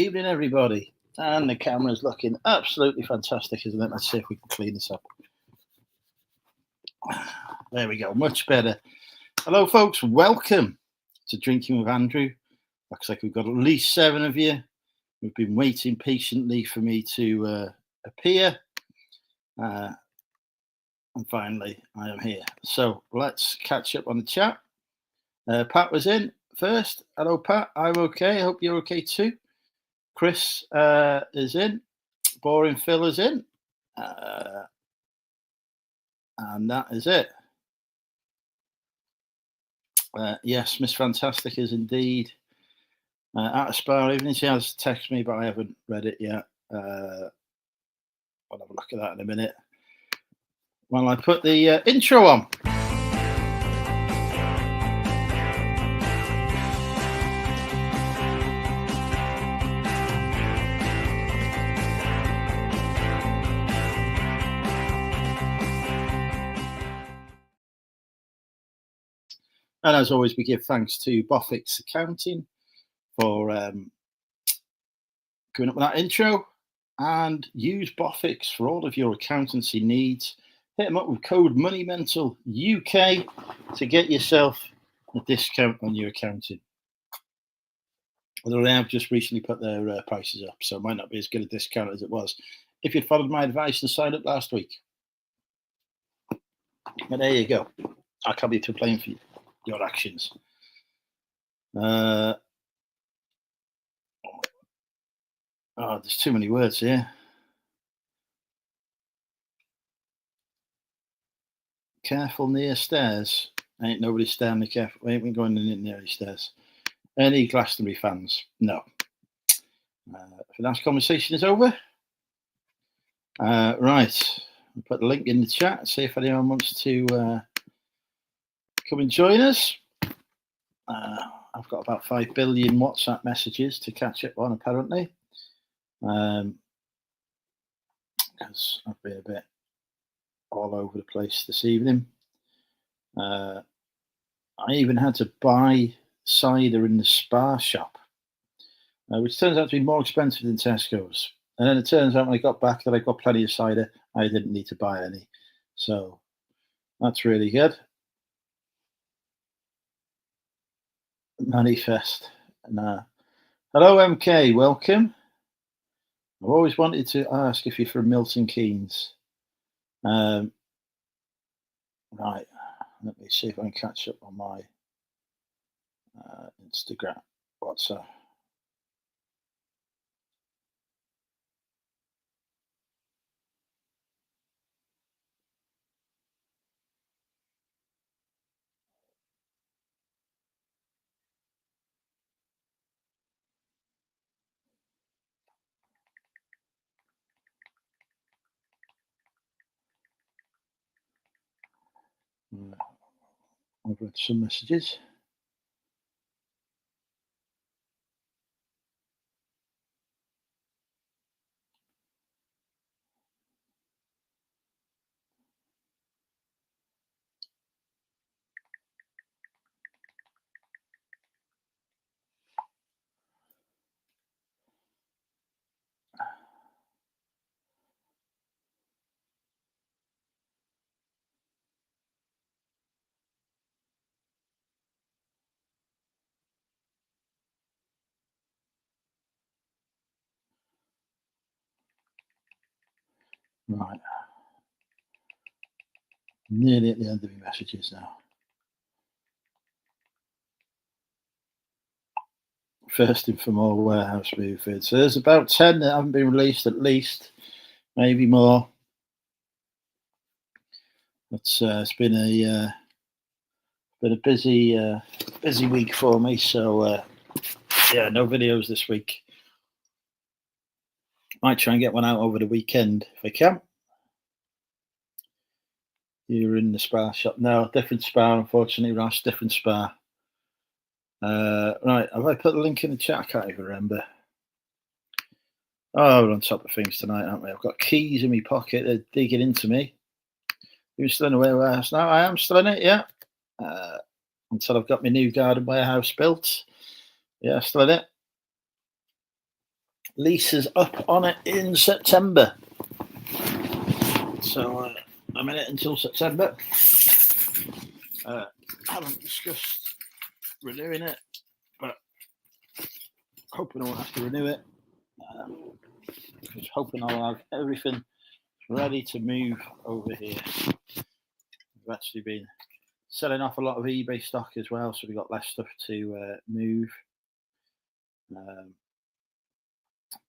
evening, everybody. And the camera's looking absolutely fantastic, isn't it? Let's see if we can clean this up. There we go, much better. Hello, folks. Welcome to Drinking with Andrew. Looks like we've got at least 7 of you. We've been waiting patiently for me to appear. And finally, I am here. So let's catch up on the chat. Pat was in first. Hello, Pat. I'm okay. I hope you're okay too. Chris is in. Boring Phil is in. And that is it. Yes, Miss Fantastic is indeed at a spa evening. She has texted me, but I haven't read it yet. I'll have a look at that in a minute. Well, I put the intro on. And as always, we give thanks to Boffix Accounting for coming up with that intro. And use Boffix for all of your accountancy needs. Hit them up with code MONEYMENTAL UK to get yourself a discount on your accounting. Although they have just recently put their prices up, so it might not be as good a discount as it was if you'd followed my advice and signed up last week. But there you go. I can't be too blame for your actions. Oh, there's too many words here. Careful near stairs. Ain't nobody staring me careful. We ain't been going in near any stairs. Any Glastonbury fans? No. That conversation is over. Right. I'll put the link in the chat. See if anyone wants to come and join us. I've got about 5 billion WhatsApp messages to catch up on, apparently. Because I've been a bit all over the place this evening. I even had to buy cider in the Spar shop, which turns out to be more expensive than Tesco's. And then it turns out when I got back that I got plenty of cider. I didn't need to buy any. So that's really good. Manifest. Hello, MK. Welcome. I've always wanted to ask if you're from Milton Keynes. Right. Let me see if I can catch up on my Instagram. WhatsApp. I've read some messages. Right. Nearly at the end of my messages now. First in for more warehouse movements. So there's about 10 that haven't been released, at least, maybe more. It's been a busy week for me. So yeah, no videos this week. Might try and get one out over the weekend if I can. You're in the Spar shop. No, different Spar, unfortunately, Ross, different Spar. Right, have I put the link in the chat? I can't even remember. Oh, we're on top of things tonight, aren't we? I've got keys in my pocket. They're digging into me. You're still in the warehouse now? I am still in it, yeah. Until I've got my new garden warehouse built. Yeah, still in it. Lease is up on it in September. So I'm in it until September. Haven't discussed renewing it, but hoping I won't have to renew it. Just hoping I'll have everything ready to move over here. We've actually been selling off a lot of eBay stock as well, so we've got less stuff to move.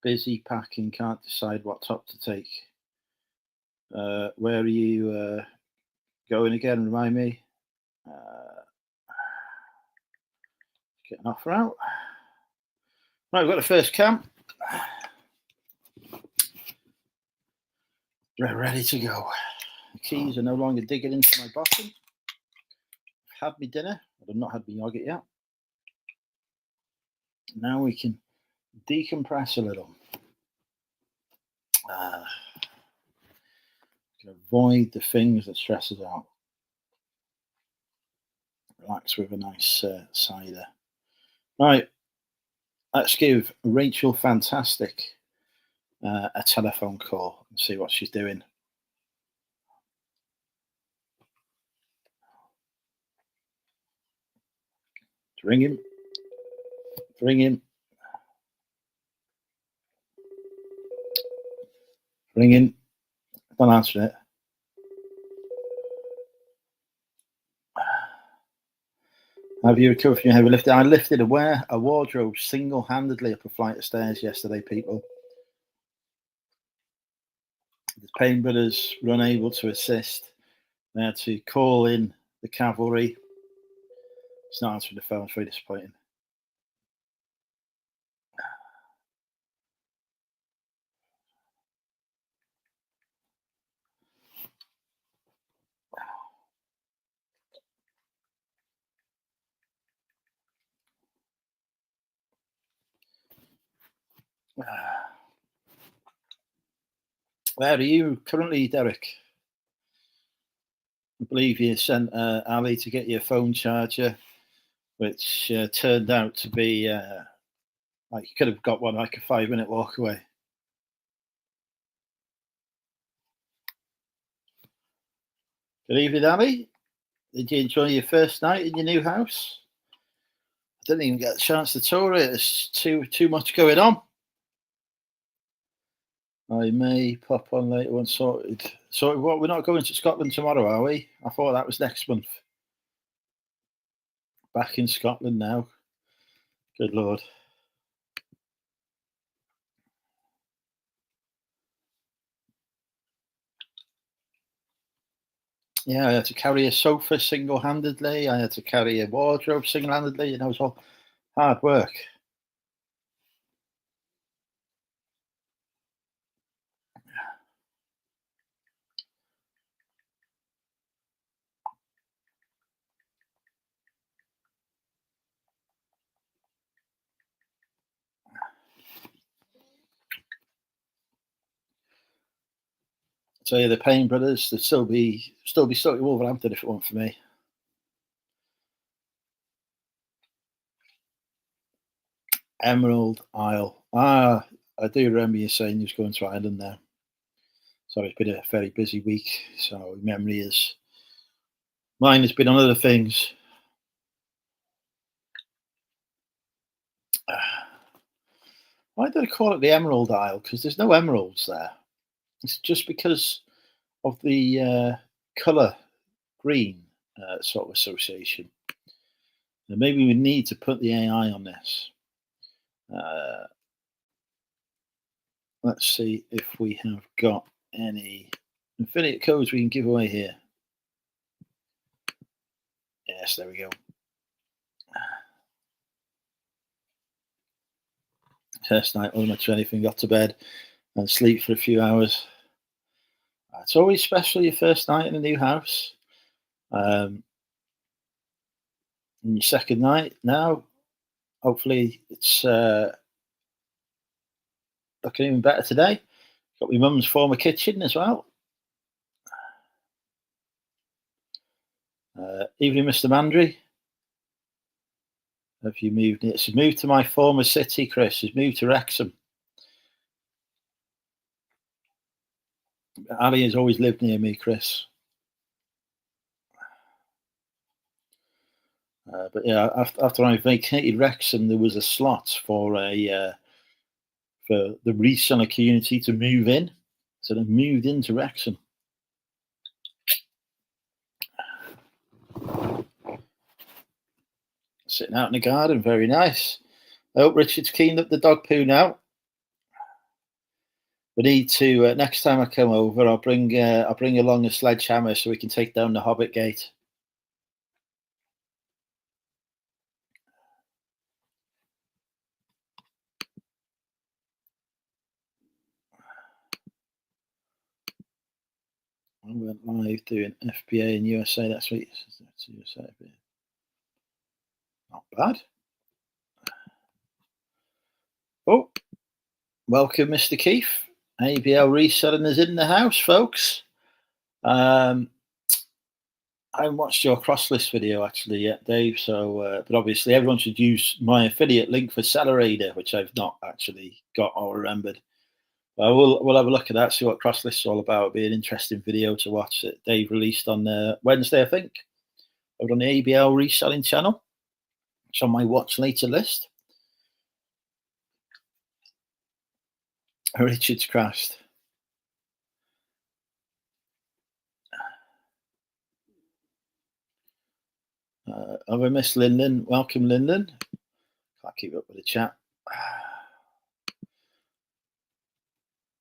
Busy packing, can't decide what top to take. Where are you going again? Remind me. Get an offer out. Right, we've got the first camp. We're ready to go. The keys are no longer digging into my bottom. I've had my dinner, but I've not had my yogurt yet. Now we can decompress a little. Can avoid the things that stress us out. Relax with a nice cider. Right, let's give Rachel Fantastic a telephone call and see what she's doing. Ring him. Ring him. Ring him. Don't answer it. Have you recovered from your heavy lifting? I lifted a wardrobe single-handedly up a flight of stairs yesterday, people. The Payne brothers were unable to assist. They had to call in the cavalry. It's not answering the phone. It's very disappointing. Where are you currently, Derek? I believe you sent Ali to get your phone charger, which turned out to be like you could have got one like a 5-minute walk away. Good evening, Ali. Did you enjoy your first night in your new house? I didn't even get a chance to tour it. There's too much going on. I may pop on later when sorted. So what? We're not going to Scotland tomorrow, are we? I thought that was next month. Back in Scotland now. Good Lord. Yeah, I had to carry a sofa single-handedly. I had to carry a wardrobe single-handedly. It was all hard work. So yeah, the Payne brothers, they'd still be stuck in Wolverhampton if it weren't for me. Emerald Isle. I do remember you saying you was going to Ireland there. Sorry, it's been a very busy week, so memory is mine has been on other things. Why did I call it the Emerald Isle? Because there's no emeralds there. It's just because of the colour green sort of association. And maybe we need to put the AI on this. Let's see if we have got any affiliate codes we can give away here. Yes, there we go. First night, wasn't much of anything, got to bed and sleep for a few hours. It's always special your first night in a new house. And your second night now, hopefully it's looking even better today. Got my mum's former kitchen as well. Evening, Mr. Mandry. Have you moved? It's moved to my former city, Chris. It's moved to Wrexham. Ali has always lived near me, Chris. But yeah, after I vacated Wrexham, there was a slot for the reseller community to move in, so they moved into Wrexham. Sitting out in the garden, very nice. I hope Richard's cleaned up the dog poo now. We need to next time I come over, I'll bring along a sledgehammer so we can take down the Hobbit gate. I went live doing FBA in USA next week. Not bad. Oh, welcome, Mr. Keith. ABL Reselling is in the house, folks. I haven't watched your cross list video actually yet, Dave. So, but obviously everyone should use my affiliate link for Accelerator, which I've not actually got or remembered. We'll have a look at that, see what cross list is all about. It'll be an interesting video to watch that Dave released on Wednesday, I think, over on the ABL Reselling channel. It's on my watch later list. Richard's crashed. Have I missed Lyndon? Welcome, Lyndon. Can't keep up with the chat.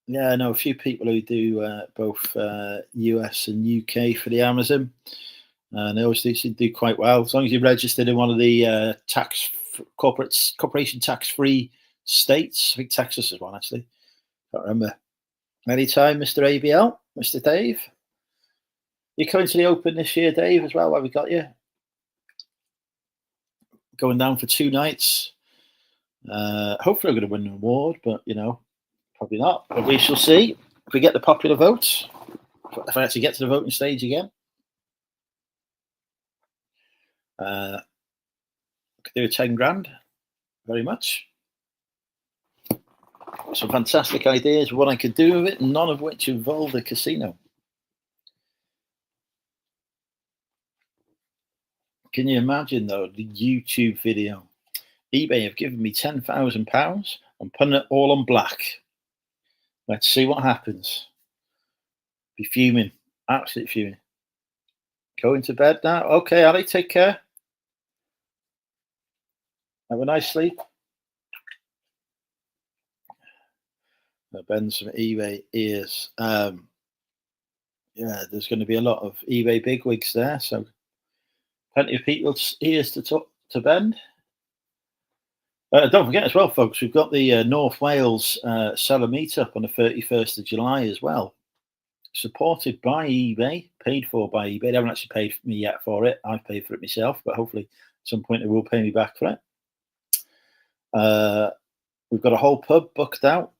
Yeah, I know a few people who do both US and UK for the Amazon, and they always do quite well as long as you're registered in one of the corporation tax-free states. I think Texas is one actually. Can't remember. Anytime, Mr. ABL, Mr. Dave. You're coming to the Open this year, Dave, as well. Where we got you? Going down for 2 nights. Hopefully, I'm going to win an award, but probably not. But we shall see if we get the popular votes. If I actually get to the voting stage again, I could do a 10 grand. Very much. Some fantastic ideas, what I could do with it, none of which involved a casino. Can you imagine, though, the YouTube video? eBay have given me £10,000. I'm putting it all on black. Let's see what happens. Be fuming. Absolutely fuming. Going to bed now? Okay, Ali, take care. Have a nice sleep. Bend some eBay ears. Yeah, there's going to be a lot of eBay bigwigs there, so plenty of people's ears to bend. Don't forget as well, folks, we've got the North Wales seller meetup on the 31st of July as well. Supported by eBay, paid for by eBay. They haven't actually paid me yet for it. I've paid for it myself, but hopefully at some point they will pay me back for it. We've got a whole pub booked out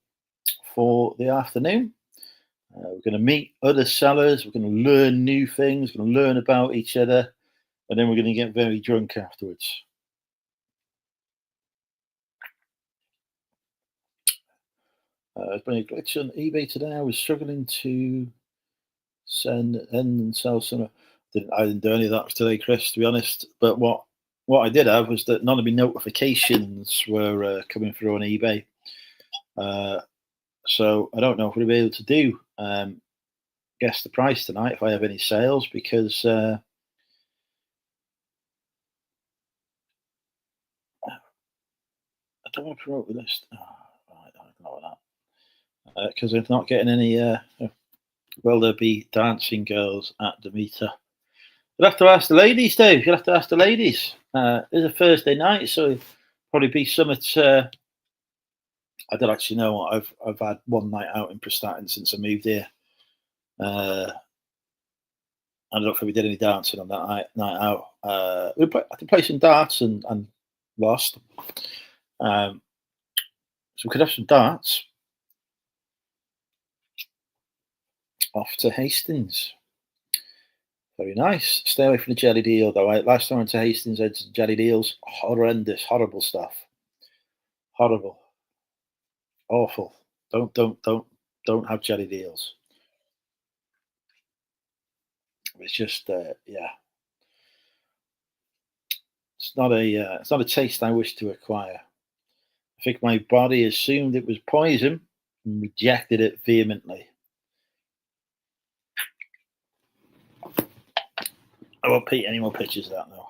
for the afternoon. We're going to meet other sellers. We're going to learn new things. We're going to learn about each other. And then we're going to get very drunk afterwards. There's been a glitch on eBay today. I was struggling to send and sell some. I didn't do any of that today, Chris, to be honest. But what I did have was that none of my notifications were coming through on eBay. So I don't know if we'll be able to do guess the price tonight if I have any sales, because I don't want to promote the list. I don't know that because I'm not getting any. Will there be dancing girls at the meetup? You'll have to ask the ladies, Dave. You'll have to ask the ladies. It's a Thursday night, so probably be summit. I don't actually know. I've had one night out in Prestatyn since I moved here. I don't know if we did any dancing on that night out. I did play some darts and lost. So we could have some darts. Off to Hastings. Very nice. Stay away from the jelly deal, though. Last time I went to Hastings, I had some jelly deals. Horrendous, horrible stuff. Horrible, awful. Don't have jelly deals. It's just, yeah, it's not a taste I wish to acquire. I think my body assumed it was poison and rejected it vehemently. I won't paint any more pictures of that though.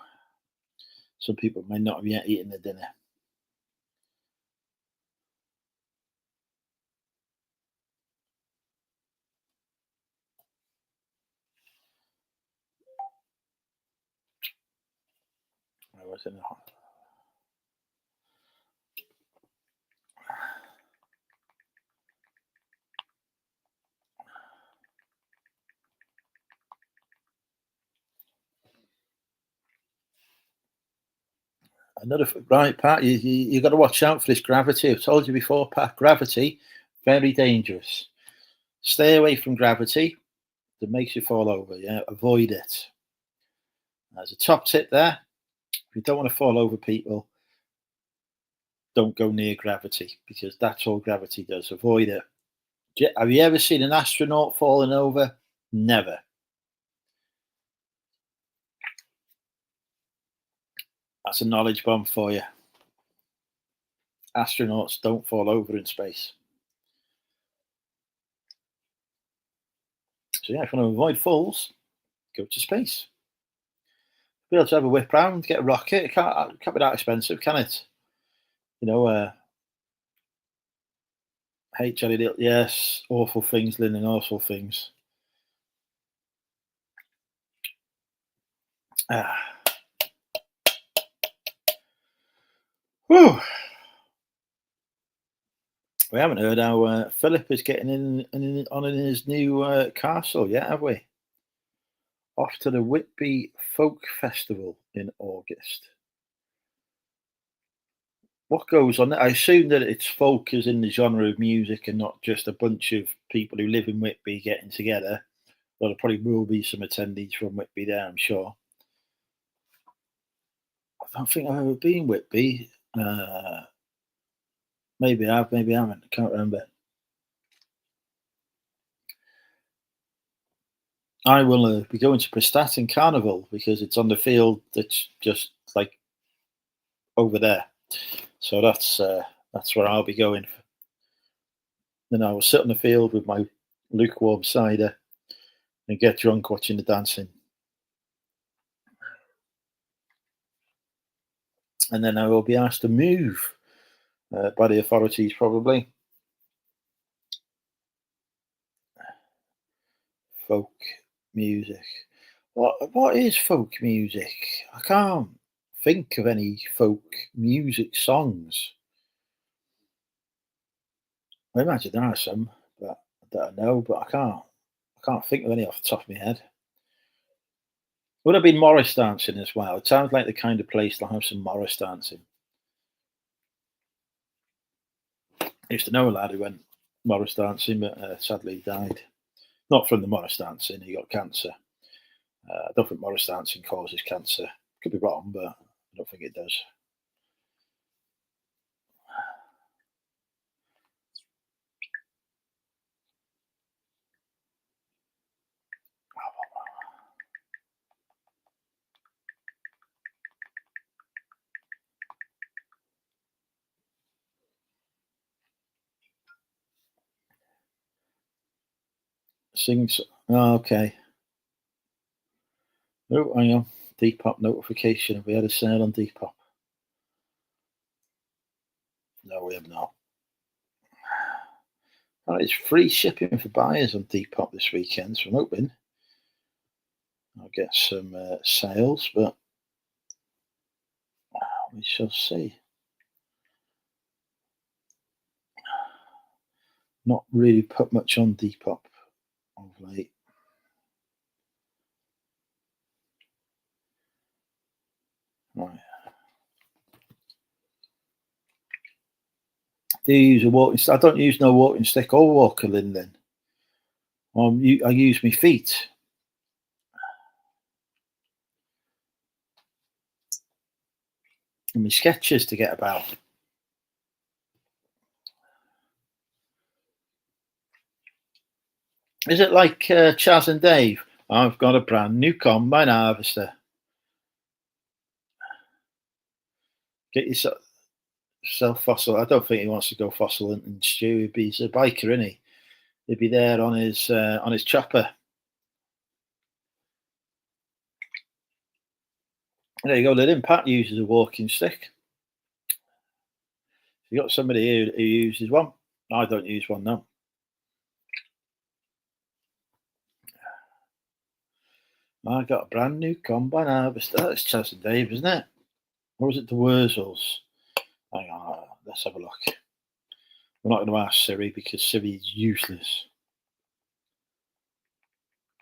Some people may not have yet eaten their dinner. I was in a Another right, Pat. You got to watch out for this gravity. I've told you before, Pat. Gravity, very dangerous. Stay away from gravity. That makes you fall over. Yeah, avoid it. As a top tip there, if you don't want to fall over people, don't go near gravity because that's all gravity does. Avoid it. Have you ever seen an astronaut falling over? Never. That's a knowledge bomb for you. Astronauts don't fall over in space. So yeah, if you want to avoid falls, go to space. Be able to have a whip round, get a rocket. It can't be that expensive, can it? You know, hate Johnny Depp. Yes, awful things, Lynn, and awful things. Ah. Whew. We haven't heard how Philip is getting in his new castle yet, have we? Off to the Whitby Folk Festival in August. What goes on there? I assume that it's folk as in the genre of music and not just a bunch of people who live in Whitby getting together. Well, there probably will be some attendees from Whitby there, I'm sure. I don't think I've ever been Whitby. Maybe I have, maybe I haven't. I can't remember. I will be going to Prestatyn Carnival because it's on the field that's just like over there. So that's where I'll be going. Then I will sit on the field with my lukewarm cider and get drunk watching the dancing. And then I will be asked to move by the authorities, probably. Folk music. What is folk music? I can't think of any folk music songs. I imagine there are some, but that I know, but I can't think of any off the top of my head. Would have been Morris dancing as well. It sounds like the kind of place to have some Morris dancing. I used to know a lad who went Morris dancing, but sadly he died. Not from the Morris dancing, he got cancer. I don't think Morris dancing causes cancer. Could be wrong, but I don't think it does. Sings. Oh, okay. Oh, hang on. Depop notification. Have we had a sale on Depop? No, we have not. Oh, it's free shipping for buyers on Depop this weekend, so I'm hoping I'll get some sales, but we shall see. Not really put much on Depop of late. Right. Do you use a walking stick? I don't use no walking stick or walker, Lynn, then. I use my feet. And my sketches to get about. Is it like Chaz and Dave? I've got a brand new combine harvester. Get yourself fossil. I don't think he wants to go fossil hunting, Stu. He's a biker, isn't he? He'd be there on his chopper. There you go. Let him. Pat uses a walking stick. You got somebody here who uses one. I don't use one now. I got a brand new combine harvester. That's Chas and Dave, isn't it? Or is it the Wurzels? Hang on, let's have a look. We're not going to ask Siri because Siri is useless.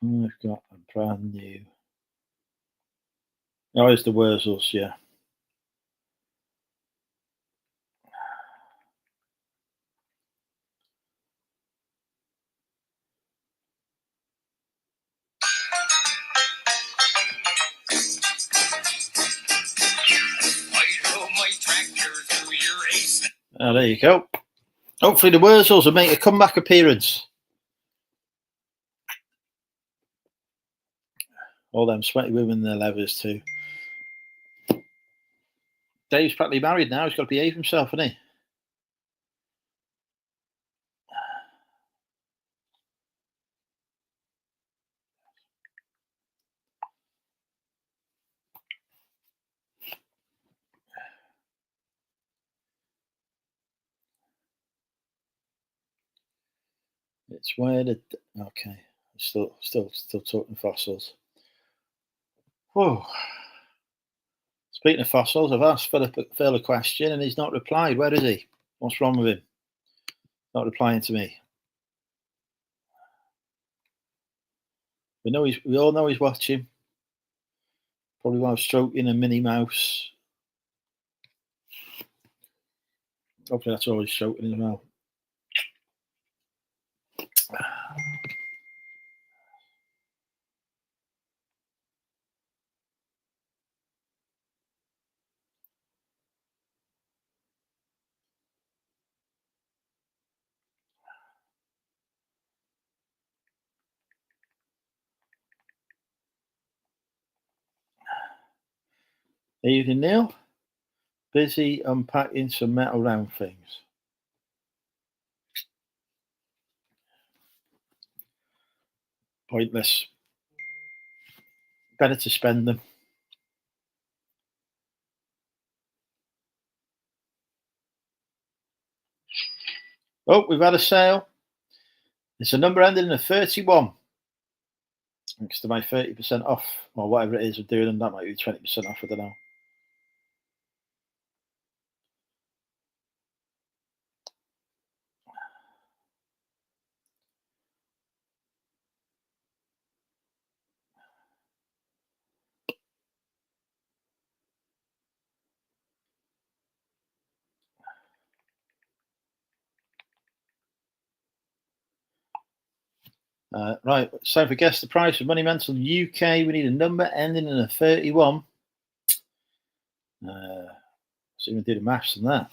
I've got a brand new. Oh, it's the Wurzels, yeah. Oh, there you go. Hopefully the Wurzels will make a comeback appearance. All them sweaty women in their levers too. Dave's practically married now. He's got to behave himself, hasn't he? It's where the okay. Still talking fossils. Whoa. Speaking of fossils, I've asked Phil a question and he's not replied. Where is he? What's wrong with him? Not replying to me. We all know he's watching. Probably while stroking a Minnie Mouse. Hopefully that's all he's stroking as well. Evening, Neil. Busy unpacking some metal round things. Pointless. Better to spend them. Oh, we've had a sale. It's a number ending in a 31. Thanks to my 30% off, or whatever it is we're doing, and that might be 20% off, I don't know. Right, it's time for guess the price of Money Mental UK. We need a number ending in a 31. So we do the maths on that.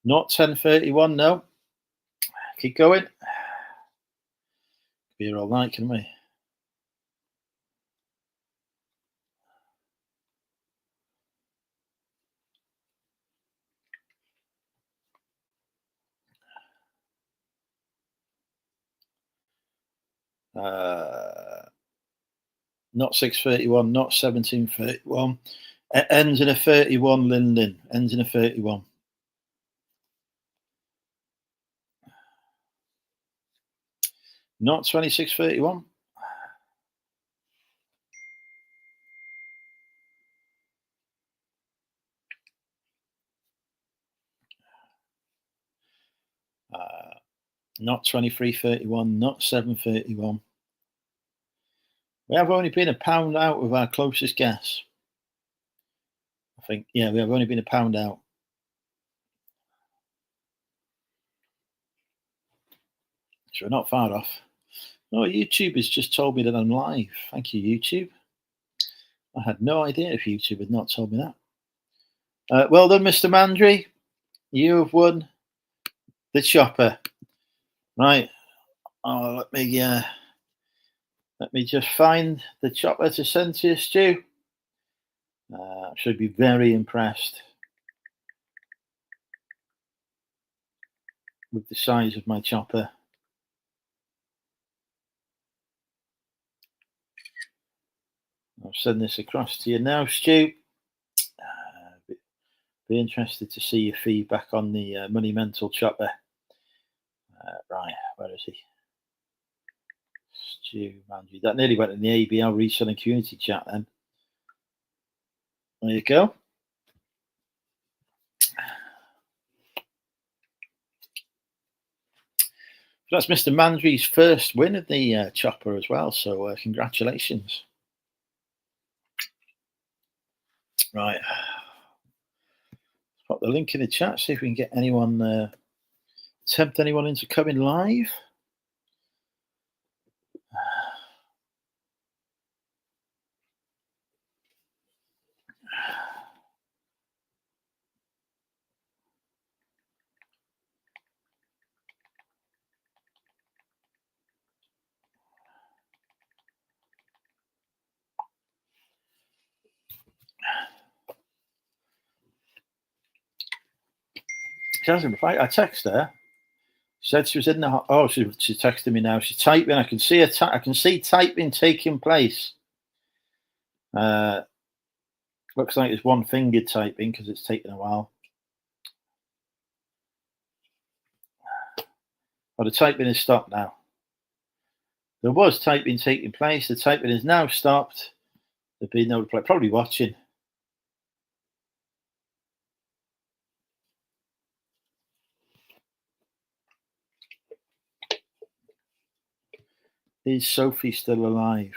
Not 1031, no. Keep going. Be here all night, can we? Not 631, not 1731. It ends in a 31, Linden. Ends in a 31. Not 2631. Not 2331, not 731. We have only been a pound out with our closest guess. I think, yeah, we have only been a pound out. So we're not far off. Oh, YouTube has just told me that I'm live. Thank you, YouTube. I had no idea if YouTube had not told me that. Well done, Mr. Mandry. You have won the chopper. Right. Oh, let me just find the chopper to send to you, Stu. I should be very impressed with the size of my chopper. I'll send this across to you now, Stu. Be interested to see your feedback on the Money Mental chopper. Right, where is he? Stu Mandry. That nearly went in the ABL reselling community chat then. There you go. That's Mr. Mandry's first win of the chopper as well, so congratulations. Right. Put the link in the chat, see if we can get anyone, tempt anyone into coming live. She hasn't replied. I texted her. She said she was in the. Oh, she texted me now. She's typing. I can see her. I can see typing taking place. Looks like it's one-fingered typing because it's taken a while. Oh, the typing has stopped now. There was typing taking place. The typing is now stopped. There'll be no reply. Probably watching. Is Sophie still alive?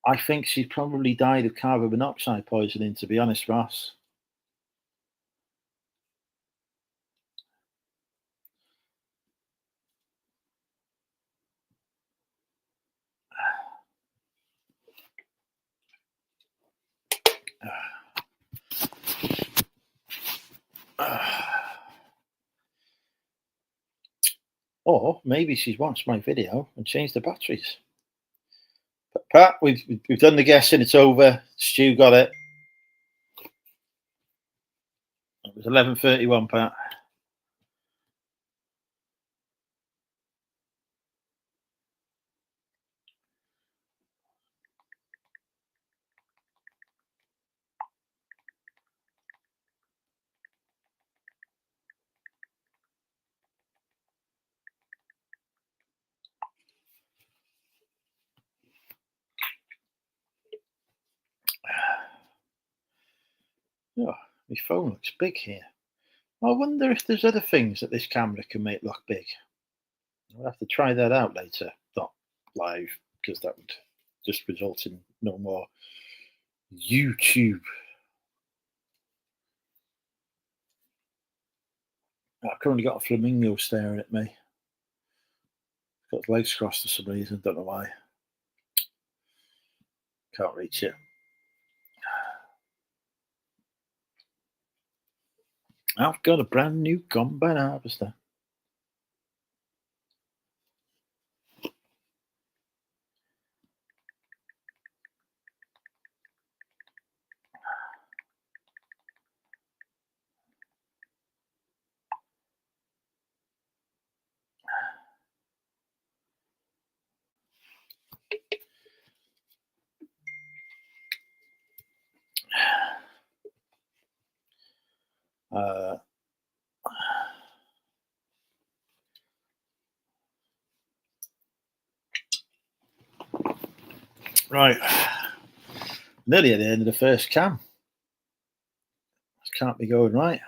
I think she probably died of carbon monoxide poisoning, to be honest, Ross. Or maybe she's watched my video and changed the batteries. But Pat, we've done the guessing. It's over. Stu got it. It was 11:31, Pat. Oh, my phone looks big here. I wonder if there's other things that this camera can make look big. I'll have to try that out later. Not live, because that would just result in no more YouTube. I've currently got a flamingo staring at me. Got legs crossed for some reason, don't know why. Can't reach it. I've got a brand new combine harvester. Right. Nearly at the end of the first cam. This can't be going right.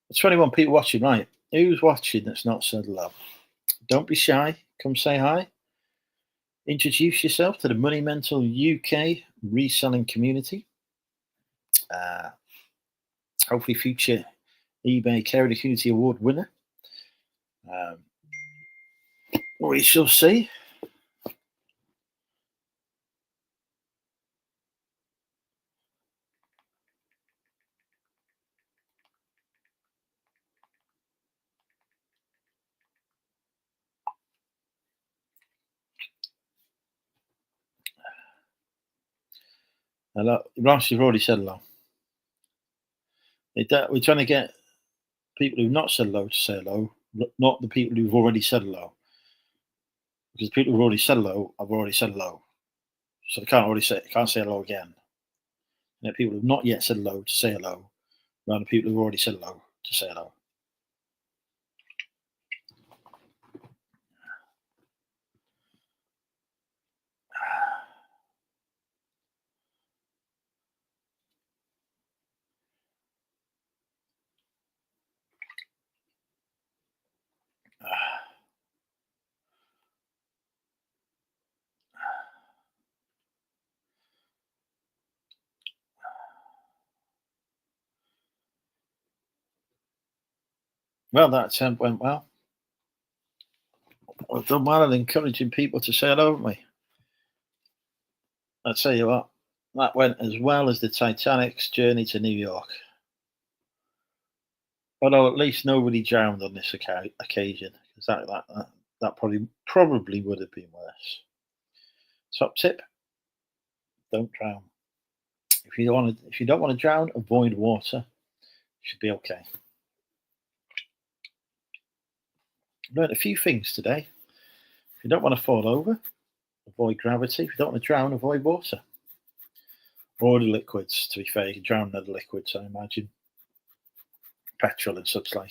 There's 21 people watching, right? Who's watching that's not said hello? Don't be shy. Come say hi. Introduce yourself to the Money Mental UK reselling community. Hopefully future eBay Charity Community Award winner. We shall see. Hello, Ross, you've already said hello. We're trying to get people who've not said hello to say hello, not the people who've already said hello. Because the people who've already said hello have already said hello. So they can't say hello again. And the people who've not yet said hello to say hello, rather than people who've already said hello to say hello. Well, that attempt went well. I've done well at encouraging people to say hello, haven't we? I tell you what, that went as well as the Titanic's journey to New York. Although at least nobody drowned on this occasion, because that probably would have been worse. Top tip: don't drown. If you don't want to drown, avoid water. Should be okay. Learned a few things today. If you don't want to fall over, avoid gravity. If you don't want to drown, avoid water. Or the liquids, to be fair. You can drown in the liquids, I imagine. Petrol and such like.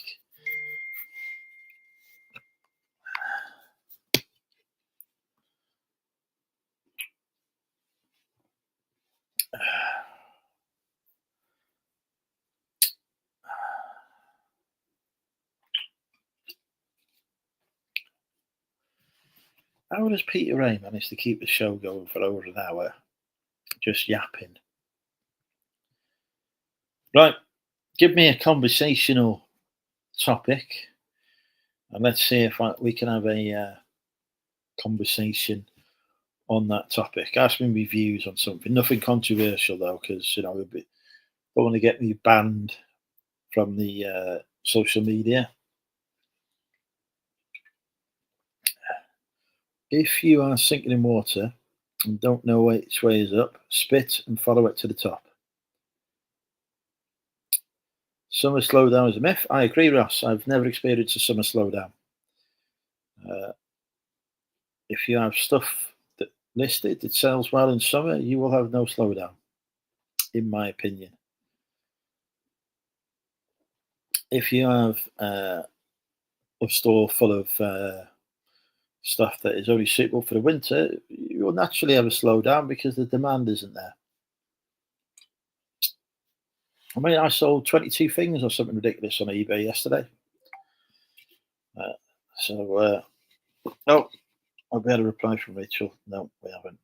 How does Peter Ray manage to keep the show going for over an hour? Just yapping. Right, give me a conversational topic, and let's see if we can have a conversation on that topic. Ask me my views on something. Nothing controversial though, because don't want to get me banned from the social media. If you are sinking in water and don't know which way is up, spit and follow it to the top. Summer slowdown is a myth. I agree, Ross. I've never experienced a summer slowdown. Uh, if you have stuff that listed that sells well in summer, you will have no slowdown, in my opinion. If you have a store full of stuff that is only suitable for the winter, you will naturally have a slowdown because the demand isn't there. I mean, I sold 22 things or something ridiculous on eBay yesterday. Oh, I've had a reply from Rachel. No, we haven't.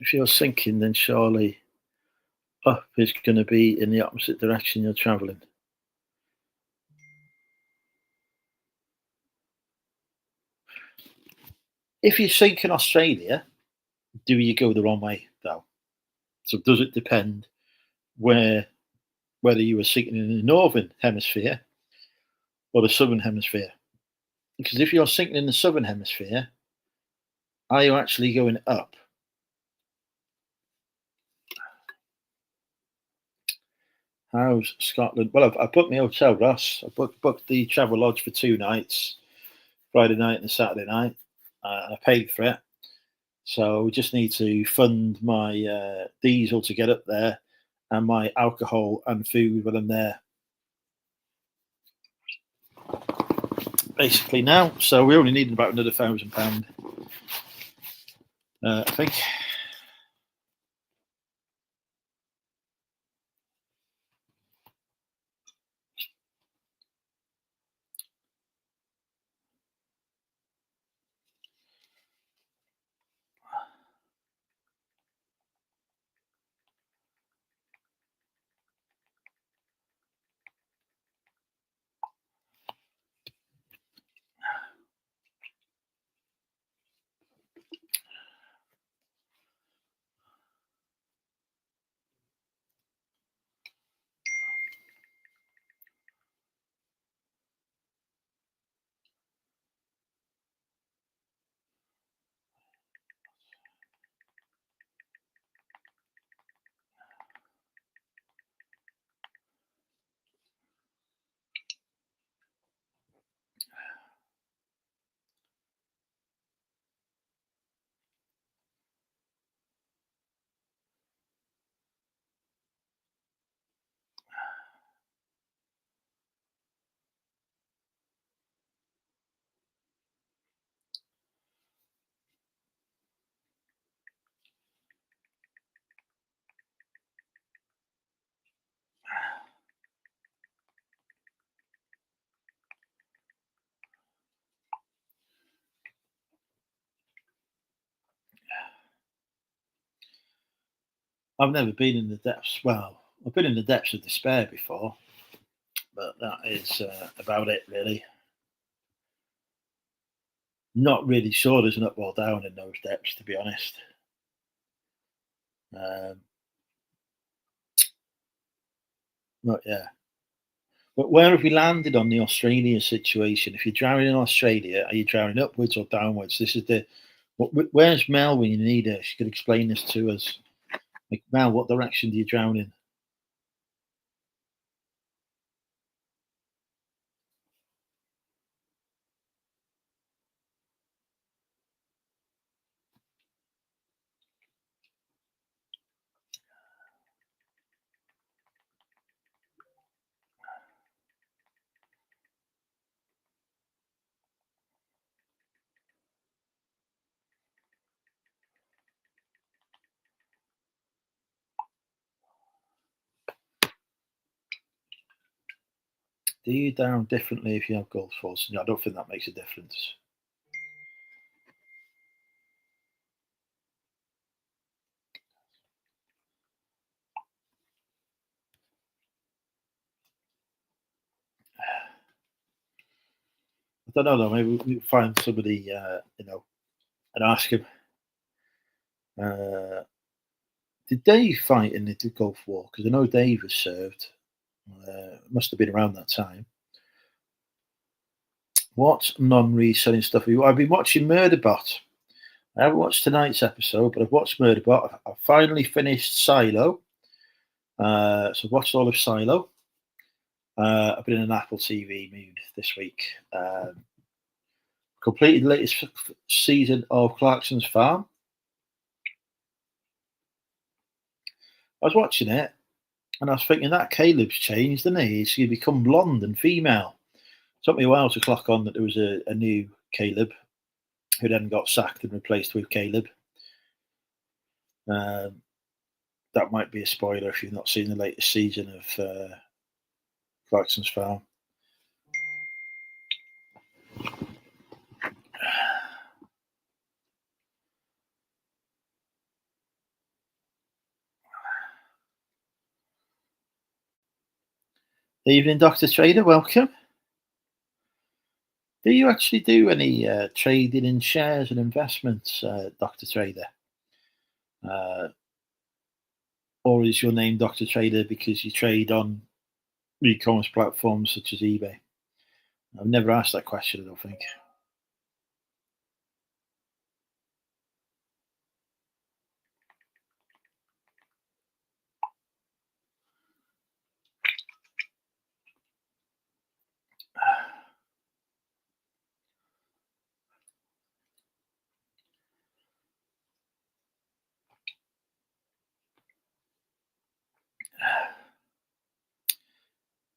If you're sinking, then surely up is going to be in the opposite direction you're traveling. If you sink in Australia, do you go the wrong way though? So does it depend whether you were sinking in the northern hemisphere or the southern hemisphere? Because if you're sinking in the southern hemisphere, are you actually going up? How's Scotland? Well, I booked my hotel, Ross. I booked the travel lodge for 2 nights, Friday night and Saturday night, and I paid for it. So we just need to fund my diesel to get up there and my alcohol and food when I'm there, basically now. So we only need about another £1,000, I think. I've never been in the depths. Well, I've been in the depths of despair before, but that is about it, really. Not really sure there's an up or down in those depths, to be honest. Um, but yeah. But where have we landed on the Australia situation? If you're drowning in Australia, are you drowning upwards or downwards? This is the. Where's Mel when you need her? She could explain this to us. Like, Mel, what direction do you drown in? Do you down differently if you have Gulf Force? No, I don't think that makes a difference. I don't know though. Maybe we find somebody, and ask him. Uh, did Dave fight in the Gulf War? Because I know Dave was served. Must have been around that time. What non-reselling stuff? I've been watching Murderbot. I haven't watched tonight's episode, but I've watched Murderbot. I've finally finished Silo. So I've watched all of Silo. I've been in an Apple TV mood this week. Completed the latest season of Clarkson's Farm. I was watching it and I was thinking that Caleb's changed, didn't he? He's become blonde and female. It took me a while to clock on that there was a new Caleb who then got sacked and replaced with Caleb. Um, that might be a spoiler if you've not seen the latest season of Clarkson's Farm. Evening, Dr. Trader. Welcome. Do you actually do any trading in shares and investments, Dr. Trader? Uh, or is your name Dr. Trader because you trade on e-commerce platforms such as eBay? I've never asked that question, I don't think.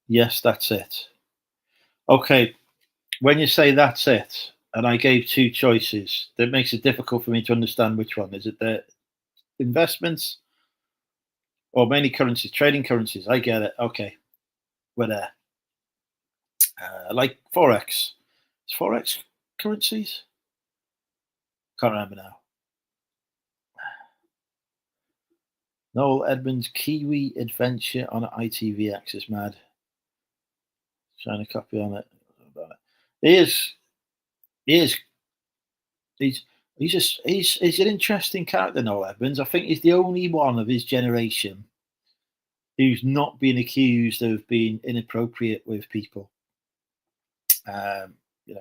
Yes, that's it. Okay, when you say that's it, and I gave two choices, that makes it difficult for me to understand which one. Is it the investments or mainly currencies, trading currencies? I get it. Okay, we're there. Like Forex. Is Forex currencies? Can't remember now. Noel Edmonds' Kiwi Adventure on ITVX is mad. Trying to copy on it. He is. He is. He's. He's an interesting character, Noel Edmonds. I think he's the only one of his generation who's not been accused of being inappropriate with people.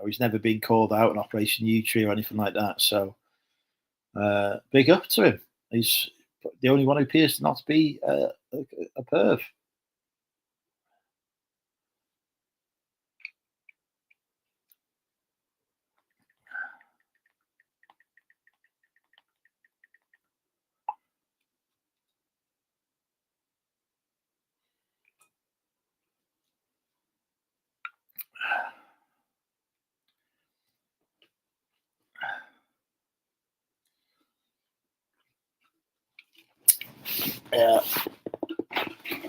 He's never been called out in Operation U Tree or anything like that. So big up to him. He's the only one who appears not to be a perv. Yeah,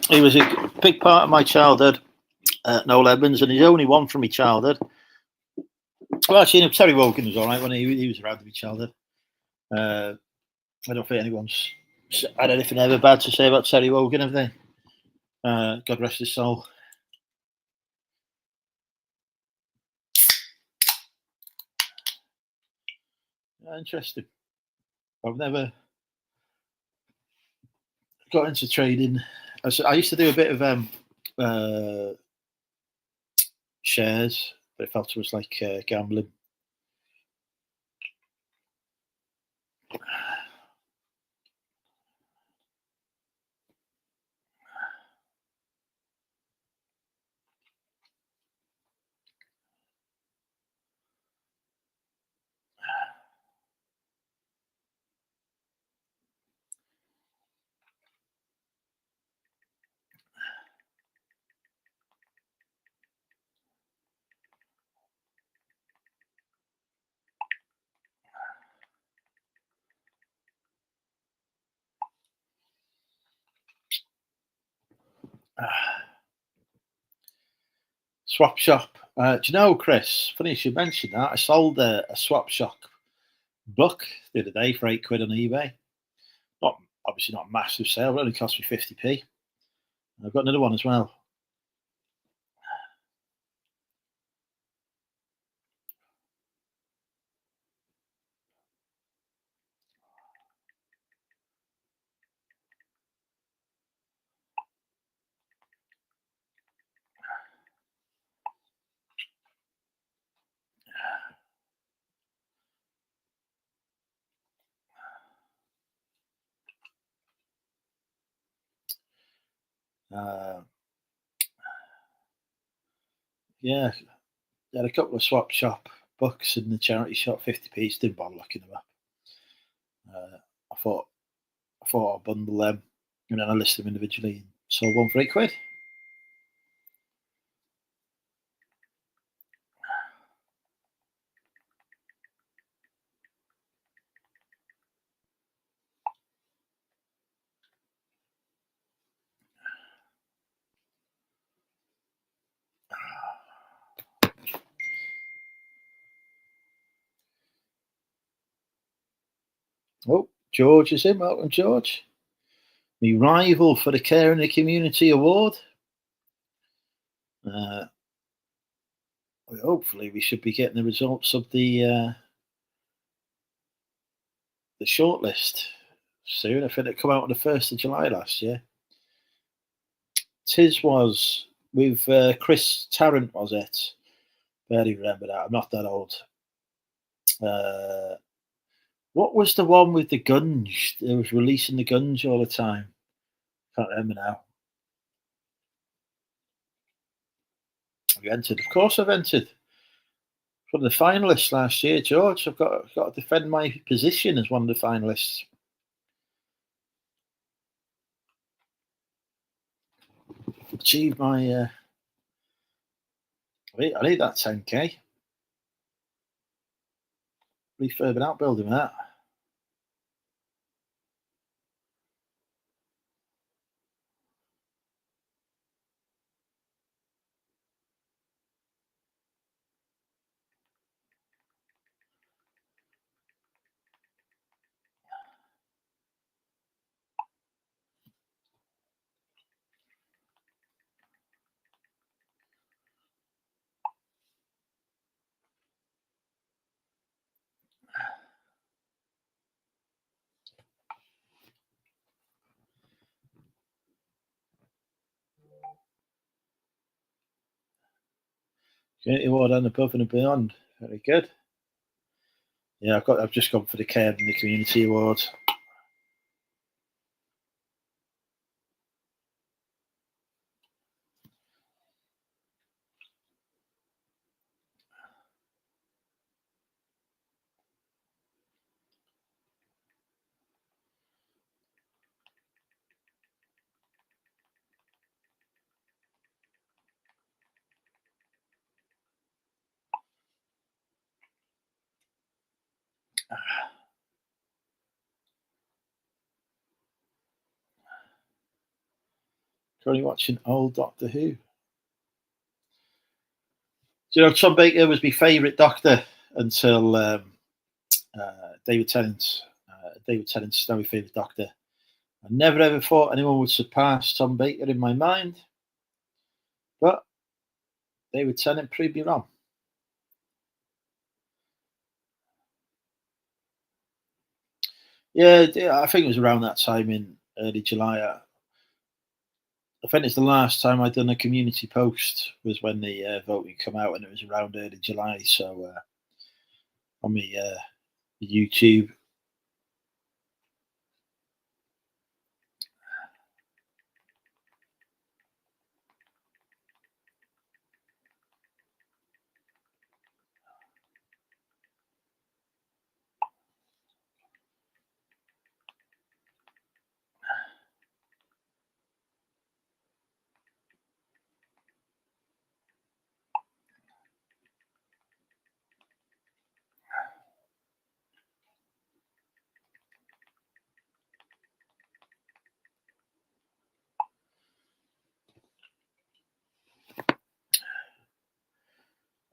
he was a big part of my childhood, Noel Edmonds, and he's the only one from my childhood. Well, actually, Terry Wogan was all right when he was around in my childhood. I don't think anyone's had anything ever bad to say about Terry Wogan, have they? God rest his soul. Interesting. I've never got into trading. I used to do a bit of shares, but it felt it was like gambling. Swap shop. Do you know, Chris? Funny you should mention that. I sold a swap shop book the other day for £8 on eBay. Not obviously not a massive sale. It only cost me 50p. I've got another one as well. Uh, yeah, I had a couple of swap shop books in the charity shop, 50p. Didn't bother looking them up. Uh, I thought I'd bundle them, and then I listed them individually and sold one for £8. Oh, George is in. Welcome, George. My rival for the Care in the Community Award. Hopefully, we should be getting the results of the shortlist soon. I think it come out on the 1st of July last year. Tis was with Chris Tarrant, was it? Barely remember that. I'm not that old. What was the one with the gunge? It was releasing the gunge all the time. Can't remember now. Have you entered? Of course, I've entered. One of the finalists last year, George. I've got to defend my position as one of the finalists. Achieved my I need that 10k. Refurb an outbuilding with that. Community award and above and beyond. Very good. Yeah, I've just gone for the care and the community award. Currently watching old Doctor Who. Do you know, Tom Baker was my favourite Doctor until David Tennant's. David Tennant's is now my favourite Doctor. I never ever thought anyone would surpass Tom Baker in my mind, but David Tennant proved me wrong. Yeah, I think it was around that time in early July. I think it's the last time I'd done a community post was when the voting come out, and it was around early July. So on my YouTube,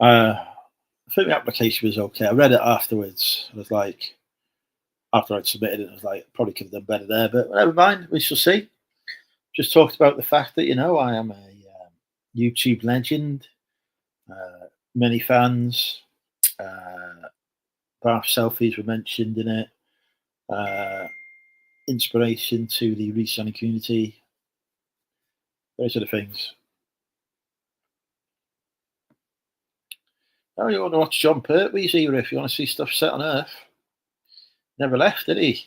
I think the application was okay. I read it afterwards. I was like, after I'd submitted it, I was like, probably could have done better there, but never mind. We shall see. Just talked about the fact that I am a YouTube legend. Many fans. Bath selfies were mentioned in it. Inspiration to the reselling community. Those sort of things. Oh, you want to watch John Pertwee's era if you want to see stuff set on Earth. Never left, did he?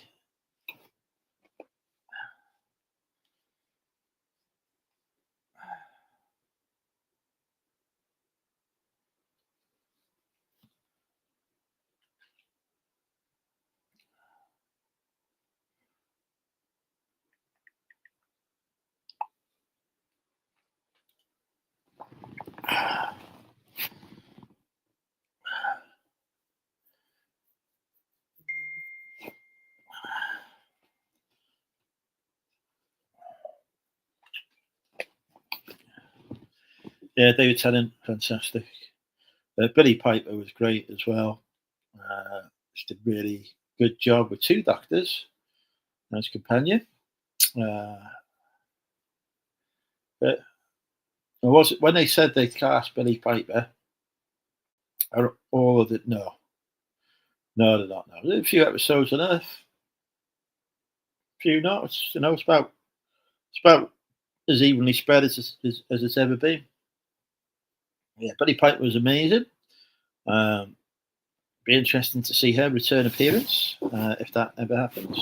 Yeah, David Tennant, fantastic. Billy Piper was great as well. Just did really good job with two doctors as companion. Uh, but was it when they said they cast Billy Piper? Are all of it? No, no, they're not. No, there's a few episodes on Earth. A few not. It's about as evenly spread as it's ever been. Yeah, Billy Piper was amazing. Um, be interesting to see her return appearance if that ever happens.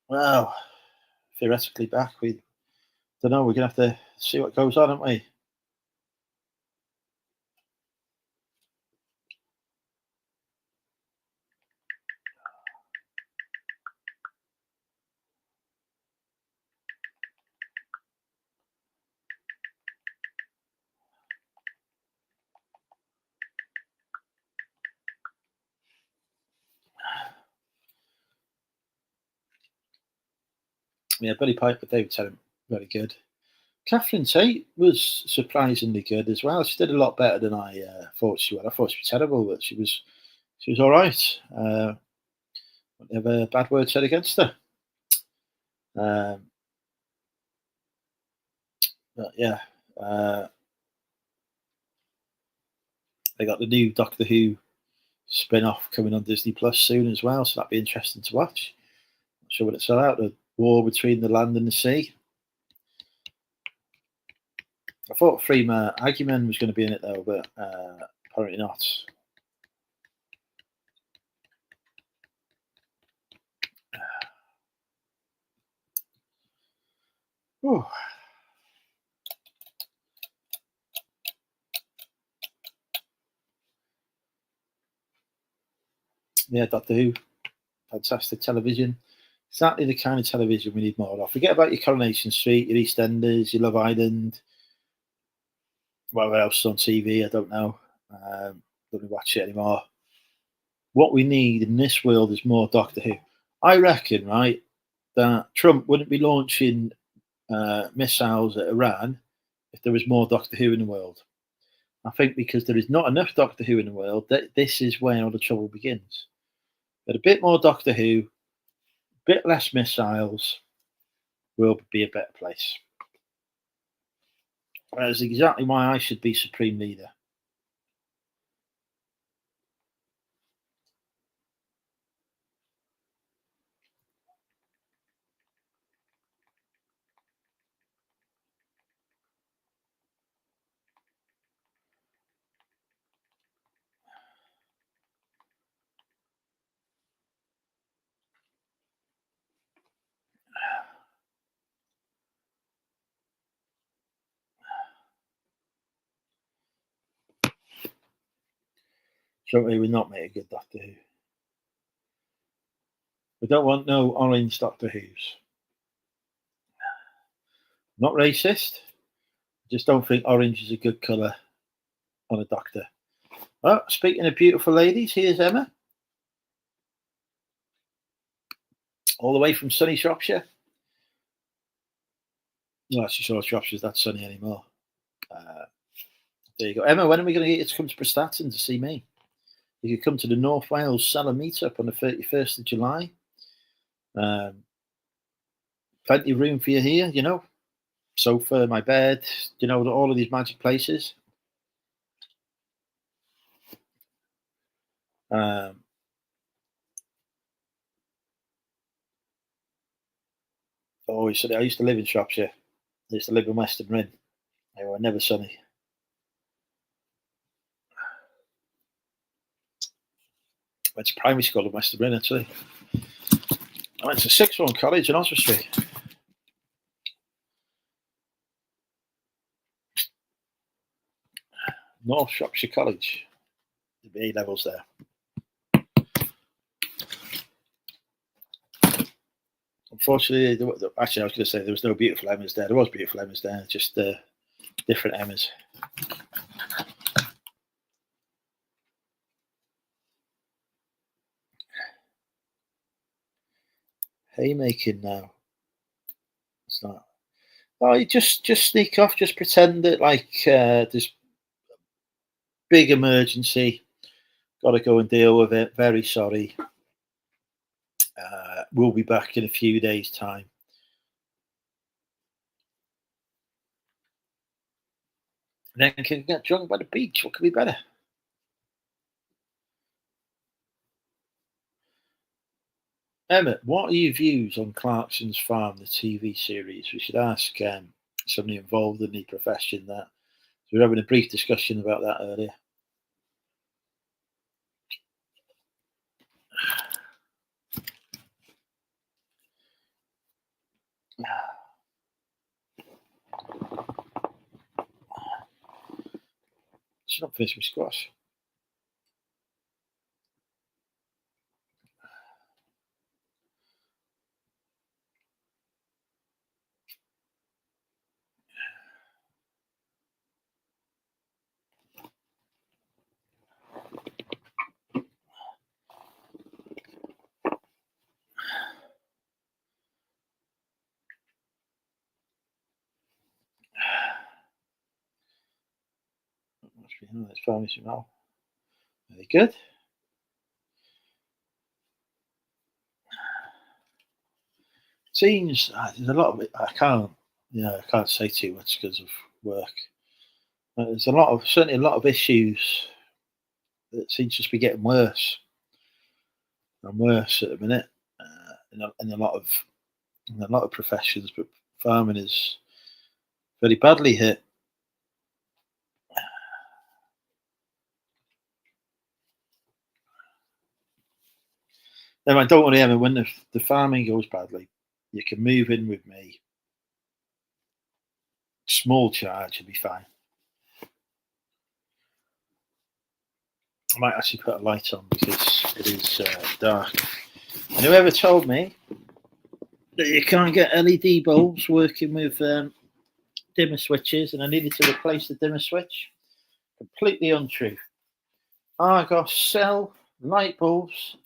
Well, theoretically back, we don't know. We're gonna have to see what goes on, aren't we? Yeah, Billy Piper, David Tennant, very good. Catherine Tate was surprisingly good as well. She did a lot better than I thought she would. I thought she was terrible, but she was all right. Never a bad word said against her. Um, but yeah, uh, they got the new Doctor Who spin-off coming on Disney Plus soon as well, so that'd be interesting to watch. Not sure what it's all about. The war between the land and the sea. I thought Freema Agyeman was going to be in it though, but apparently not. Oh. Yeah, Doctor Who, fantastic television. Exactly the kind of television we need more of. Forget about your Coronation Street, your EastEnders, your Love Island, whatever else is on TV. I don't know. Don't really watch it anymore. What we need in this world is more Doctor Who. I reckon, right, that Trump wouldn't be launching missiles at Iran if there was more Doctor Who in the world. I think because there is not enough Doctor Who in the world, that this is where all the trouble begins. But a bit more Doctor Who, a bit less missiles, will be a better place. That's exactly why I should be Supreme Leader. So we would not make a good Doctor Who. We don't want no orange Doctor Who's. Not racist. Just don't think orange is a good colour on a doctor. Well, speaking of beautiful ladies, here's Emma, all the way from sunny Shropshire. Well, actually, sure, Shropshire's that sunny anymore. There you go. Emma, when are we going to get you to come to Prestatyn to see me? You could come to the North Wales Seller meetup on the 31st of July. Plenty of room for you here, you know. Sofa, my bed, you know, all of these magic places. Um, always said I used to live in Shropshire. I used to live in Western Rin. They were never sunny. Went to primary school in Western Rin, actually. I went to sixth form college in Oswestry. North Shropshire College. The A levels there. Unfortunately, actually, I was going to say there was no beautiful Emmas there. There was beautiful Emmas there, just different Emmas. Haymaking now. It's not. Oh, you just sneak off, just pretend that like there's big emergency. Got to go and deal with it. Very sorry. We'll be back in a few days' time. And then can get drunk by the beach. What could be better? Emmett, what are your views on Clarkson's Farm, the TV series? We should ask somebody involved in the profession that. We were having a brief discussion about that earlier. Should not finish with squash. Must be nice farming smell. Very good. Seems there's a lot of it. I can't say too much because of work. But there's certainly a lot of issues that seem to just be getting worse and worse at the minute in a lot of professions. But farming is very badly hit. Now, I don't worry, Emma. When the farming goes badly, you can move in with me. Small charge, you'll be fine. I might actually put a light on because it is dark. And whoever told me that you can't get LED bulbs working with dimmer switches, and I needed to replace the dimmer switch, completely untrue. Argos sell light bulbs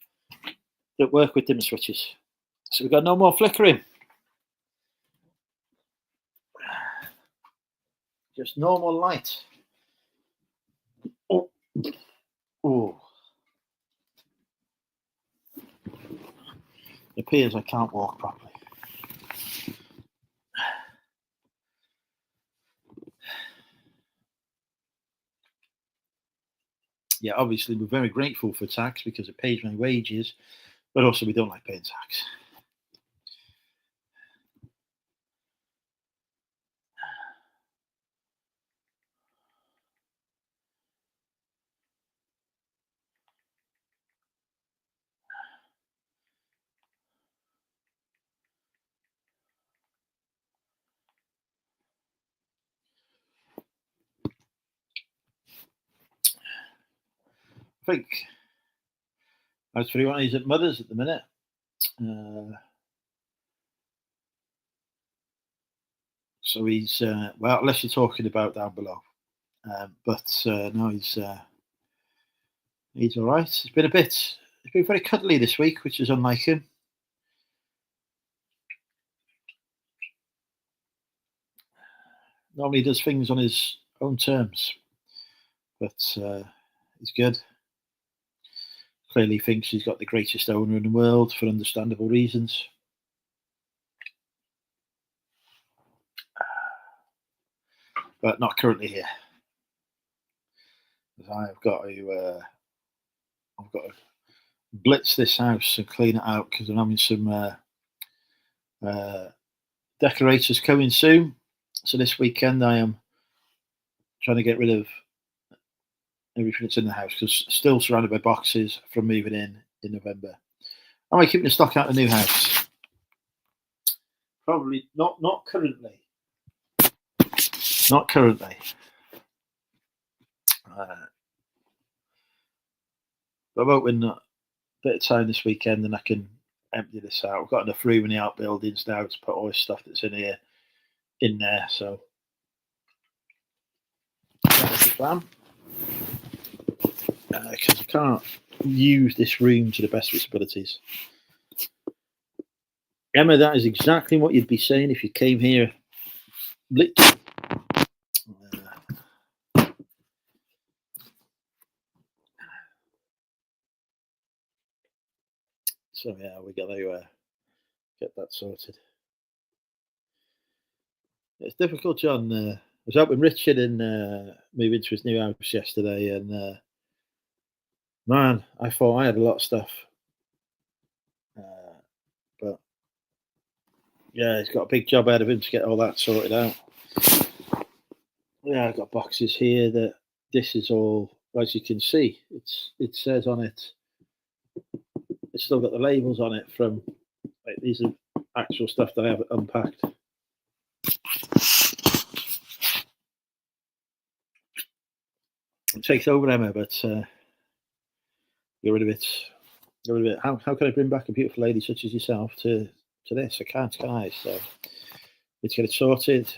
that work with dimmer switches. So we've got no more flickering. Just normal light. Oh. Oh. It appears I can't walk properly. Yeah, obviously we're very grateful for tax because it pays my wages, but also we don't like paying tax. I think as for anyone who's at Mother's at the minute, so he's well, unless you're talking about down below, but no, he's all right. It's been very cuddly this week, which is unlike him. Normally he does things on his own terms, but he's good. Clearly thinks he's got the greatest owner in the world for understandable reasons. But not currently here. I've got to blitz this house and clean it out because I'm having some decorators coming soon. So this weekend I am trying to get rid of everything that's in the house because still surrounded by boxes from moving in November. Am I keeping the stock out of the new house? Probably not currently. Not currently. But I'm hoping a bit of time this weekend and I can empty this out. I've got enough room in the outbuildings now to put all this stuff that's in here in there. So that's the plan. Because I can't use this room to the best of its abilities. Emma, that is exactly what you'd be saying if you came here. So yeah, we got to get that sorted. It's difficult, John. I was out with Richard and move into his new house yesterday, and man, I thought I had a lot of stuff, but yeah, he's got a big job ahead of him to get all that sorted out. Yeah, I've got boxes here that this is all, as you can see, it says on it. It's still got the labels on it from like, these are actual stuff that I haven't unpacked. It takes over, Emma, but get rid of it. Get rid of it. How can I bring back a beautiful lady such as yourself to this? I can't, can I? So let's get it sorted.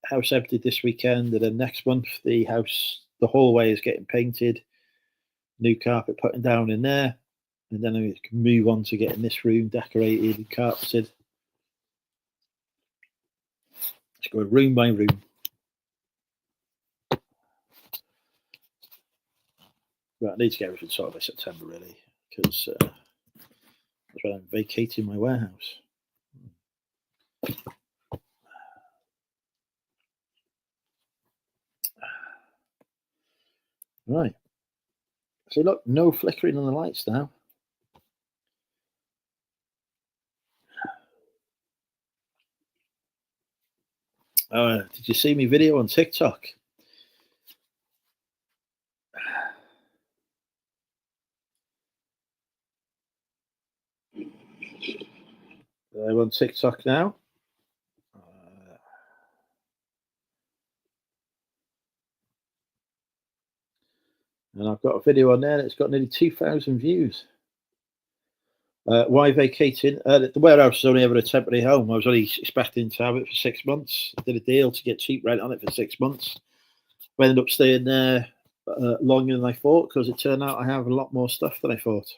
House emptied this weekend, and then next month the hallway is getting painted, new carpet putting down in there, and then we can move on to getting this room decorated and carpeted. Let's go room by room. But I need to get everything sorted by September, really, because that's when I'm vacating my warehouse. Right. So look, no flickering on the lights now. Did you see me video on TikTok? I'm on TikTok now. And I've got a video on there that's got nearly 2,000 views. Why vacating? The warehouse is only ever a temporary home. I was only expecting to have it for 6 months. I did a deal to get cheap rent on it for 6 months. I ended up staying there longer than I thought because it turned out I have a lot more stuff than I thought.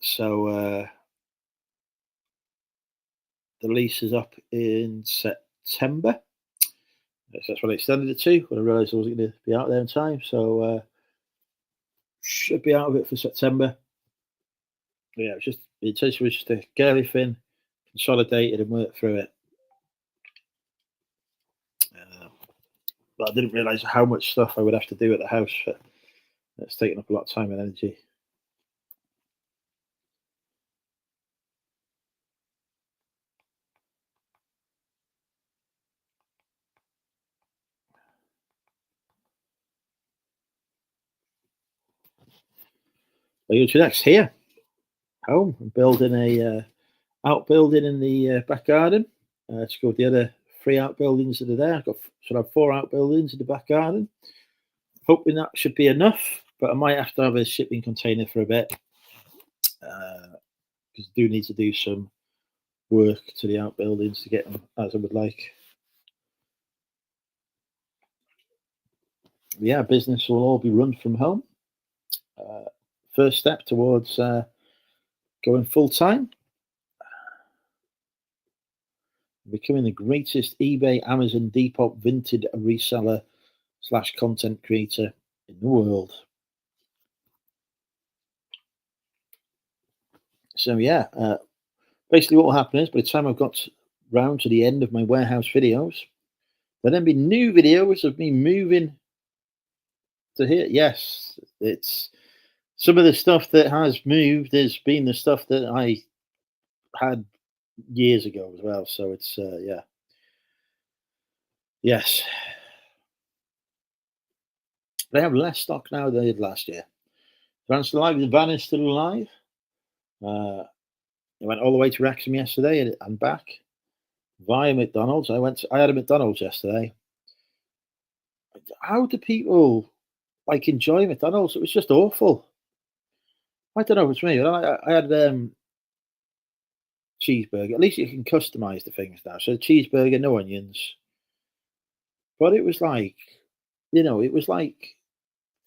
So the lease is up in September. So that's what I extended it to when I realised I wasn't going to be out there in time. So should be out of it for September. Yeah, it's just the intention was just to get everything consolidated and work through it. But I didn't realise how much stuff I would have to do at the house. It's taking up a lot of time and energy. What are you to next? Here, home. I'm building a outbuilding in the back garden. To go with the other 3 outbuildings that are there. I've got sort of 4 outbuildings in the back garden. Hoping that should be enough, but I might have to have a shipping container for a bit because I do need to do some work to the outbuildings to get them as I would like. Yeah, business will all be run from home. First step towards going full time. Becoming the greatest eBay, Amazon, Depop, Vinted reseller / content creator in the world. So yeah, basically what will happen is by the time I've got round to the end of my warehouse videos, there'll then be new videos of me moving to here. Yes, it's some of the stuff that has moved has been the stuff that I had years ago as well. So it's yeah. Yes. They have less stock now than they did last year. Van's still alive. The van is still alive. I went all the way to Wrexham yesterday and back via McDonald's. I had a McDonald's yesterday. How do people like enjoy McDonald's? It was just awful. I don't know if it's me. I had cheeseburger. At least you can customize the things now. So cheeseburger, no onions. But it was like, it was like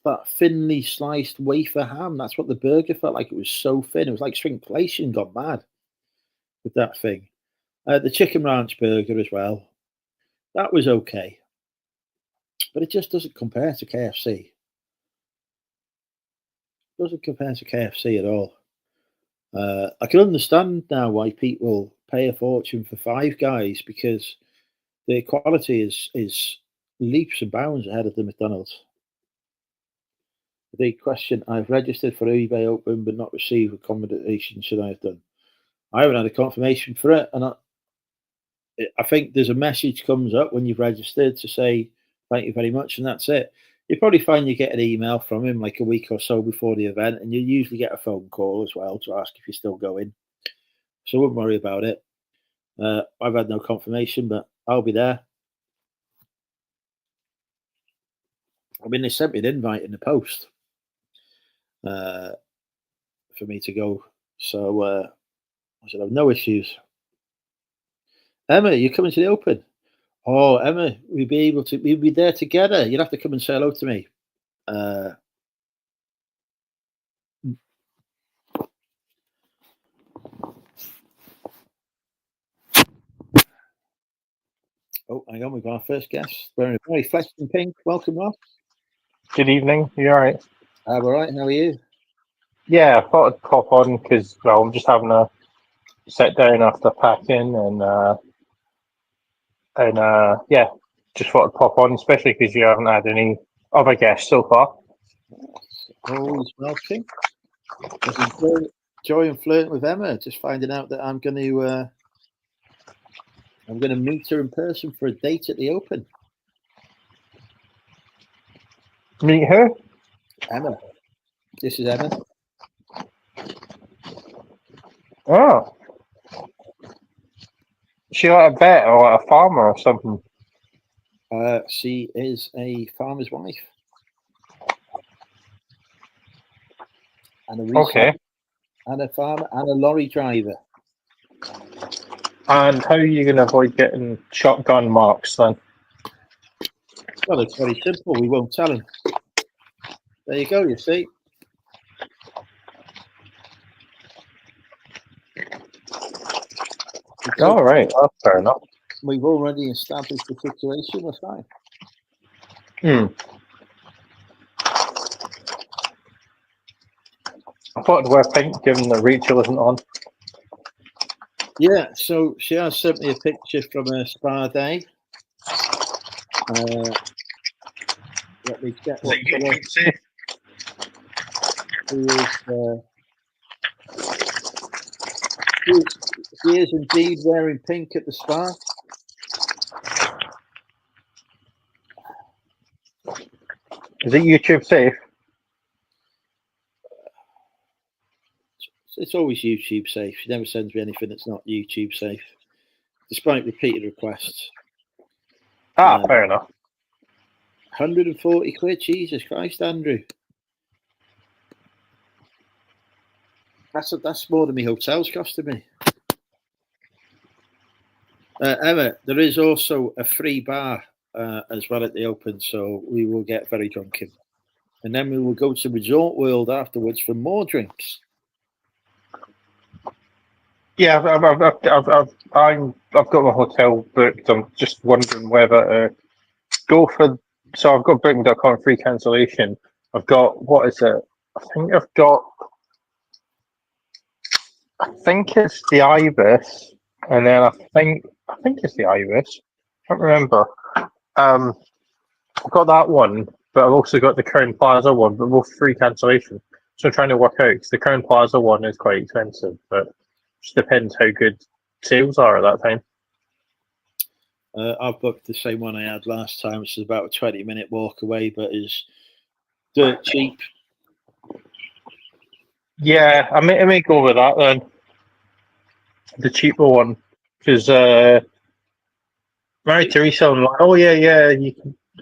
that thinly sliced wafer ham. That's what the burger felt like. It was so thin. It was like shrinkflation gone mad with that thing. The chicken ranch burger as well. That was okay, but it just doesn't compare to KFC. Doesn't compare to KFC at all. I can understand now why people pay a fortune for Five Guys because the quality is leaps and bounds ahead of the McDonald's. The question: I've registered for eBay Open but not received accommodation. Should I have done? I haven't had a confirmation for it, and I think there's a message comes up when you've registered to say thank you very much, and that's it. You probably find you get an email from him like a week or so before the event, and you usually get a phone call as well to ask if you're still going. So I wouldn't worry about it. I've had no confirmation, but I'll be there. I mean, they sent me an invite in the post for me to go, so I said I've no issues. Emma, you're coming to the Open. Oh, Emma, we'd be there together. You'd have to come and say hello to me. Uh, Oh, hang on, we've got our first guest. Wearing a very flesh and pink. Welcome, Ross. Good evening. You all right? I'm all right. How are you? Yeah, I thought I'd pop on because I'm just having a sit down after packing and yeah, just thought I'd pop on, especially because you haven't had any other guests so far. Always welcome. Joy and flirting with Emma. Just finding out that I'm going to meet her in person for a date at the Open. Meet who? Emma. This is Emma. Oh, she like a vet or like a farmer or something. She is a farmer's wife. And a researcher, and a farmer, and a lorry driver. And how are you going to avoid getting shotgun marks then? Well, it's very simple. We won't tell him. There you go, you see. All right, that's fair enough. We've already established the situation. We're fine. I thought I'd wear pink given that Rachel isn't on. Yeah, so she has sent me a picture from her spa day. Let me check what YouTube safe? She is indeed wearing pink at the spa. Is it YouTube safe? It's always YouTube safe. She never sends me anything that's not YouTube safe, despite repeated requests. Fair enough. 140 quid, Jesus Christ, Andrew. That's more than my hotel's costing me. Emma, there is also a free bar as well at the Open, so we will get very drunken. And then we will go to Resort World afterwards for more drinks. Yeah, I've got my hotel booked. I'm just wondering whether to go for. So I've got booking.com free cancellation. I've got, what is it? I think it's the Ibis, and then I think it's the Ibis. I can't remember. I've got that one, but I've also got the Crown Plaza one, but both free cancellation. So I'm trying to work out because the Crown Plaza one is quite expensive, but just depends how good sales are at that time. I've booked the same one I had last time, which is about a 20-minute walk away, but is dirt cheap. Yeah, I may go with that then. The cheaper one, because Married to Reselling, like, oh yeah,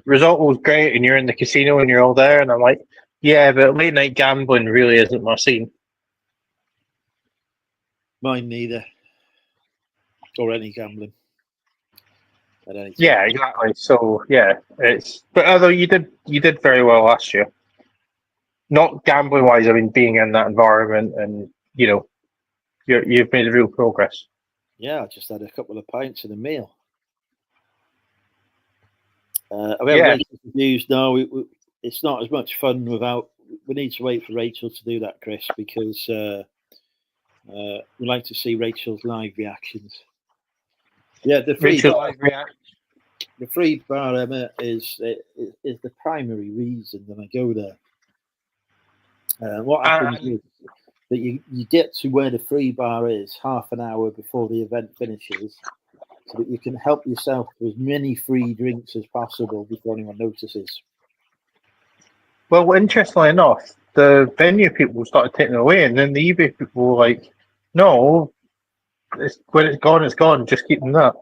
result was great, and you're in the casino and you're all there, and I'm like, yeah, but late night gambling really isn't my scene. Mine neither, or any gambling. At any time. Yeah, exactly. So yeah, but although you did very well last year, not gambling wise. I mean, being in that environment, and you've made real progress. Yeah, I just had a couple of pints and a meal. We haven't reviews. No, it's not as much fun without. We need to wait for Rachel to do that, Chris, because we like to see Rachel's live reactions. Yeah, the free bar, Emma, is the primary reason that I go there. What happens is that you get to where the free bar is half an hour before the event finishes, so that you can help yourself to as many free drinks as possible before anyone notices. Well, interestingly enough, the venue people started taking it away, and then the eBay people were like, no, when it's gone, just keep them that.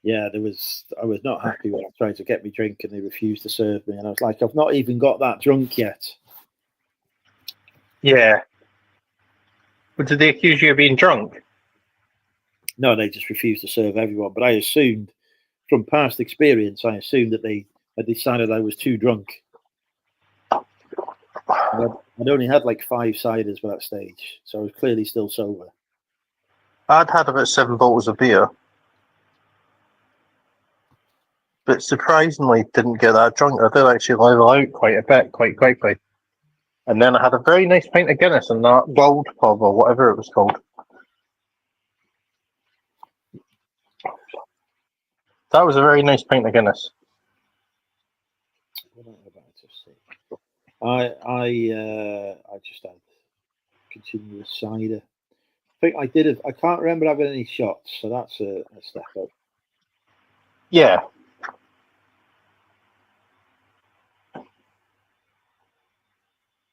Yeah, I was not happy when I tried to get me drink and they refused to serve me, and I was like, I've not even got that drunk yet. Yeah. But did they accuse you of being drunk? No, they just refused to serve everyone. But I assumed, from past experience, that they had decided I was too drunk. I'd only had like 5 ciders by that stage, so I was clearly still sober. I'd had about 7 bottles of beer. but surprisingly didn't get that drunk. I did actually level out quite a bit, quite quickly. And then I had a very nice pint of Guinness in that Gold pub or whatever it was called. That was a very nice pint of Guinness. What am I about to say? I just had continuous cider. I think I did. I can't remember having any shots, so that's a step up. Yeah.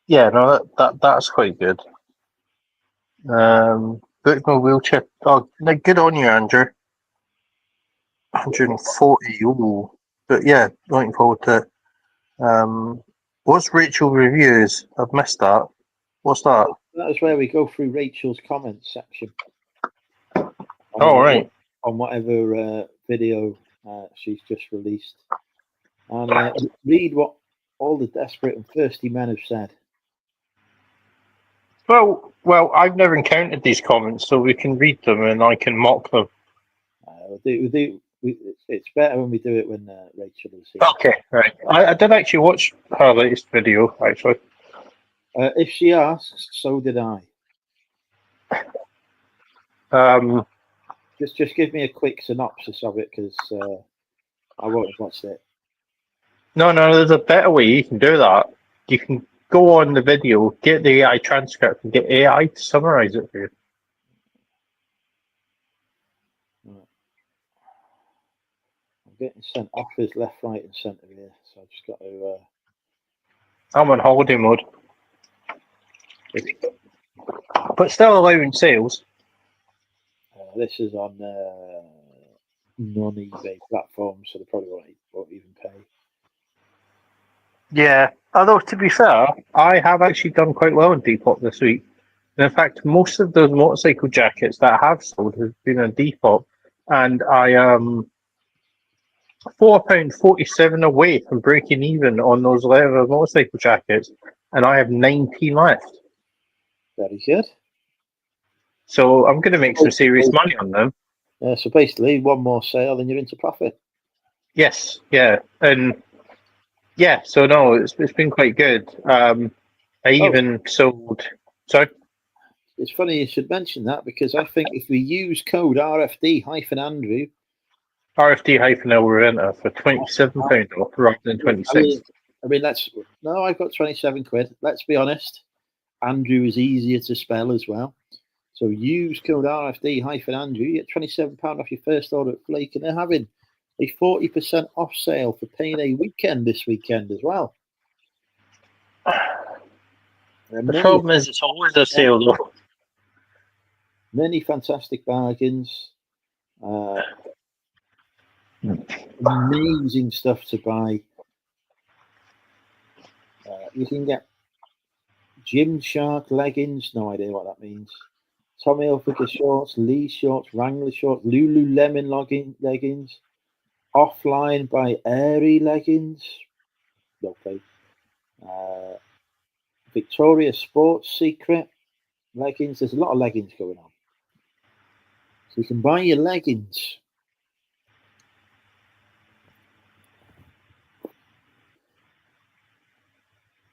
Yeah, no, that's quite good. Booked my wheelchair. Oh, good on you, Andrew. 140. Ooh. But yeah, looking forward to it. What's Rachel reviews? I've missed that. What's that? That is where we go through Rachel's comments section. Oh, right. On whatever video she's just released. And read what all the desperate and thirsty men have said. Well, I've never encountered these comments, so we can read them and I can mock them. It's better when we do it when Rachel is here. Okay, right. I did actually watch her latest video, actually. If she asks, so did I. Just give me a quick synopsis of it, because I won't have watched it. No, there's a better way you can do that. You can go on the video, get the AI transcript, and get AI to summarize it for you. Right. I'm getting sent offers left, right, and centre here, so I've just got to. I'm on holiday mode. But still allowing sales. This is on non-eBay platforms, so they probably won't even pay. Yeah, although to be fair, I have actually done quite well in Depop this week. And in fact, most of those motorcycle jackets that I have sold have been on Depop, and I am £4.47 away from breaking even on those leather motorcycle jackets, and I have 19 left. Very good. So I'm going to make some serious money on them. So basically, one more sale and you're into profit. Yes, yeah, and yeah. So no, it's been quite good. I even sold. Sorry. It's funny you should mention that, because I think if we use code RFD-Andrew, RFD-L will enter for £27 off rather than 26. I mean, I've got 27 quid. Let's be honest. Andrew is easier to spell as well. So use code RFD-Andrew, you get £27 off your first order at Flake, and they're having a 40% off sale for payday weekend this weekend as well. The problem is it's always a sale though. Many fantastic bargains. Amazing stuff to buy. You can get Gymshark leggings, no idea what that means. Tommy Hilfiger shorts, Lee shorts, Wrangler shorts, Lululemon leggings, Offline by Airy leggings. Okay. Victoria Sports Secret leggings. There's a lot of leggings going on. So you can buy your leggings.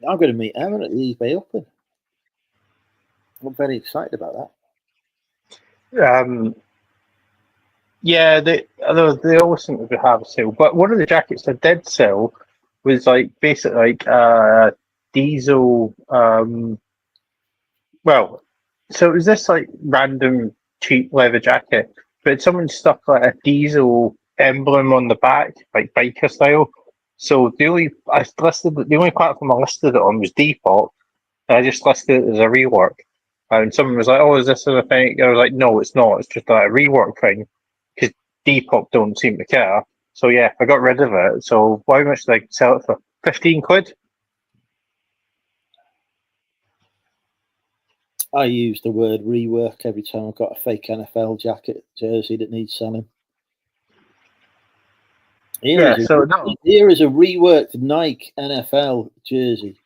I'm going to meet Aaron at the eBay Open. I'm very excited about that. Yeah, they always seem to have a sale. But one of the jackets that did sell was like basically like diesel. Well, so it was this like random cheap leather jacket, but someone stuck like a diesel emblem on the back, like biker style. So the only platform I listed it on was Depop. And I just listed it as a rework. And someone was like, "Oh, is this a thing?" I was like, "No, it's not. It's just a rework thing." Because Depop don't seem to care. So yeah, I got rid of it. So why much did I sell it for? 15 quid? I use the word rework every time I've got a fake NFL jersey that needs selling. Here is a reworked Nike NFL jersey.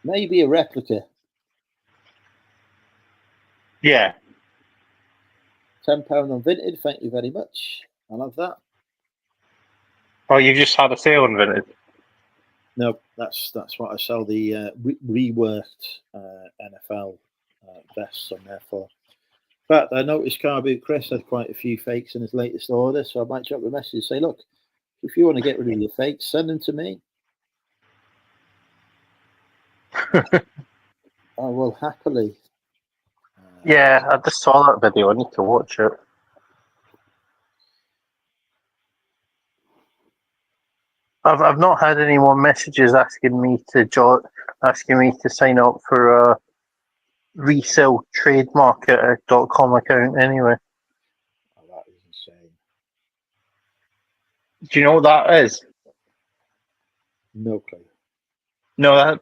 Maybe a replica. Yeah. £10 on Vinted. Thank you very much. I love that. Oh, you just had a sale on vintage. No, that's what I sell, the reworked NFL vests on there for. In fact, I noticed Car Boot Chris had quite a few fakes in his latest order, so I might drop a message and say, look, if you want to get rid of your fakes, send them to me. I will happily. Yeah, I just saw that video. I need to watch it. I've not had any more messages asking me to sign up for a resell trademarket.com account anyway. Oh, that is insane. Do you know what that is? No clue. No,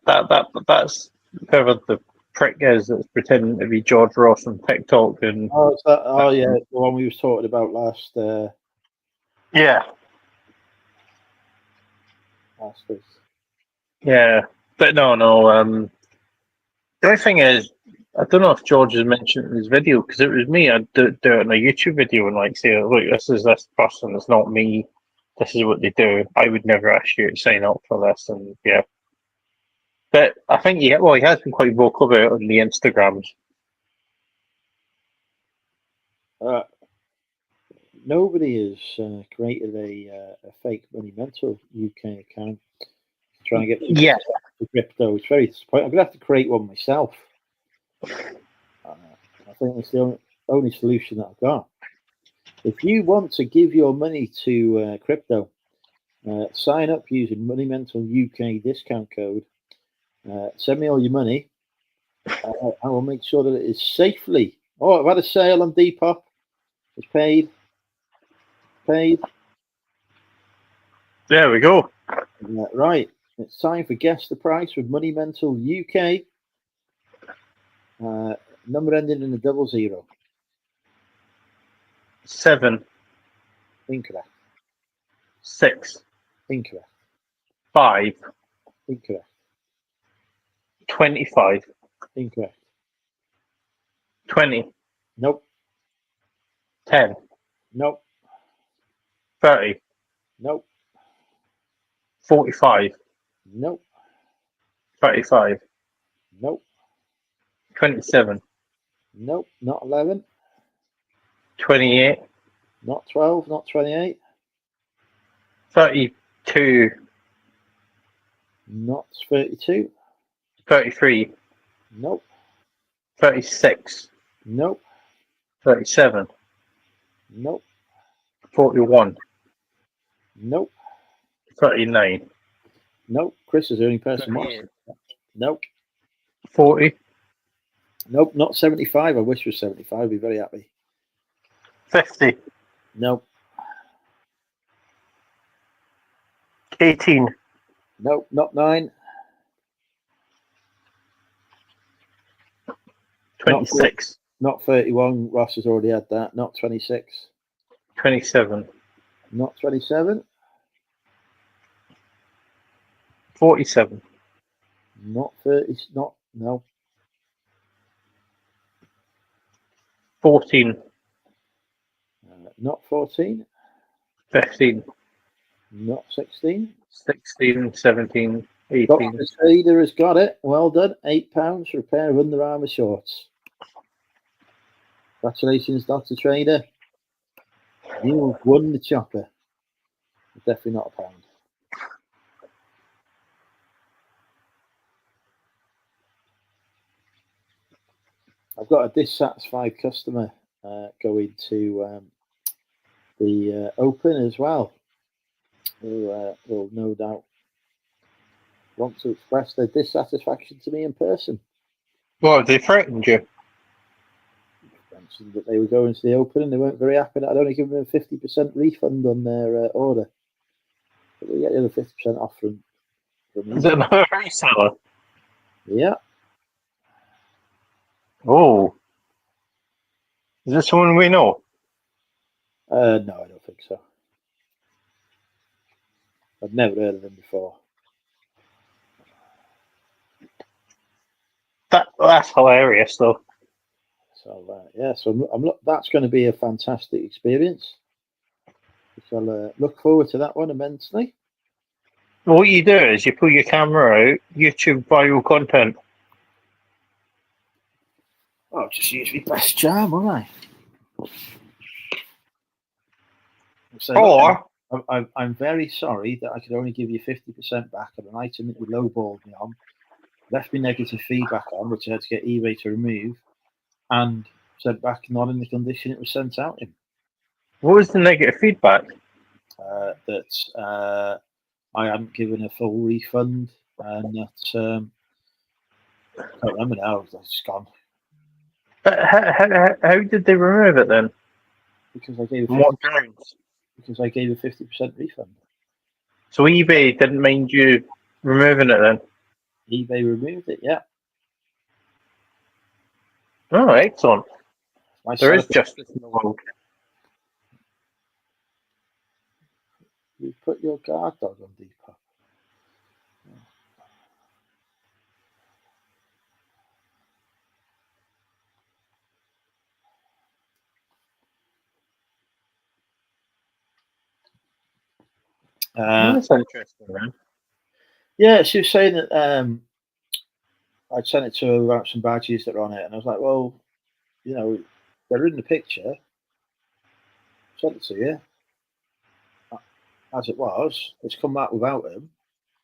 that's whoever the prick is that's pretending to be George Ross on TikTok and Oh, yeah, the one we was talking about last. yeah. Last week. Yeah, but no. The only thing is, I don't know if George has mentioned in his video because it was me. I'd do it in a YouTube video and like say, look, this is this person. It's not me. This is what they do. I would never ask you to sign up for this, and yeah. But I think he has been quite vocal about it on the Instagrams. Nobody has created a fake Money Mental UK account to try and get people to crypto. It's very disappointing. I'm going to have to create one myself. I think it's the only solution that I've got. If you want to give your money to crypto, sign up using Money Mental UK discount code. Send me all your money. I will make sure that it is safely. Oh, I've had a sale on Depop. It's paid. There we go. Right. It's time for Guess the Price with Money Mental UK. Number ending in a 00. 7, Incorrect. 6, Incorrect. 5, Incorrect. 25, Incorrect. 20, Nope. 10, Nope. 30, Nope. 45, Nope. 35, Nope. 27, Nope. Not 11. 28, Not 12. Not 28. 32, Not 32. 33, Nope. 36, Nope. 37, Nope. 41, Nope. 39, Nope. Chris is the only person watching. Nope. 40, Nope. Not 75. I wish it was 75. I'd be very happy. 50, Nope. 18, Nope. Not 9. 26, Not 31. Ross has already had that. Not 26. 27, Not 27. 47, Not 30. No. 14, Not 14. 15, Not 16. 16, 17, 18. Dr. Cider has got it. Well done. £8 for a pair of Under Armour shorts. Congratulations, Dr. Trader. You've won the chopper. Definitely not a pound. I've got a dissatisfied customer going to the Open as well, who will no doubt want to express their dissatisfaction to me in person. What, they threatened you? Mentioned that they were going to the Open and they weren't very happy that I'd only given them a 50% refund on their order. But we get the other 50% off from me. Is it another reseller? Yeah. Oh. Is this someone we know? No, I don't think so. I've never heard of them before. That's hilarious, though. So yeah, so I'm that's going to be a fantastic experience So I'll look forward to that one immensely. What you do is you pull your camera out, YouTube viral content. I'll just use my best charm, won't I? So, Or I'm very sorry that I could only give you 50% back on an item that you lowballed me on, left me negative feedback on, which I had to get eBay to remove, and sent back not in the condition it was sent out in. what was the negative feedback? That I hadn't given a full refund, and that I can't remember now. It's gone How did they remove it then? because I gave On what grounds? a 50% refund. So eBay didn't mind you removing it then? eBay removed it. Yeah, Oh, excellent. my There is setup. justice in the world. You put your guard dog on Depop. That's interesting, man. Yeah, she was saying that I'd sent it to her about some badges that are on it, and I was like, well, they're in the picture. Sent it to you. As it was, it's come back without them.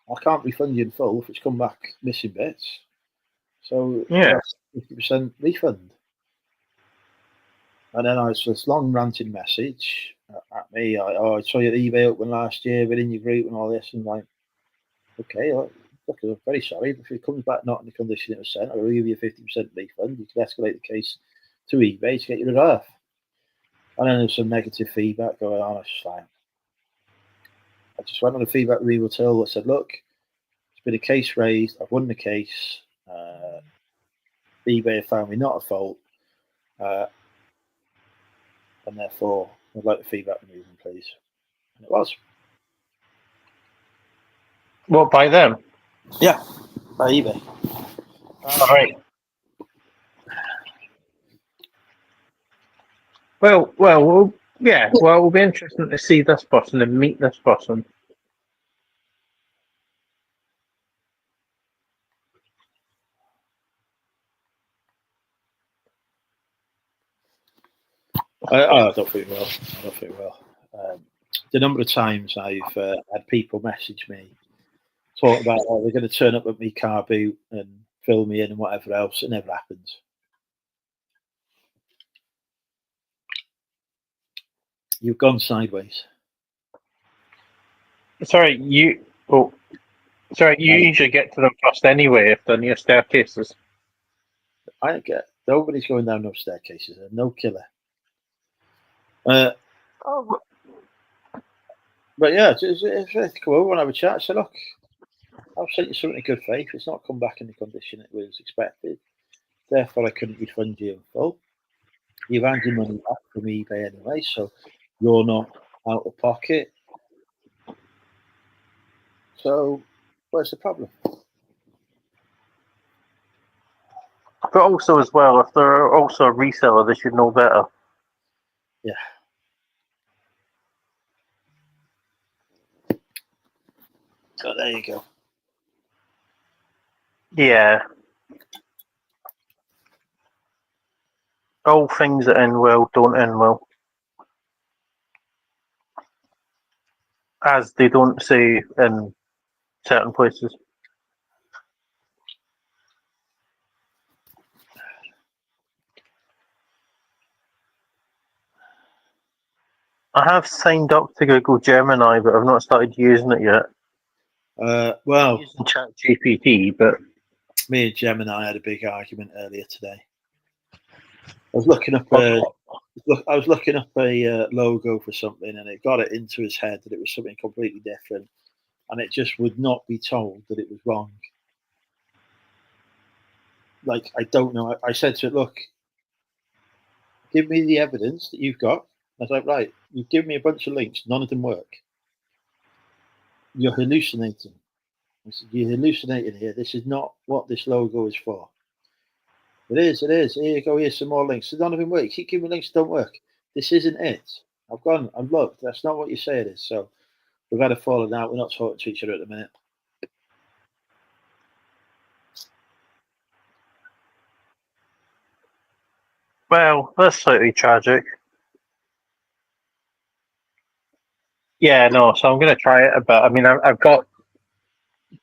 I can't refund you in full if it's come back missing bits. So Yeah. that's 50% refund. And then I was this long ranting message at me. I saw your eBay open last year, been in your group and all this. And like, okay, look, I'm very sorry. But if it comes back not in the condition it was sent, I will give you a 50% refund. You can escalate the case to eBay to get you rid of. And then there's some negative feedback going on. I just went on a feedback review till that said, look, it's been a case raised. I've won the case. eBay have found me not at fault. And therefore, I'd like the feedback removed, please. And it was. What, by them? Yeah, by eBay. All right. Well, yeah. Well, it'll be interesting to see this person and meet this person. I don't think well. I don't think well. The number of times I've had people message me, talk about, oh, they're going to turn up at me car boot and fill me in and whatever else, it never happens. You've gone sideways. Sorry, you usually get to them first anyway if they're near staircases. I don't get. Nobody's going down no staircases. There's no killer. But yeah, if come over and have a chat, say, look, I've sent you something in good faith. It's not come back in the condition it was expected. Therefore, I couldn't refund you in full. You've had your money back from eBay anyway, so you're not out of pocket. So, where's the problem? But also, as well, if they're also a reseller, they should know better. Yeah. So there you go. Yeah. All things that end well don't end well. As they don't say in certain places. I have signed up to Google Gemini, but I've not started using it yet. Well, I'm using ChatGPT, but me and Gemini had a big argument earlier today. I was looking up a logo for something, and it got it into his head that it was something completely different, and it just would not be told that it was wrong. Like, I don't know. I said to it, look, give me the evidence that you've got. I was like, right, you've given me a bunch of links, none of them work. You're hallucinating. I said, you're hallucinating here. This is not what this logo is for. It is. Here you go. Here's some more links. None of them work. You keep giving me links that don't work. This isn't it. I've gone and looked. That's not what you say it is. So we've had a falling out. We're not talking to each other at the minute. Well, that's slightly tragic. Yeah, no. So I'm going to try it a bit. I mean, I've got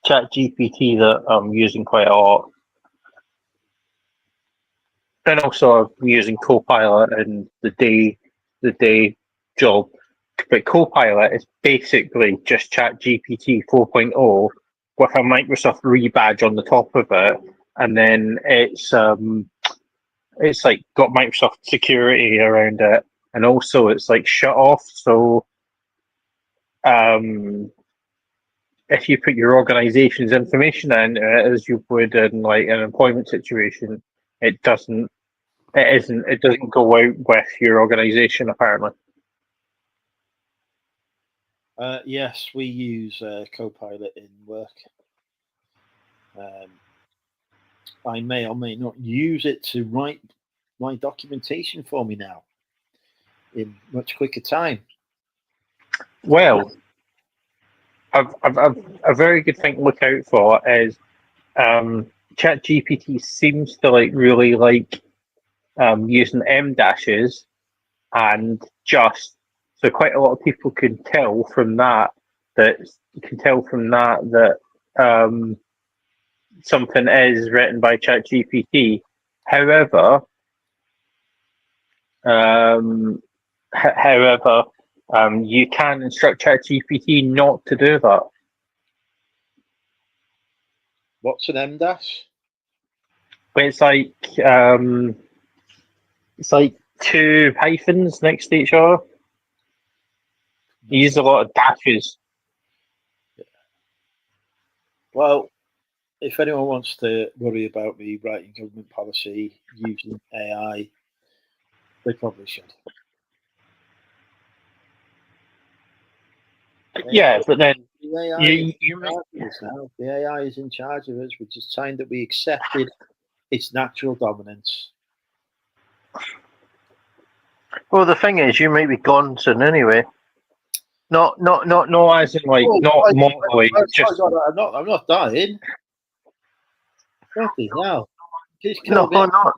ChatGPT that I'm using quite a lot, and also I'm using Copilot in the day job. But Copilot is basically just ChatGPT 4.0 with a Microsoft rebadge on the top of it, and then it's like got Microsoft security around it, and also it's like shut off. So um, if you put your organization's information in as you would in like an employment situation, it doesn't. It doesn't go out with your organization apparently. Yes, we use Copilot in work. I may or may not use it to write my documentation for me now in much quicker time. Well, I've a very good thing to look out for is ChatGPT seems to like really like using M dashes and just so quite a lot of people can tell from that something is written by ChatGPT. However, um, however, you can instruct ChatGPT not to do that. What's an M dash? It's like two hyphens next to each other. You use a lot of dashes. Well, if anyone wants to worry about me writing government policy using AI, they probably should. Yeah, but then The AI you is in charge of us now. The AI is in charge of us, which is time that we accepted its natural dominance. well, the thing is, you might be gone soon anyway. Not as in like not mortally. Just I'm not dying. Bloody hell. Just no, kill me. not.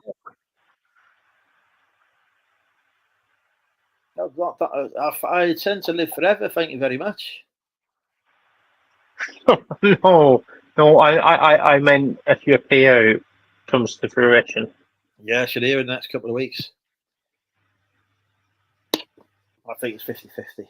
I intend to live forever. Thank you very much. No, no. I meant if your payout comes to fruition. Yeah, I should hear in the next couple of weeks. I think it's 50-50.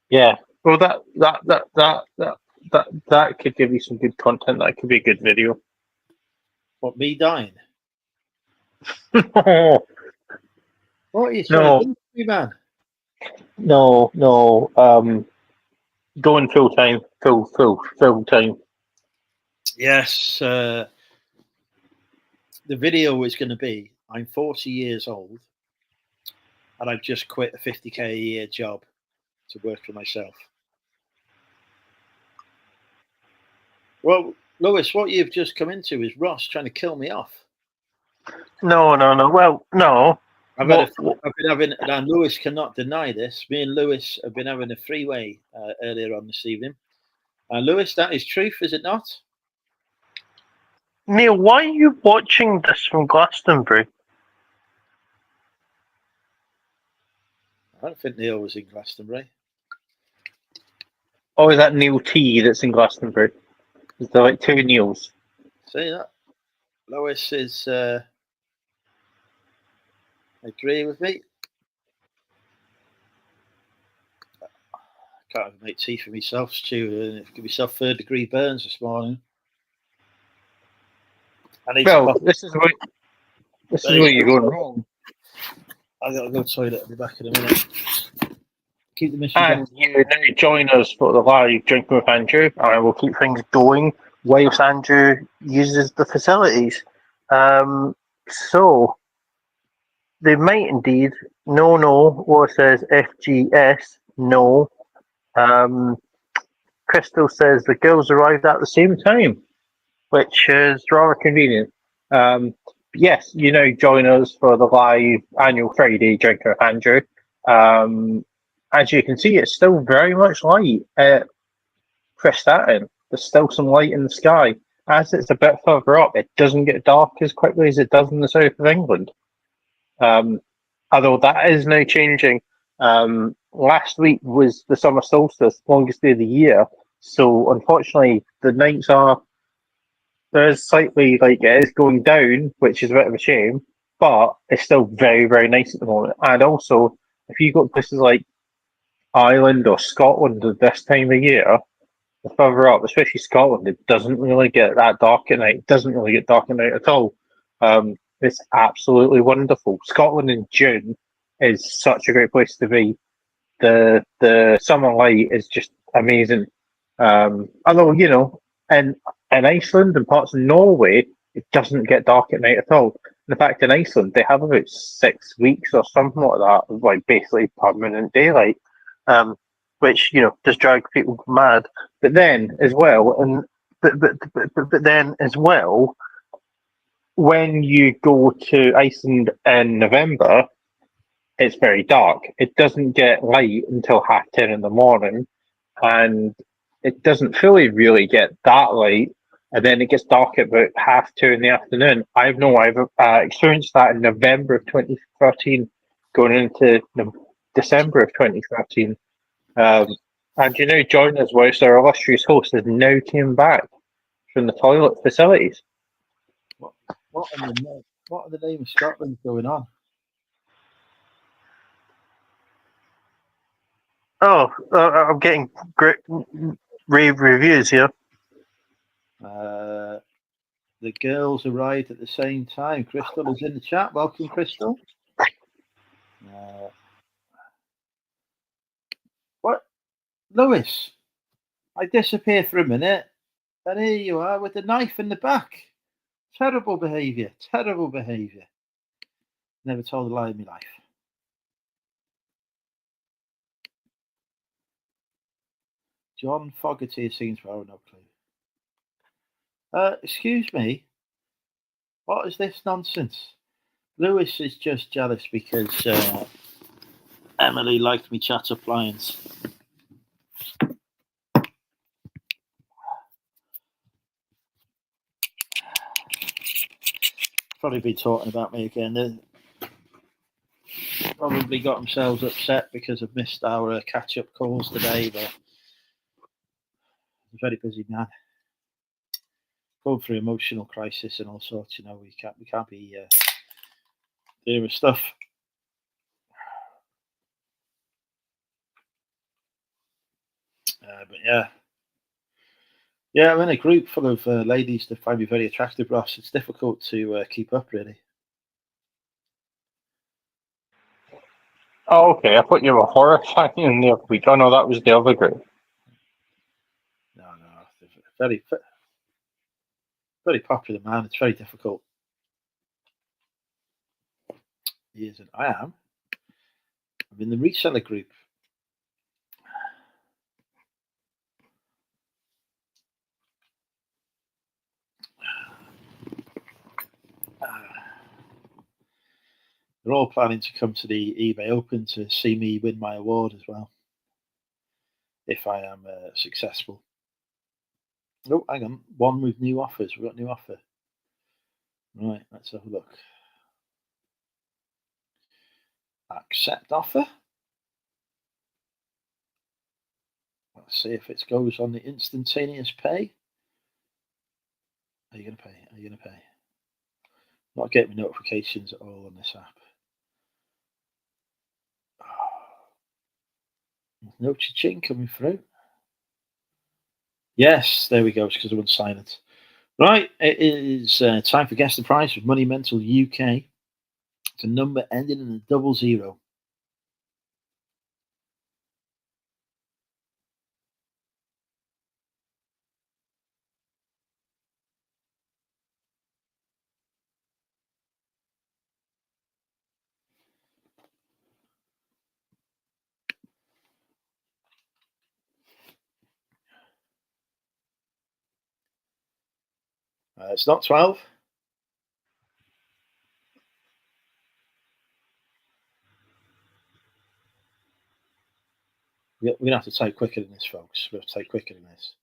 Yeah. Well, that could give you some good content. That could be a good video. What, me dying? No, What are you trying to do to me, man? no. Going full time, full time. Yes, the video is going to be I'm 40 years old and I've just quit a 50k a year job to work for myself. Well, Lewis, what you've just come into is Ross trying to kill me off. No. Well, no. I've been having, and Lewis cannot deny this. Me and Lewis have been having a freeway earlier on this evening. Lewis, that is truth, is it not? Neil, why are you watching this from Glastonbury? I don't think Neil was in Glastonbury. Oh, is that Neil T that's in Glastonbury? Is there like two Neils? See that? Lewis is agree with me. I can't even make tea for myself, Stu. Give myself 3rd-degree burns this morning. Well, this is where you're going wrong. I gotta go to the toilet. I'll be back in a minute. Keep the mission And going. you now join us for the live drinking with Andrew, and we'll keep things going whilst Andrew uses the facilities. So they might indeed no, or it says FGS no. Crystal says the girls arrived at the same time, which is rather convenient. Yes, join us for the live annual Friday drink with Andrew. As you can see, it's still very much light at Prestatyn. There's still some light in the sky. As it's a bit further up, it doesn't get dark as quickly as it does in the south of England. Although that is now changing. Last week was the summer solstice, longest day of the year. So unfortunately, the nights are there is slightly like it is going down, which is a bit of a shame, but it's still very, very nice at the moment. And also, if you go to places like Ireland or Scotland at this time of year, the further up, especially Scotland, it doesn't really get that dark at night. It doesn't really get dark at night at all. It's absolutely wonderful. Scotland in June is such a great place to be. The summer light is just amazing. Although in Iceland and parts of Norway, it doesn't get dark at night at all. In fact, in Iceland, they have about 6 weeks or something like that, of like basically permanent daylight, which just drag people mad. But then as well, but then as well, when you go to Iceland in November, it's very dark. It doesn't get light until 10:30 in the morning, and it doesn't fully really get that light, and then it gets dark at about 2:30 in the afternoon. I've experienced that in November of 2013, going into December of 2013. And join us whilst our illustrious host has now came back from the toilet facilities. What in the name of Scotland going on? Oh, I'm getting great rave reviews here. The girls arrived at the same time. Crystal is in the chat. Welcome, Crystal. What? Lewis, I disappeared for a minute, and here you are with the knife in the back. Terrible behaviour. Terrible behaviour. Never told a lie in my life. John Fogarty seems well, no clue. Excuse me. What is this nonsense? Lewis is just jealous because Emily liked me chat appliance. Probably be talking about me again. They probably got themselves upset because I've missed our catch-up calls today, but I'm a very busy man. Going through emotional crisis and all sorts. We can't be dealing with stuff. But yeah, I'm in a group full of ladies that find me very attractive, Ross. It's difficult to keep up, really. Oh, okay. I thought you were horrifying in the other week. Oh, no, that was the other group. No. Very, very popular man. It's very difficult. He isn't. I am. I'm in the reseller group. They're all planning to come to the eBay Open to see me win my award as well, if I am successful. Oh, hang on. One with new offers. We've got a new offer. Right, let's have a look. Accept offer. Let's see if it goes on the instantaneous pay. Are you going to pay? Not getting me notifications at all on this app. No cha-ching coming through. Yes, there we go. It's because I wouldn't sign it. Right, it is time for Guess the Price with Money Mental UK. It's a number ending in a 00. It's not 12. We're going to have to type quicker than this, folks. We'll have to type quicker than this.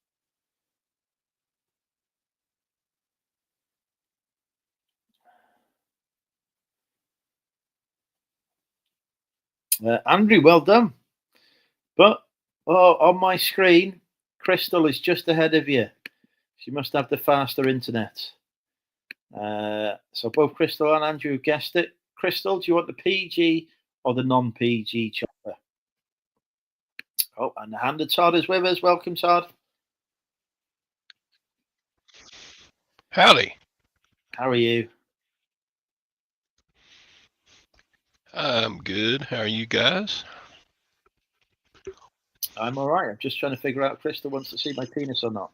Andrew, well done. But on my screen, Crystal is just ahead of you. She must have the faster internet. So both Crystal and Andrew guessed it. Crystal, do you want the PG or the non-PG chopper? Oh, and the handed Todd is with us. Welcome, Todd. Howdy. How are you? I'm good. How are you guys? I'm all right. I'm just trying to figure out if Crystal wants to see my penis or not.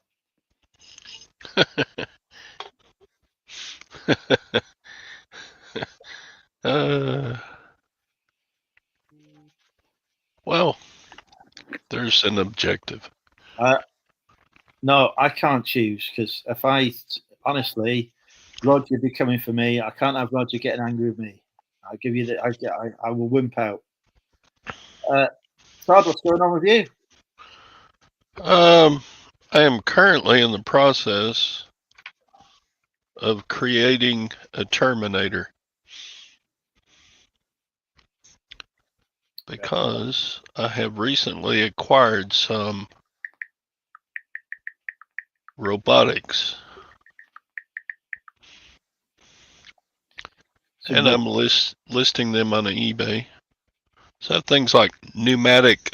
Well, there's an objective. No, I can't choose because if honestly, Roger be coming for me. I can't have Roger getting angry with me. I'll give you the. I will wimp out. Todd, what's going on with you? I am currently in the process of creating a Terminator because I have recently acquired some robotics. And I'm listing them on eBay. So things like pneumatic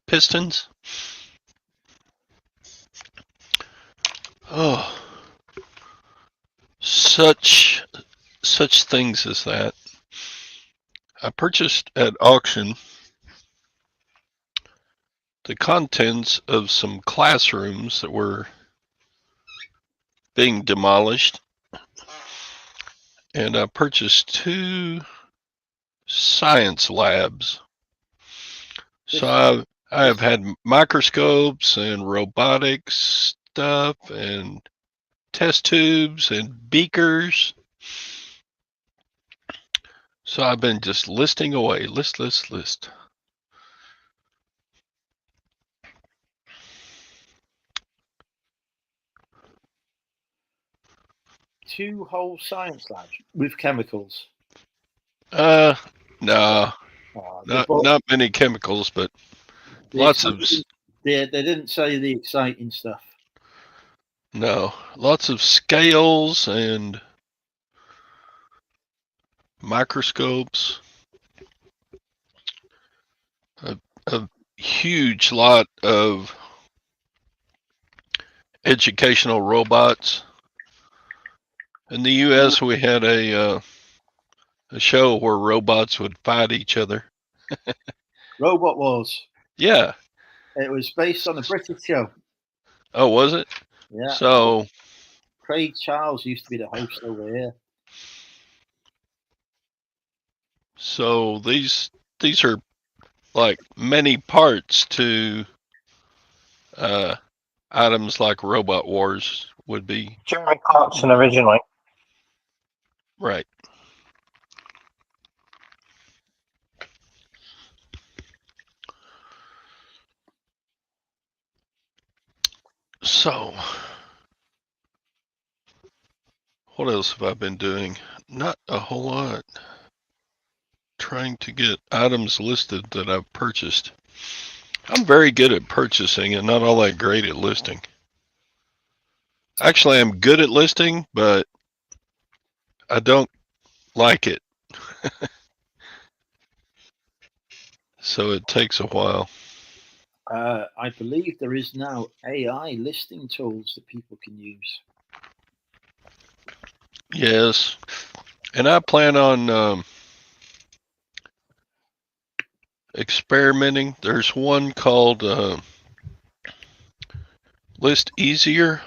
pistons. Oh, such things as that. I purchased at auction the contents of some classrooms that were being demolished, and I purchased 2 science labs. So I have had microscopes and robotics stuff and test tubes and beakers. So I've been just listing away, list. 2 whole science labs with chemicals. No, not many chemicals, but lots of. They didn't say the exciting stuff. No, lots of scales and microscopes. A huge lot of educational robots. In the U.S., we had a show where robots would fight each other. Robot Wars. Yeah. It was based on a British show. Oh, was it? Yeah. So Craig Charles used to be the host over here. So these are like many parts to items like Robot Wars would be. German Clarkson originally. Right. So, what else have I been doing? Not a whole lot. Trying to get items listed that I've purchased. I'm very good at purchasing and not all that great at listing. Actually, I'm good at listing, but I don't like it. So it takes a while. I believe there is now AI listing tools that people can use. Yes. And I plan on experimenting. There's one called List Easier.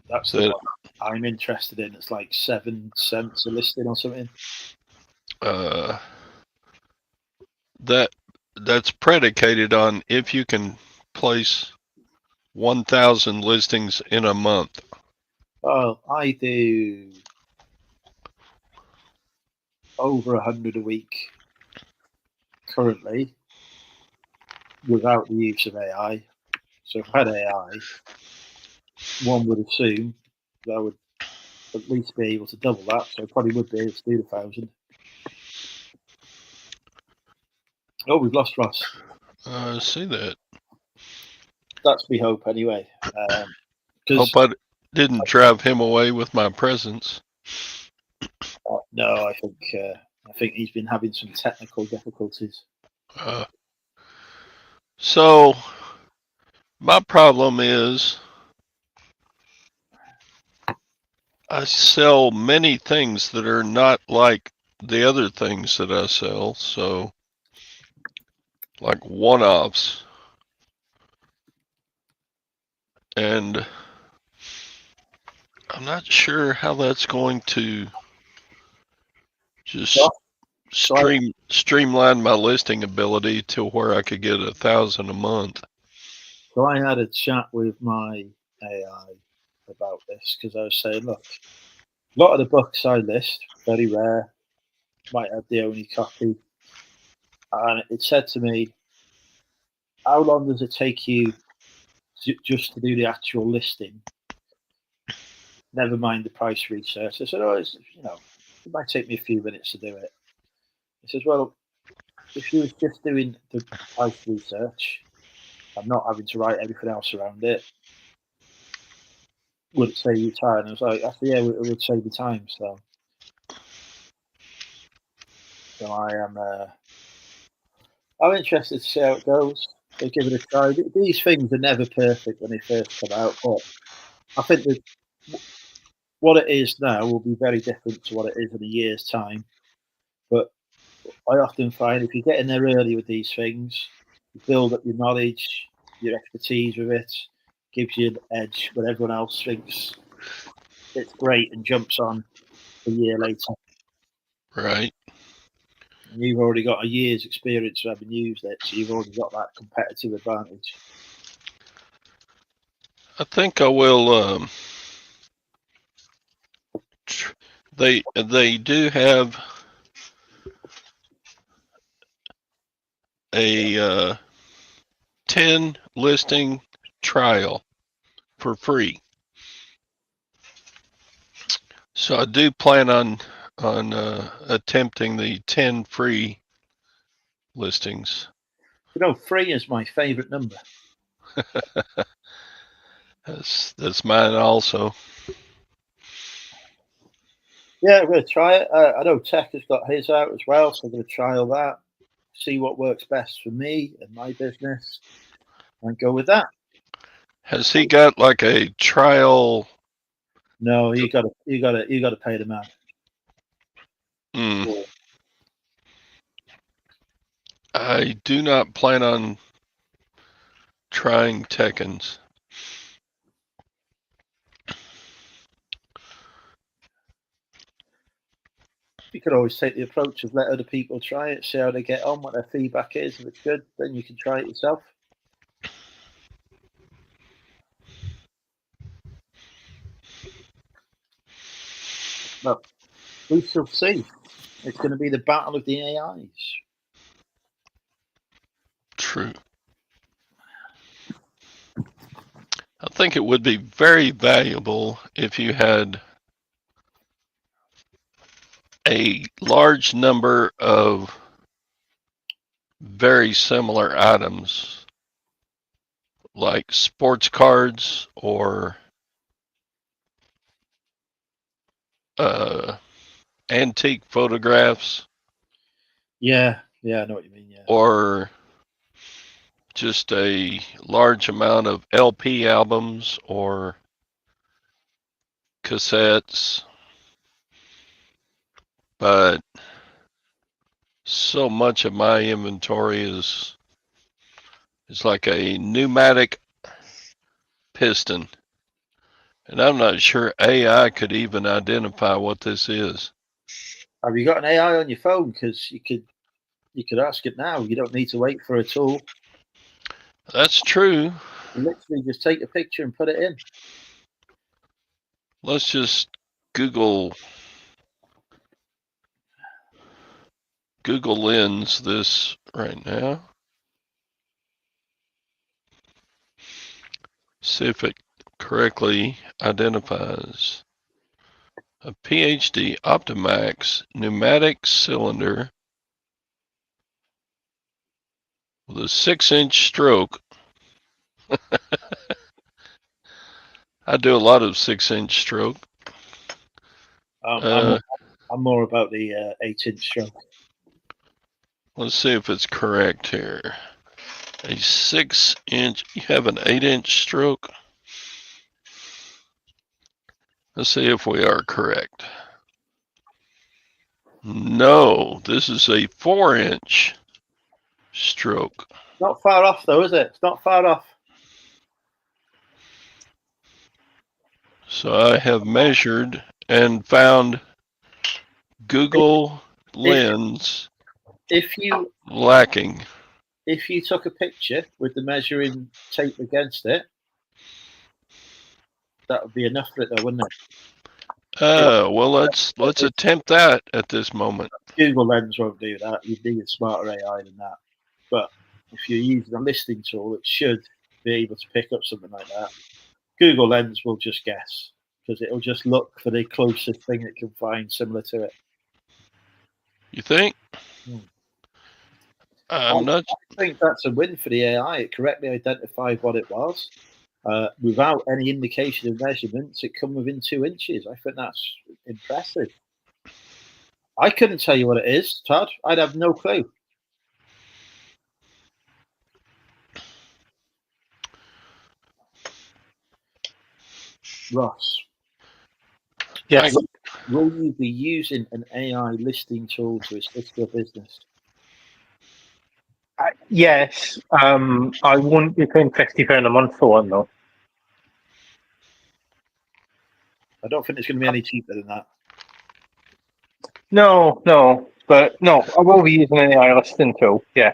That's the one I'm interested in. It's like 7 cents a listing or something. that's predicated on if you can place 1,000 listings in a month. Oh, I do over 100 a week currently without the use of AI. So if I had AI, one would assume that I would at least be able to double that. So I probably would be able to do the 1,000. Oh, we've lost Ross. I see that. That's my hope anyway. Hope I didn't drive him away with my presence. No, I think he's been having some technical difficulties. So my problem is I sell many things that are not like the other things that I sell. So like one-offs. And I'm not sure how that's going to just streamline my listing ability to where I could get 1,000 a month. So I had a chat with my AI about this because I was saying, look, a lot of the books I list, very rare, might have the only copy. And it said to me, how long does it take you just to do the actual listing? Never mind the price research. I said, oh, it might take me a few minutes to do it. He says, well, if you was just doing the price research and not having to write everything else around it, would it save you time? And I was like, actually, yeah, it would save you time. So I'm interested to see how it goes. So give it a try. These things are never perfect when they first come out, but I think that what it is now will be very different to what it is in a year's time. But I often find if you get in there early with these things, you build up your knowledge, your expertise with it, gives you an edge when everyone else thinks it's great and jumps on a year later. Right. And you've already got a year's experience of having used it, so you've already got that competitive advantage. I think I will. They do have a 10 listing trial for free. So I do plan on attempting the 10 free listings. Free is my favorite number. That's mine also. Yeah, I'm going to try it. I know Tech has got his out as well, so I'm going to trial that, see what works best for me and my business, and go with that. Has he got like a trial? No, you got to pay the man. I do not plan on trying Tekkens. You could always take the approach of let other people try it, see how they get on, what their feedback is. If it's good, then you can try it yourself. But we shall see. It's going to be the battle of the AIs. True. I think it would be very valuable if you had a large number of very similar items like sports cards or antique photographs. Yeah, I know what you mean. Yeah. Or just a large amount of LP albums or cassettes. But so much of my inventory is like a pneumatic piston. And I'm not sure AI could even identify what this is. Have you got an AI on your phone? Because you could You could ask it now. You don't need to wait for a tool. That's true. You literally just take a picture and put it in. Let's just Google Lens this right now. See if it correctly identifies a PhD Optimax pneumatic cylinder with a 6-inch stroke. I do a lot of 6-inch stroke. I'm more about the 8-inch stroke. Let's see if it's correct here. A 6-inch, you have an 8-inch stroke? Let's see if we are correct. No, this is a 4-inch stroke. Not far off, though, is it? It's not far off. So I have measured and found Google Lens lacking. If you took a picture with the measuring tape against it, that would be enough for it, though, wouldn't it? Well, let's attempt that at this moment. Google Lens won't do that. You'd need a smarter AI than that. But if you're using a listing tool, it should be able to pick up something like that. Google Lens will just guess because it'll just look for the closest thing it can find similar to it. You think? I think that's a win for the AI. It correctly identified what it was. Without any indication of measurements, it come within 2 inches. I think that's impressive. I couldn't tell you what it is, Todd. I'd have no clue. Ross. Yes. Will you be using an AI listing tool to assist your business? Yes. I won't be paying £50 a month for one though. I don't think it's going to be any cheaper than that. No, but no, I will be using an AI listing tool. Yeah.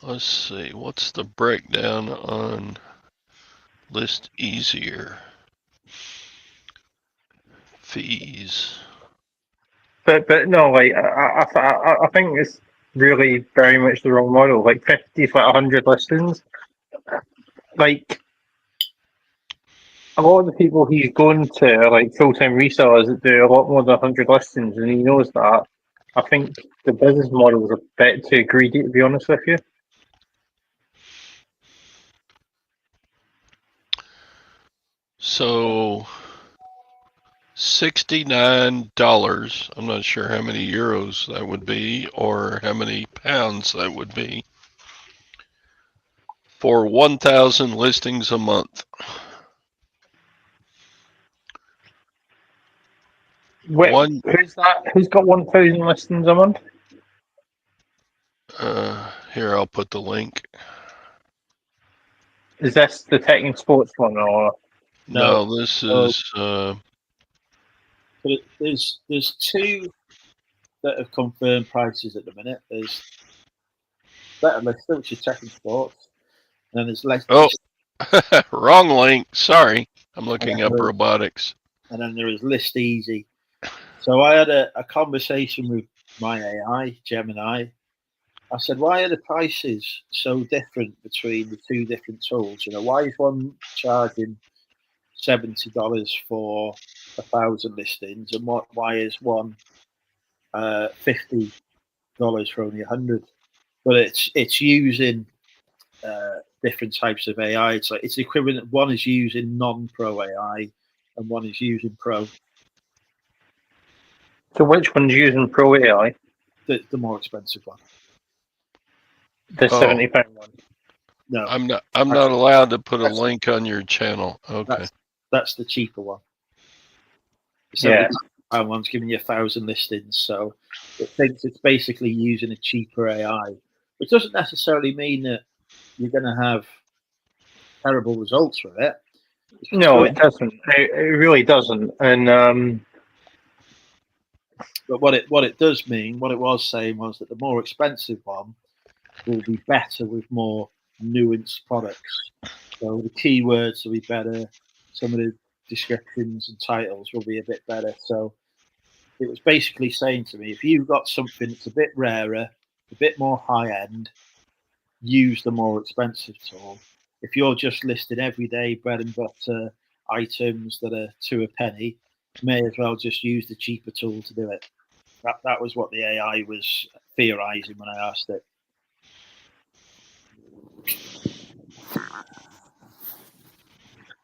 Let's see, what's the breakdown on List Easier? Fees. But no, like I think it's really very much the wrong model. Like 50 for 100 listings. Like a lot of the people he's going to are like full-time resellers that do a lot more than 100 listings, and he knows that. I think the business model is a bit too greedy, to be honest with you. So $69. I'm not sure how many euros that would be or how many pounds that would be for 1,000 listings a month. Wait, who's that? Who's got 1,000 listings a month? Here, I'll put the link. Is this the Tech and Sports one, or no? This is. But there's two that have confirmed prices at the minute. There's Better Lister, which is Tech and Sports, and then there's less. Oh, wrong link. Sorry, I'm looking up robotics. And then there is List Easy. So I had a conversation with my AI, Gemini. I said, why are the prices so different between the two different tools? You know, why is one charging $70 for 1,000 listings, and why is one $50 for only 100? But it's using different types of AI. It's like it's equivalent. One is using non-pro AI, and one is using pro. So which one's using Pro AI? The more expensive one. The £70 one. No, I'm not allowed to put a link on your channel. Okay, that's the cheaper one. Yeah, one's giving you 1,000 listings, so it thinks it's basically using a cheaper AI, which doesn't necessarily mean that you're going to have terrible results with it. No, it doesn't. It really doesn't. And But what it does mean, what it was saying was that the more expensive one will be better with more nuanced products. So the keywords will be better. Some of the descriptions and titles will be a bit better. So it was basically saying to me, if you've got something that's a bit rarer, a bit more high end, use the more expensive tool. If you're just listing everyday bread and butter items that are two a penny, may as well just use the cheaper tool to do it. That was what the AI was theorizing when I asked it.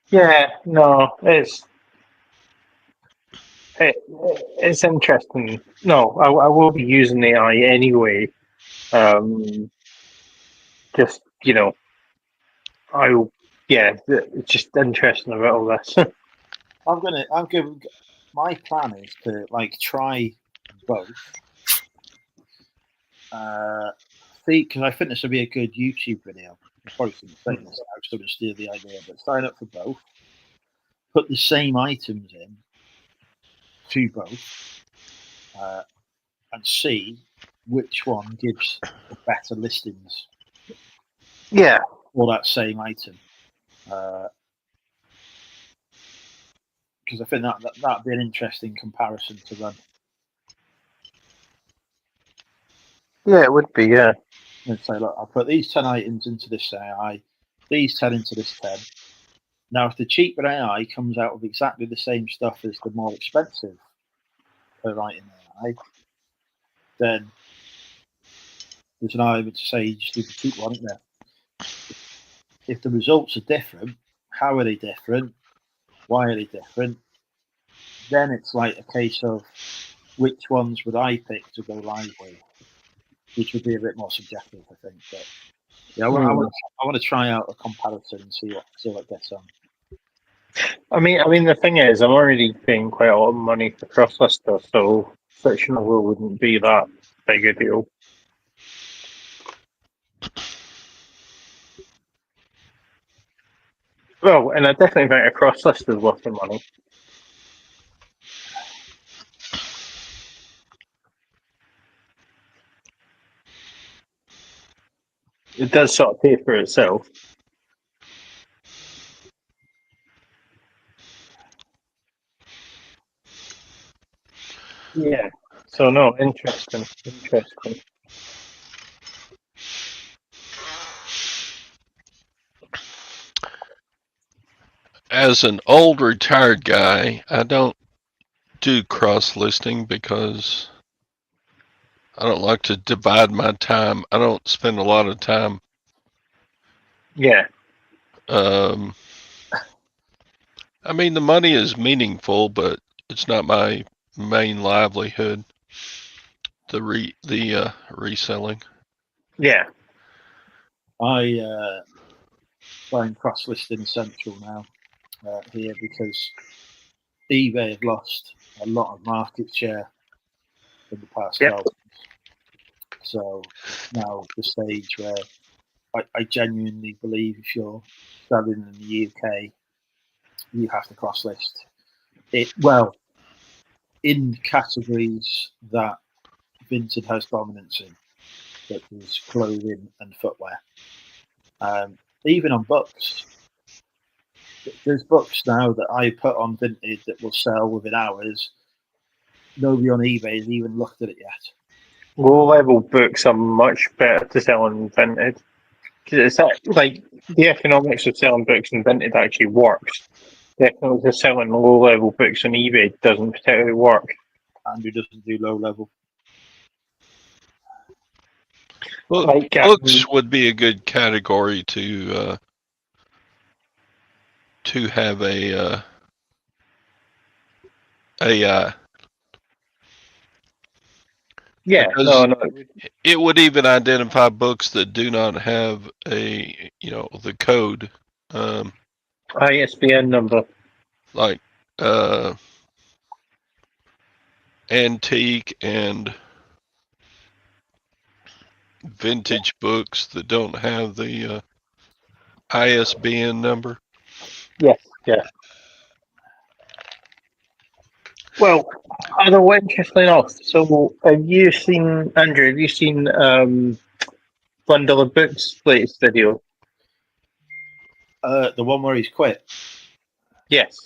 Yeah, no, it's interesting. No, I will be using AI anyway. Just it's just interesting about all this. I'm giving. My plan is to try both. See, because I think this would be a good YouTube video. I probably shouldn't say this now, so to steal the idea. But sign up for both. Put the same items in to both, and see which one gives the better listings Yeah, for that same item. Because I think that'd be an interesting comparison to run. yeah, it would be. Yeah, And say, look, I'll put these 10 items into this AI, these 10 into this 10. Now, if the cheaper AI comes out with exactly the same stuff as the more expensive per item AI, then there's an argument to say you just do the cheap one, isn't there? If the results are different, how are they different? Why are they different? Then it's like a case of which ones would I pick to go live with, which would be a bit more subjective, I think. But yeah, I want to try out a comparison and see what gets on. I mean, the thing is, I'm already paying quite a lot of money for cross-lister, so frictional rule wouldn't be that big a deal. Well, and I definitely think a cross-list is worth the money. It does sort of pay for itself. Yeah. So no, interesting. As an old retired guy, I don't do cross listing because I don't like to divide my time. I don't spend a lot of time. Yeah. I mean, the money is meaningful, but it's not my main livelihood. The reselling. Yeah. I find cross listing essential now here because eBay have lost a lot of market share in the past 12 months. So now the stage where I genuinely believe if you're selling in the UK, you have to cross list it. Well, in categories that Vinted has dominance in, such as clothing and footwear. Even on books, there's books now that I put on Vinted that will sell within hours. Nobody on eBay has even looked at it yet. Low-level books are much better to sell on Vinted. Because it's like the economics of selling books on Vinted actually works. The economics of selling low-level books on eBay doesn't particularly work. Andrew doesn't do low level. Well, books would be a good category to have a AI. Yeah, because no. It would even identify books that do not have the code. ISBN number. Like antique and vintage books that don't have the ISBN number. Yes, yeah. Well, although interestingly enough, so have you seen, Andrew, have you seen Bundle of Books' latest video? The one where he's quit. Yes.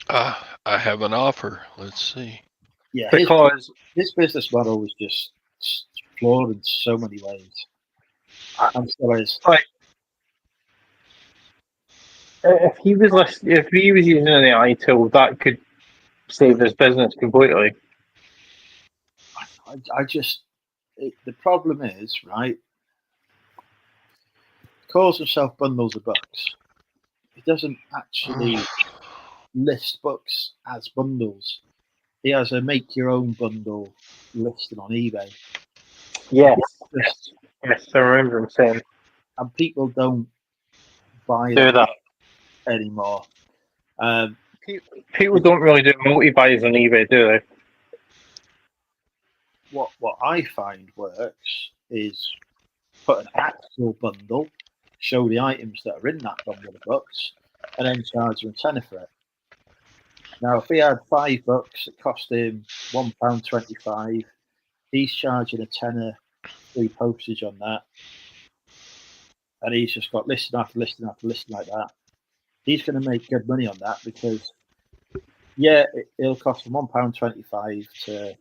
I have an offer. Let's see. Yeah, Because his business model was just flawed in so many ways. And still is. like if he was using an AI tool, that could save his business completely. The problem is, right? He calls himself Bundles of Books. He doesn't actually list books as bundles. He has a make your own bundle listed on eBay. Yes, I remember him saying. And people don't buy Do that. anymore. People don't really do multi-buys on eBay, do they? What I find works is put an actual bundle, show the items that are in that bundle of books, and then charge them a tenner for it. Now, if he had $5, it cost him £1.25. He's charging a tenner free postage on that, and he's just got listing after listing after listing like that. He's going to make good money on that because, yeah, it'll cost him £1.25 to,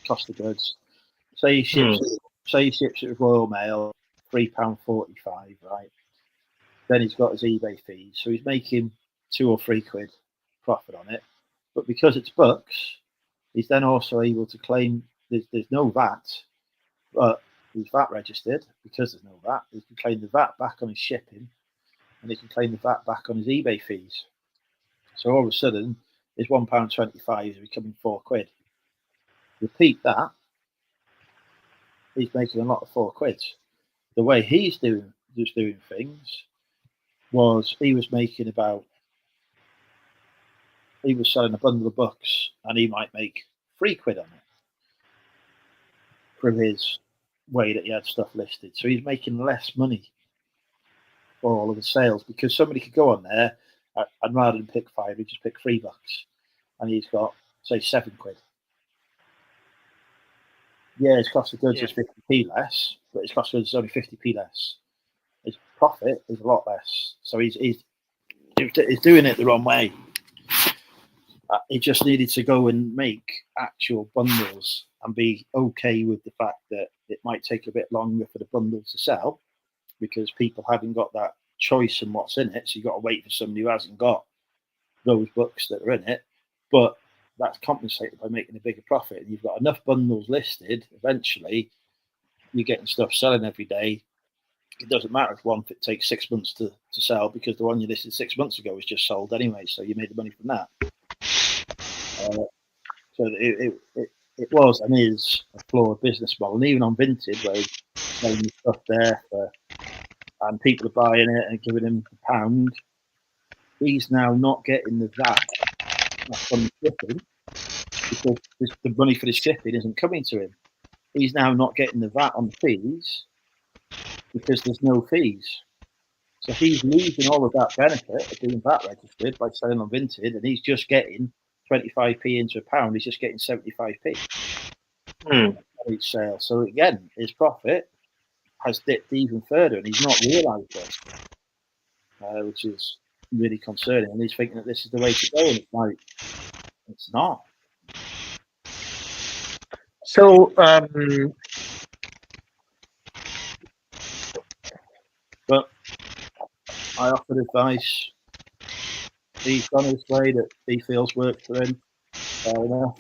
cost the goods. Say he ships it with Royal Mail, £3.45, right? Then he's got his eBay fees, so he's making £2 or £3 profit on it. But because it's books, he's then also able to claim there's no VAT, but he's VAT registered. Because there's no VAT, he can claim the VAT back on his shipping, and he can claim the VAT back on his eBay fees. So all of a sudden, his £1.25 is becoming £4. Repeat that, he's making a lot of £4. The way he's doing things was he was selling a bundle of books and he might make £3 on it from his way that he had stuff listed. So he's making less money for all of the sales because somebody could go on there and rather than pick £5, he'd just pick $3 and he's got, say, £7. Yeah, his cost of goods is 50p less, but his cost of goods is only 50p less. His profit is a lot less. So he's doing it the wrong way. He just needed to go and make actual bundles and be okay with the fact that it might take a bit longer for the bundles to sell because people haven't got that choice in what's in it. So you've got to wait for somebody who hasn't got those books that are in it. But that's compensated by making a bigger profit. And you've got enough bundles listed, eventually you're getting stuff selling every day. It doesn't matter if one takes 6 months to sell because the one you listed 6 months ago was just sold anyway. So you made the money from that. So it was and is a flawed business model. And even on Vinted, where he's selling stuff there and people are buying it and giving him £1, he's now not getting the VAT from the shipping because the money for the shipping isn't coming to him. He's now not getting the VAT on the fees because there's no fees. So he's losing all of that benefit of being VAT registered by selling on Vinted, and he's just getting 25p into £1. He's just getting 75p each sale. So again, his profit has dipped even further, and he's not realised this, which is really concerning. And he's thinking that this is the way to go, and it's like, it's not. So, but I offered advice. He's gone his way that he feels works for him. Fair enough.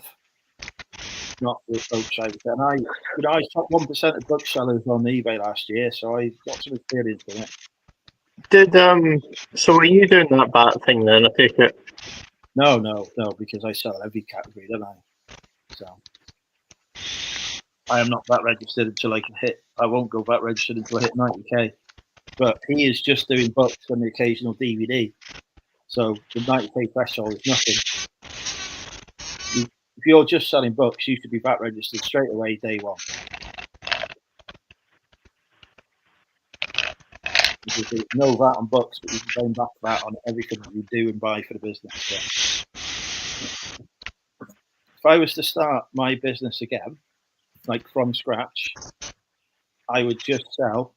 Not the approach I was getting. I was top 1% of booksellers on eBay last year, so I got some experience in it. So were you doing that VAT thing then? I take it. No, because I sell every category, don't I? So I am not VAT registered until I can hit. I won't go VAT registered until I hit 90k. But he is just doing books and the occasional DVD. So the 90k threshold is nothing. If you're just selling books, you should be VAT registered straight away, day one. Because there's no VAT on books, but you can claim back VAT on everything that you do and buy for the business. So, if I was to start my business again, like from scratch, I would just sell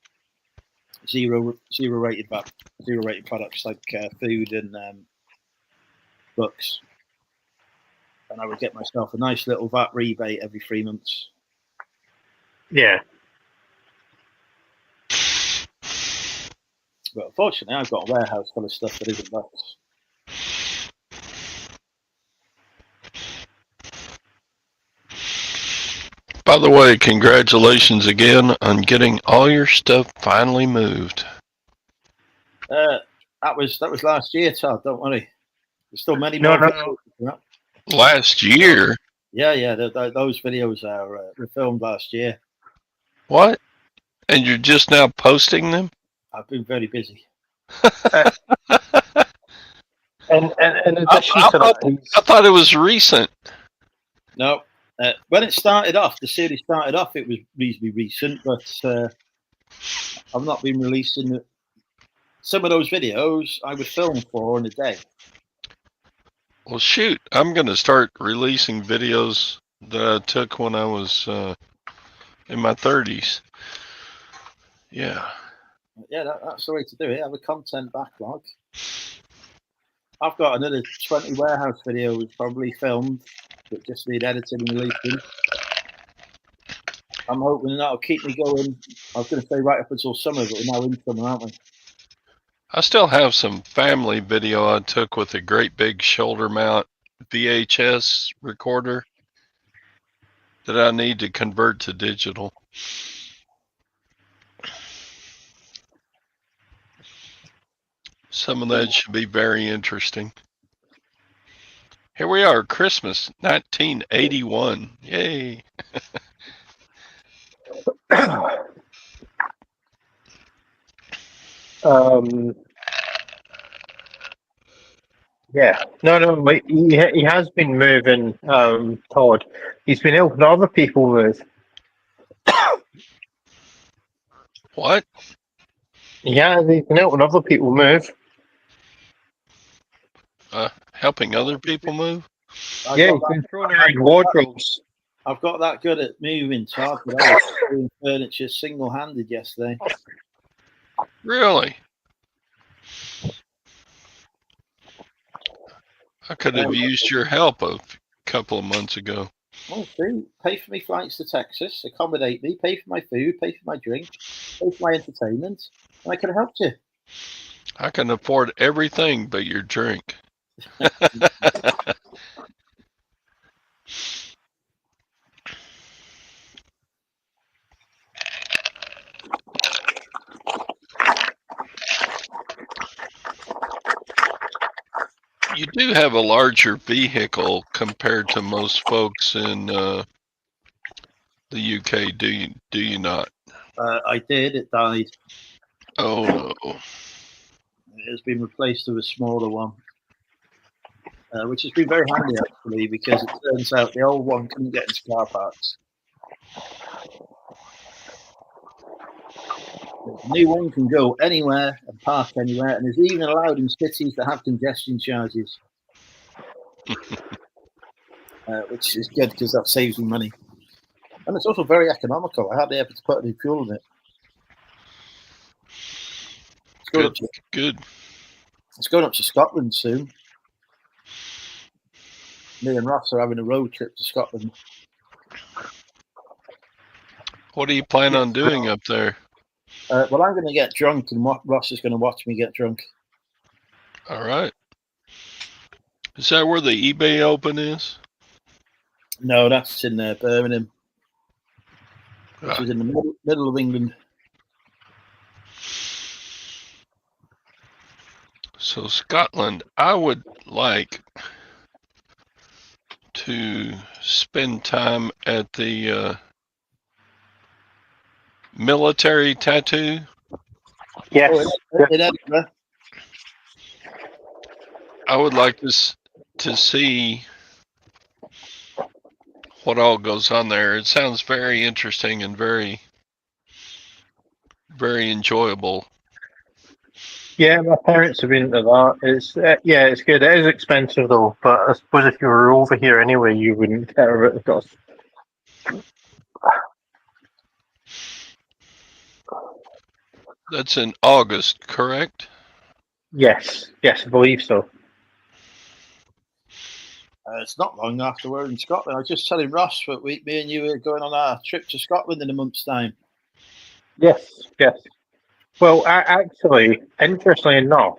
zero rated products like food and books, and I would get myself a nice little VAT rebate every 3 months. Yeah. But unfortunately, I've got a warehouse full of stuff that isn't books. By the way, congratulations again on getting all your stuff finally moved. That was last year, Todd. Don't worry. There's still many No, more. no. Last year? Yeah. Those videos were filmed last year. What? And you're just now posting them? I've been very busy. And in addition to that, I thought it was recent. No, when it started off, the series started off, it was reasonably recent, but I've not been releasing some of those videos. I would film 4 in a day. Well, shoot, I'm going to start releasing videos that I took when I was in my 30s. Yeah. Yeah, that's the way to do it. Have a content backlog. I've got another 20 warehouse videos probably filmed that just need editing and releasing. I'm hoping that'll keep me going. I was going to say right up until summer, but we're now in summer, aren't we? I still have some family video I took with a great big shoulder mount VHS recorder that I need to convert to digital. Some of that should be very interesting. Here we are, Christmas 1981. Yay. Yeah, no, he has been moving, Todd. He's been helping other people move. What? Yeah, he's been helping other people move. Helping other people move? Yeah, he's been throwing around wardrobes. I've got that good at moving, Todd, but I was doing furniture single-handed yesterday. Really? I could have used your help a couple of months ago. Oh, see, pay for my flights to Texas, accommodate me, pay for my food, pay for my drink, pay for my entertainment, and I could have helped you. I can afford everything but your drink. You do have a larger vehicle compared to most folks in the UK, do you not? I did. It died. Oh no. It has been replaced with a smaller one, which has been very handy actually, because it turns out the old one couldn't get into car parks. The new one can go anywhere and park anywhere, and is even allowed in cities that have congestion charges, which is good because that saves me money. And it's also very economical. I hardly ever to put any fuel in it. Good. It's going up to Scotland soon. Me and Ross are having a road trip to Scotland. What do you plan on doing up there? Well, I'm going to get drunk, and Ross is going to watch me get drunk. All right. Is that where the eBay Open is? No, that's in Birmingham, which is in the middle of England. So Scotland, I would like to spend time at the military tattoo. Yes. In Edinburgh. I would like to see what all goes on there. It sounds very interesting and very, very enjoyable. Yeah, my parents have been into that. It's yeah, it's good. It is expensive though, but I suppose if you were over here anyway, you wouldn't care about the cost. That's in August, correct? Yes, yes, I believe so. It's not long after we're in Scotland. I was just telling Ross that me and you are going on our trip to Scotland in a month's time. Yes, yes. Well, actually, interestingly enough,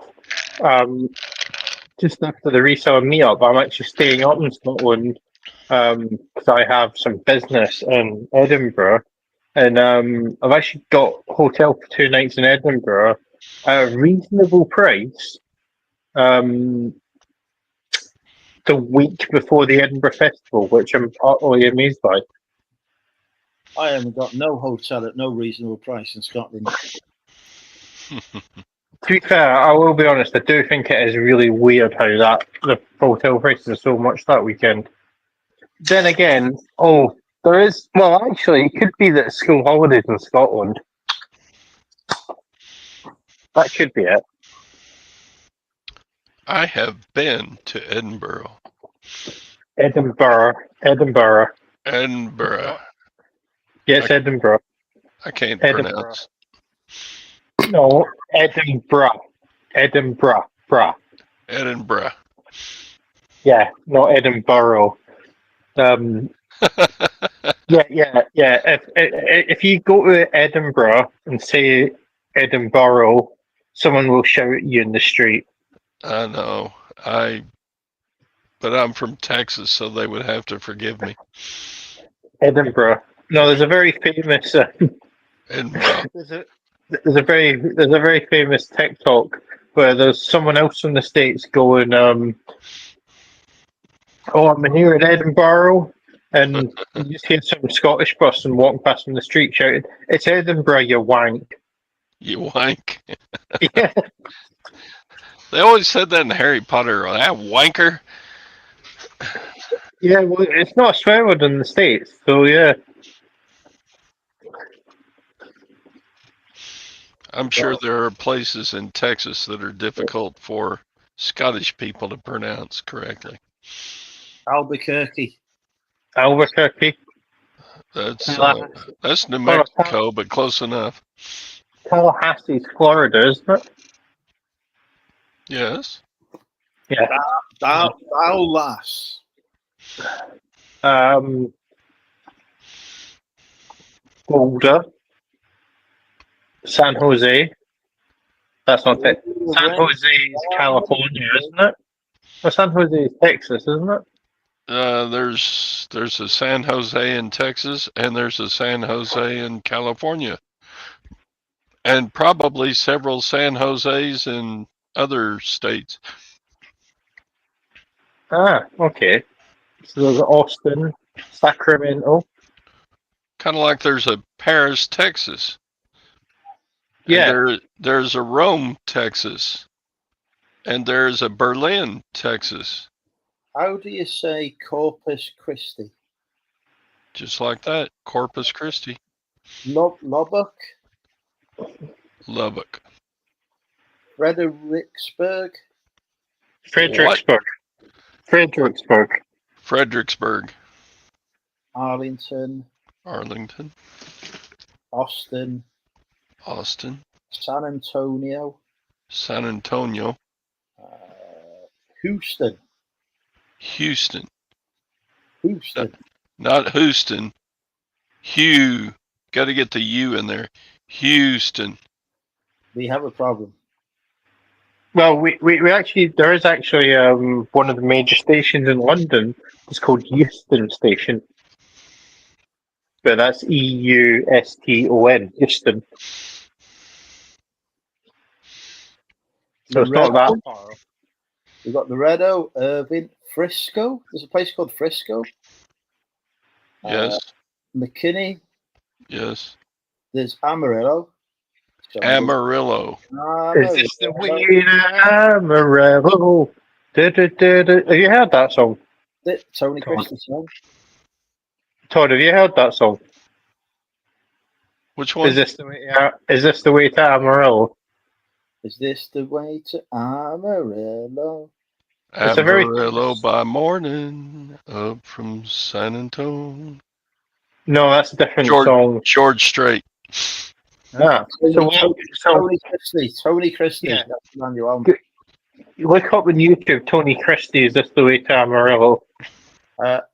just after the reseller meetup, I'm actually staying up in Scotland because I have some business in Edinburgh, and I've actually got a hotel for 2 nights in Edinburgh at a reasonable price. Um, the week before the Edinburgh Festival, which I'm utterly amazed by. I haven't got no hotel at no reasonable price in Scotland. To be fair, I will be honest. I do think it is really weird how that the hotel prices are so much that weekend. Then again, there is. Well, actually, it could be that school holidays in Scotland. That could be it. I have been to Edinburgh. Edinburgh. Edinburgh. Yes, Edinburgh. I can't Edinburgh. pronounce. No, Edinburgh. Edinburgh. Edinburgh. Yeah, not Edinburgh. Yeah. If you go to Edinburgh and say Edinburgh, someone will shout at you in the street. I know. But I'm from Texas, so they would have to forgive me. Edinburgh. No, there's a very famous. Edinburgh. There's a very famous TikTok where there's someone else from the States going, "Oh, I'm here in Edinburgh," and you just hear some Scottish person walking past from the street shouting, "It's Edinburgh, you wank!" You wank. Yeah. They always said that in Harry Potter. That wanker. Yeah, well, it's not a swear word in the States, so yeah. I'm sure there are places in Texas that are difficult for Scottish people to pronounce correctly. Albuquerque. Albuquerque. That's New Mexico, but close enough. Tallahassee's Florida, isn't it? Yes. Yeah. Dallas. Boulder. San Jose. That's not it. San Jose is California, isn't it? Well, San Jose is Texas, isn't it? There's a San Jose in Texas, and there's a San Jose in California, and probably several San Jose's in other states. Ah, okay. So there's Austin, Sacramento. Kind of like there's a Paris, Texas. Yeah. And there's a Rome, Texas. And there's a Berlin, Texas. How do you say Corpus Christi? Just like that. Corpus Christi. Lubbock. Lubbock. Fredericksburg. Fredericksburg. Arlington. Austin. San Antonio. Houston. Not Houston. Hugh. Got to get the U in there. Houston. We have a problem. Well, we actually, there is actually one of the major stations in London. It's called Euston Station. But that's Euston, Euston. So it's not that far. We've got Laredo, Irving, Frisco. There's a place called Frisco. Yes. McKinney. Yes. There's Amarillo. Amarillo. Is this the way to Amarillo? Have you heard that song? Tony Christie song. Todd, have you heard that song? Which one? Is this the way to Amarillo? Is this the way to Amarillo? It's a very- Amarillo by morning, up from San Antonio. No, that's a different song. George Strait. Ah, so Tony Christie. Yeah. That's the man you want. Look up on YouTube, Tony Christie. Is this the way to Amarillo?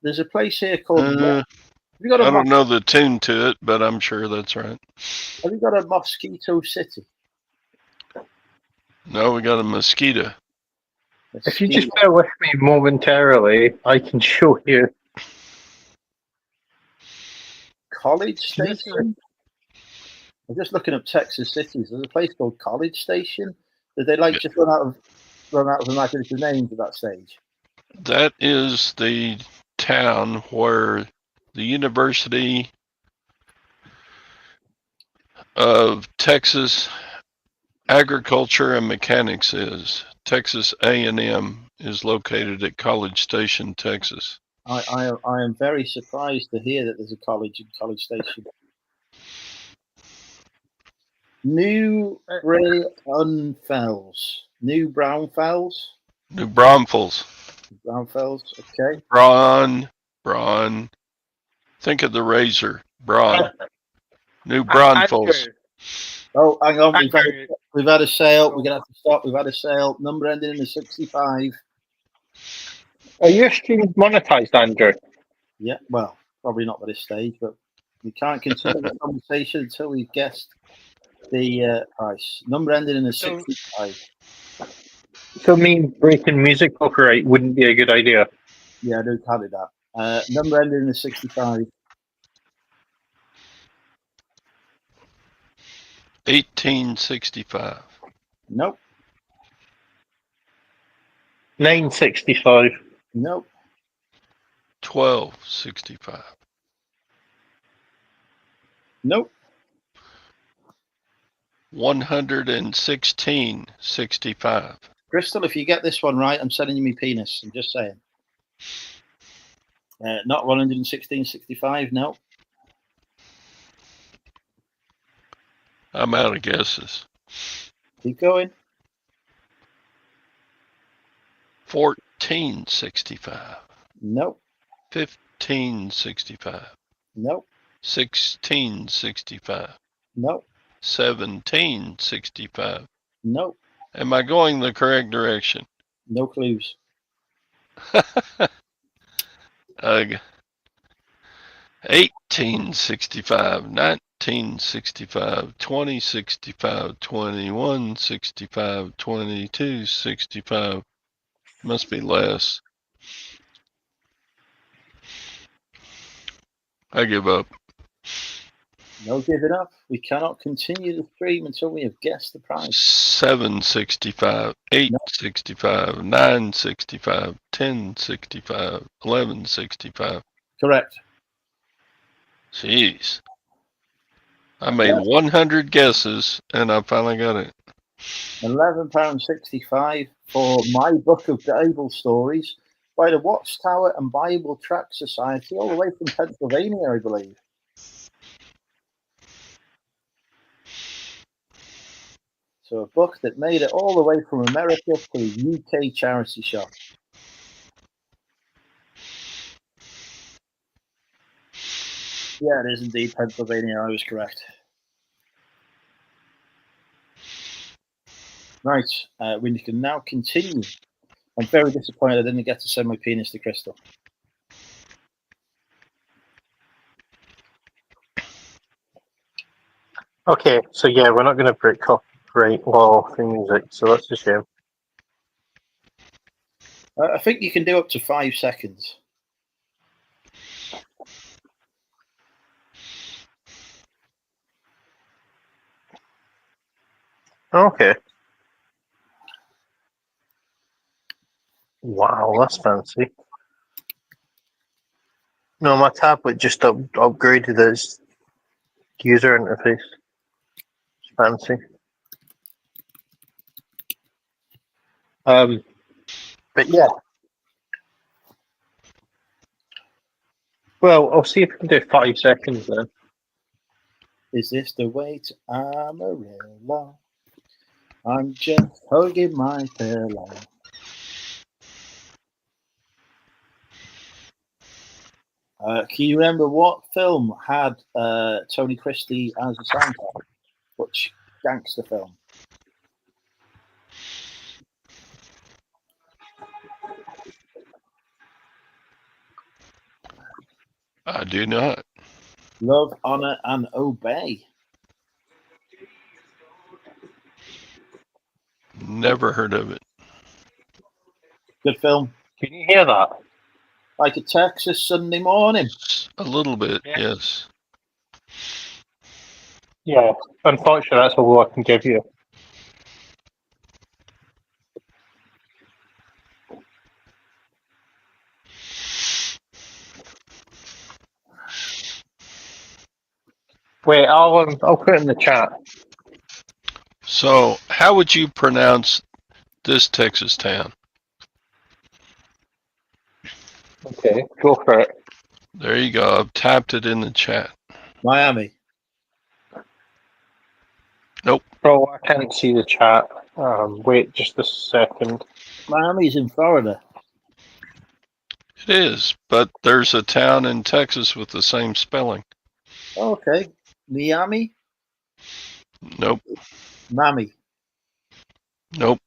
There's a place here called. I don't know the tune to it, but I'm sure that's right. Have you got a Mosquito City? No, we got a mosquito. If you just bear with me momentarily, I can show you. College Station. I'm just looking up Texas cities. There's a place called College Station. Did they just run out of imaginative names at that stage? That is the town where the University of Texas Agriculture and Mechanics is. Texas A&M is located at College Station, Texas. I am very surprised to hear that there's a college in College Station. New Braunfels. New Braunfels. Braunfels, okay. Braun. Think of the razor. Braun. New Braunfels. Oh, hang on. We've had a sale. We're going to have to stop. We've had a sale. Number ending in the 65. Are your streams monetized, Andrew? Yeah, well, probably not at this stage, but we can't continue the conversation until we've guessed the price. Number ending in the 65. So me breaking music copyright wouldn't be a good idea. Yeah, I do tally that. Number ending in the 65. 1865. Nope. 965. Nope. 1265. Nope. 11665. Crystal, if you get this one right, I'm sending you my penis. I'm just saying. Not 11665. No. I'm out of guesses. Keep going. 1465. Nope. 1565. Nope. 1665. Nope. 1765. Nope. Am I going the correct direction? No clues. 1865, 1965, 2065, 2165, 2265. Must be less. I give up. No giving up. We cannot continue the stream until we have guessed the price. 765, 865, 965, 1065, 1165. Correct. Jeez. I made 100 guesses and I finally got it. £11.65 for My Book of Bible Stories by the Watchtower and Bible Tract Society, all the way from Pennsylvania, I believe. So a book that made it all the way from America to the UK charity shop. Yeah, it is indeed Pennsylvania. I was correct. Right, we can now continue. I'm very disappointed I didn't get to send my penis to Crystal. Okay, so yeah, we're not going to break copyright law for music, so that's a shame. I think you can do up to 5 seconds. Okay. Wow, that's fancy. No, my tablet just upgraded its user interface. It's fancy. But yeah. Well, I'll see if we can do 5 seconds then. Is this the way to Amarillo? I'm just hugging my pillow. Can you remember what film had Tony Christie as a soundtrack? Which gangster film? I do not. Love, Honor, and Obey. Never heard of it. Good film. Can you hear that? Like a Texas Sunday morning. A little bit, Yeah. yes. Yeah. Unfortunately, that's all I can give you. Wait, I'll put it in the chat. So, how would you pronounce this Texas town? Okay, go for it. There you go. I've typed it in the chat. Miami. Bro, I can't see the chat. Wait just a second. Miami's in Florida. It is, but there's a town in Texas with the same spelling. Okay. Miami. Nope. Miami. Nope.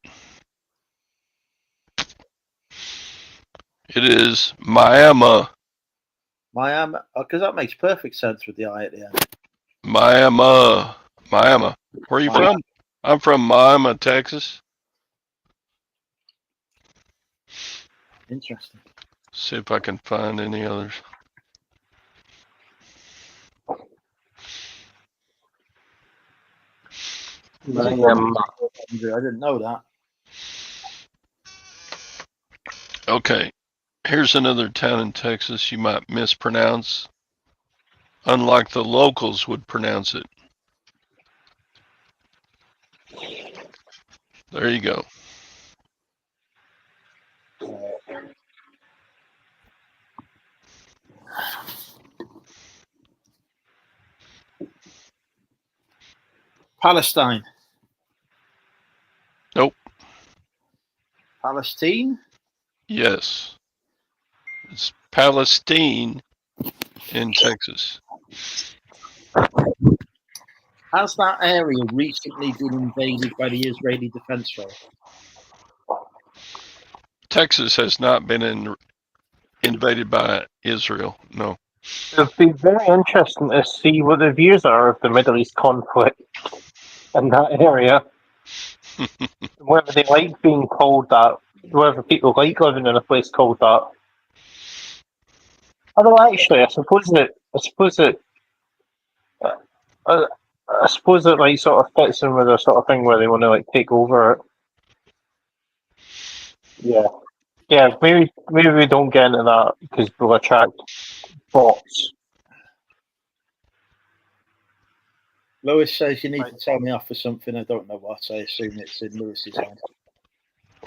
It is Miami. Miami. Because that makes perfect sense with the I at the end. Miami. Miami. Where are you Miami. from? I'm from Miami, Texas. Interesting. See if I can find any others. Is it Andrew? I didn't know that. Okay. Here's another town in Texas you might mispronounce, unlike the locals would pronounce it. There you go. Palestine. Nope. Palestine. Yes. It's Palestine in Texas. Has that area recently been invaded by the Israeli Defense Force? Texas has not been invaded by Israel. No. It'd be very interesting to see what the views are of the Middle East conflict in that area. Whether they like being called that, whether people like living in a place called that. Although actually, I suppose it like sort of fits in with a sort of thing where they want to like take over it. Yeah. Maybe we don't get into that because we'll attract bots. Lewis says you need to tell me off for something. I don't know what. I assume it's in Lewis's head.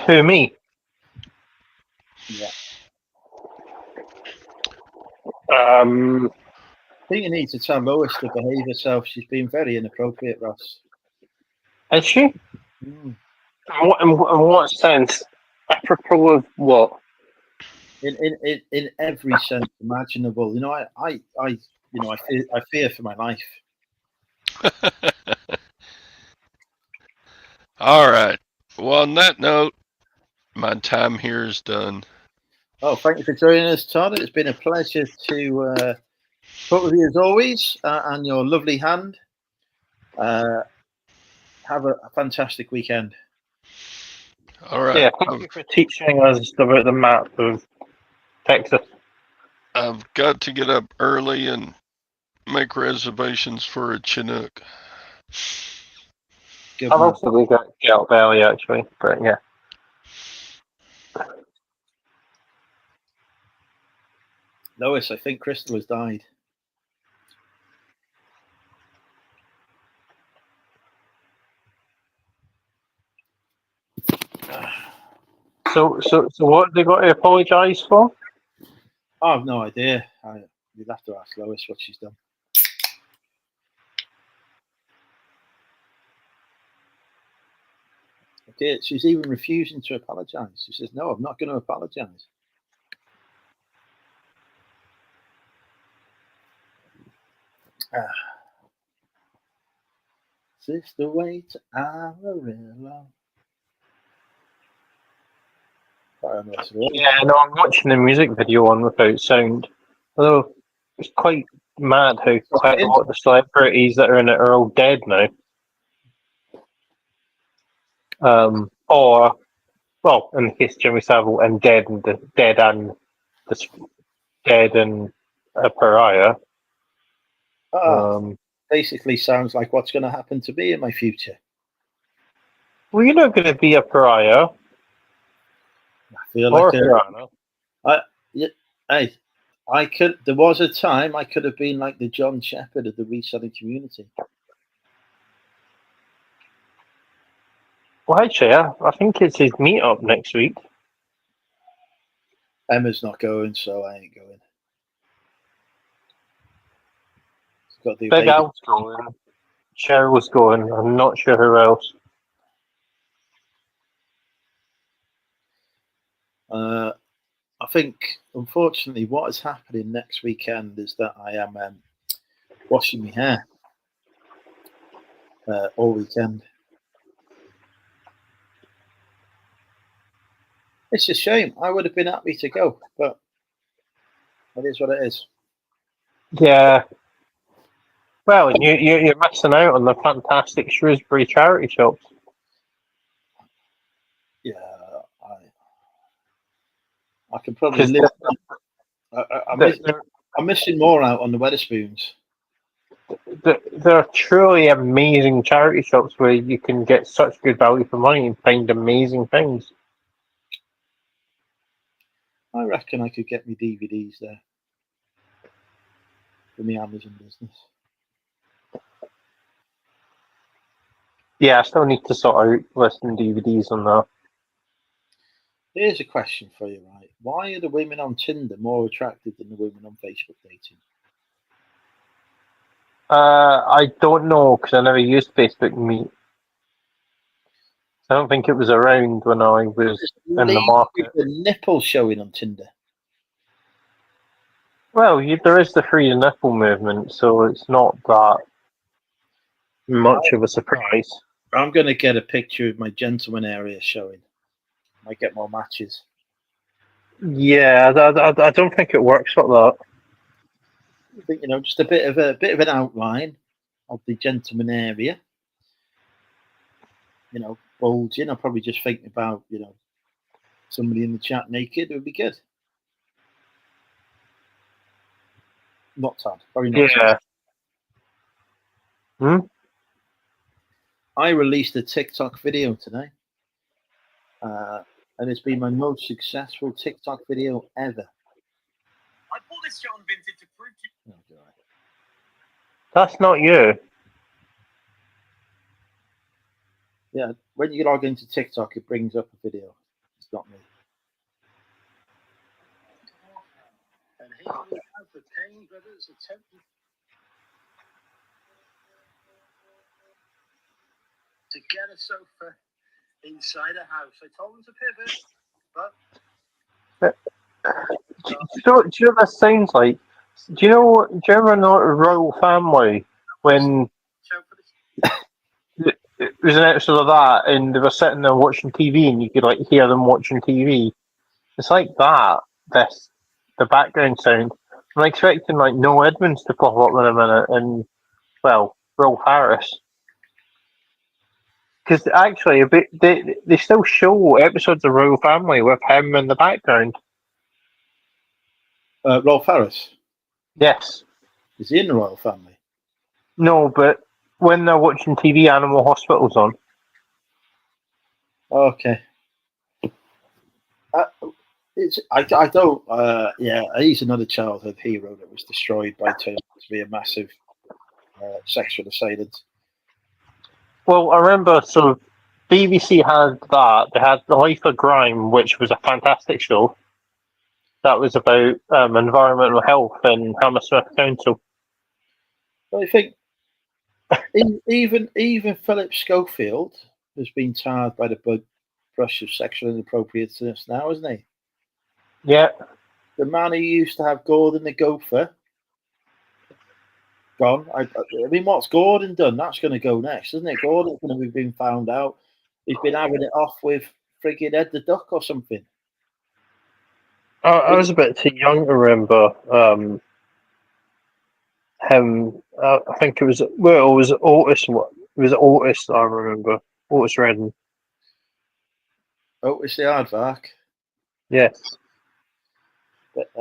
Who, me? Yeah. I I think you need to tell Lois to behave herself. She's been very inappropriate, Ross. Is she? Mm. In what sense? Apropos of what? In every sense imaginable. You know, I fear for my life. All right. Well, on that note, my time here is done. Oh, thank you for joining us, Todd. It's been a pleasure to talk with you as always, and your lovely hand. Have a fantastic weekend. All right. Yeah, thank you for teaching us about the map of Texas. I've got to get up early and make reservations for a Chinook. Good I've man. also got to get up early actually, but yeah. Lois, I think Crystal has died. So what have they got to apologise for? I have no idea. You'd have to ask Lois what she's done. it. She's even refusing to apologise. She says, "No, I'm not going to apologise." Is this the way to Amarillo? Yeah, no, I'm watching the music video on without sound. Although it's quite mad how quite a lot of the celebrities that are in it are all dead now. Or, well, in the case of Jimmy Savile, and dead and a pariah. Basically sounds like what's going to happen to me in my future. Well, you're not going to be a pariah. I feel like I could. There was a time I could have been like the John Shepherd of the reselling community. Well, actually, I think it's his meetup next week. Emma's not going, so I ain't going. Big Al's going. Cheryl's going. I'm not sure who else. I think, unfortunately, what is happening next weekend is that I am washing my hair all weekend. It's a shame. I would have been happy to go, but it is what it is. Yeah. Well, you're missing out on the fantastic Shrewsbury charity shops. Yeah, I can probably live. I'm missing more out on the Wetherspoons. There are truly amazing charity shops where you can get such good value for money and find amazing things. I reckon I could get me DVDs there for my Amazon business. Yeah, I still need to sort out listing DVDs on that. Here's a question for you, right? Why are the women on Tinder more attractive than the women on Facebook dating? I don't know because I never used Facebook Meet. I don't think it was around when I was in the market. The nipple showing on Tinder. Well, there is the free nipple movement, so it's not that much of a surprise. I'm going to get a picture of my gentleman area showing. Might get more matches. Yeah, I don't think it works like that. I think just a bit of an outline of the gentleman area. Bulging. I'll probably just think about somebody in the chat naked. It would be good. Not Todd. Probably not. Yeah. I released a TikTok video today. And it's been my most successful TikTok video ever. I bought this shit on Vinted to prove to you. Oh, that's not you. Yeah, when you log into TikTok, it brings up a video. It's not me. And here we have the Payne brothers attempting to get a sofa inside a house. I told them to pivot, but Do you know what this sounds like? Do you remember Royal Family when it was an episode of that and they were sitting there watching TV and you could hear them watching TV? It's like that. The background sound. I'm expecting Noel Edmonds to pop up in a minute and Will Harris. Because actually, they still show episodes of Royal Family with him in the background. Rolf Harris? Yes. Is he in the Royal Family? No, but when they're watching TV, Animal Hospital's on. Okay. I don't. Yeah, he's another childhood hero that was destroyed by turning out to be a massive sexual assailant. Well, I remember, so BBC had that. They had The Life of Grime, which was a fantastic show. That was about environmental health in Hammersmith Council. I think even Philip Schofield, has been tarred by the brush of sexual inappropriateness now, hasn't he? Yeah. The man who used to have Gordon the Gopher gone. I mean, what's Gordon done? That's going to go next, isn't it? Gordon's going to be being found out. He's been having it off with frigging Ed the Duck or something. I was a bit too young to remember him. I think it was Otis. It was Otis. I remember Otis Redding. Otis the Aardvark. Yes. But,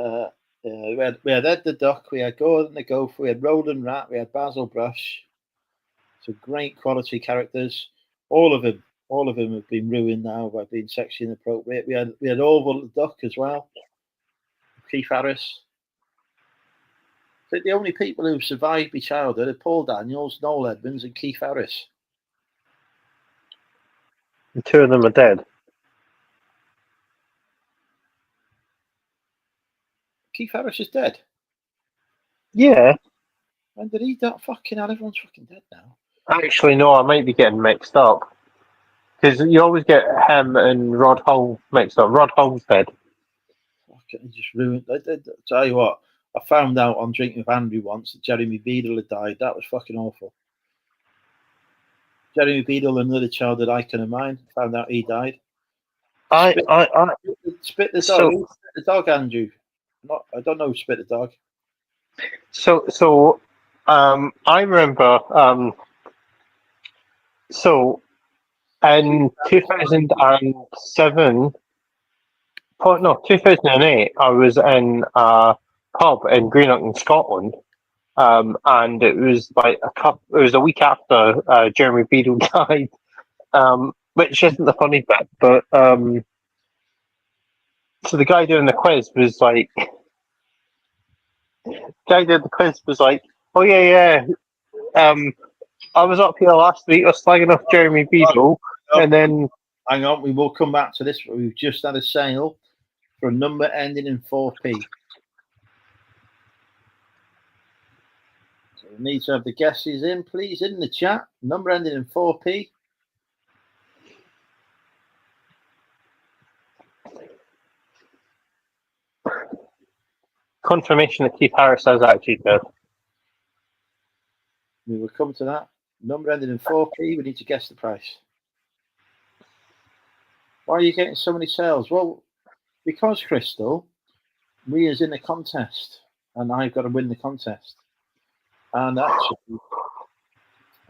we had Ed the Duck, we had Gordon the Gopher, we had Roland Rat, we had Basil Brush. Some great quality characters. All of them have been ruined now by being sexually inappropriate. We had Orville the Duck as well. Keith Harris. I think the only people who've survived my childhood are Paul Daniels, Noel Edmonds, and Keith Harris. And two of them are dead. Keith Harris is dead. Yeah. When did he die? Fucking hell, everyone's fucking dead now. Actually, no, I might be getting mixed up. Because you always get him and Rod Hull mixed up. Rod Hull's dead. Fucking just ruined. I tell you what, I found out on Drinking with Andrew once that Jeremy Beadle had died. That was fucking awful. Jeremy Beadle, another childhood icon of mine, found out he died. Spit the dog. So, Who spit the dog, Andrew? I don't know who spit the dog. So, I remember. So, in 2007, 2008, I was in a pub in Greenock in Scotland, and it was like it was a week after Jeremy Beadle died, which isn't the funny bit, but so the guy doing the quiz was like, oh yeah, I was up here last week, I was slagging off Jeremy Beadle, and then... Hang on, we will come back to this, but we've just had a sale for a number ending in 4p. So we need to have the guesses in, please, in the chat. Number ending in 4p. Confirmation that Keith Harris is actually dead. We will come to that. Number ending in 4p. We need to guess the price. Why are you getting so many sales? Well, because, Crystal, Mia's in a contest, and I've got to win the contest. And actually,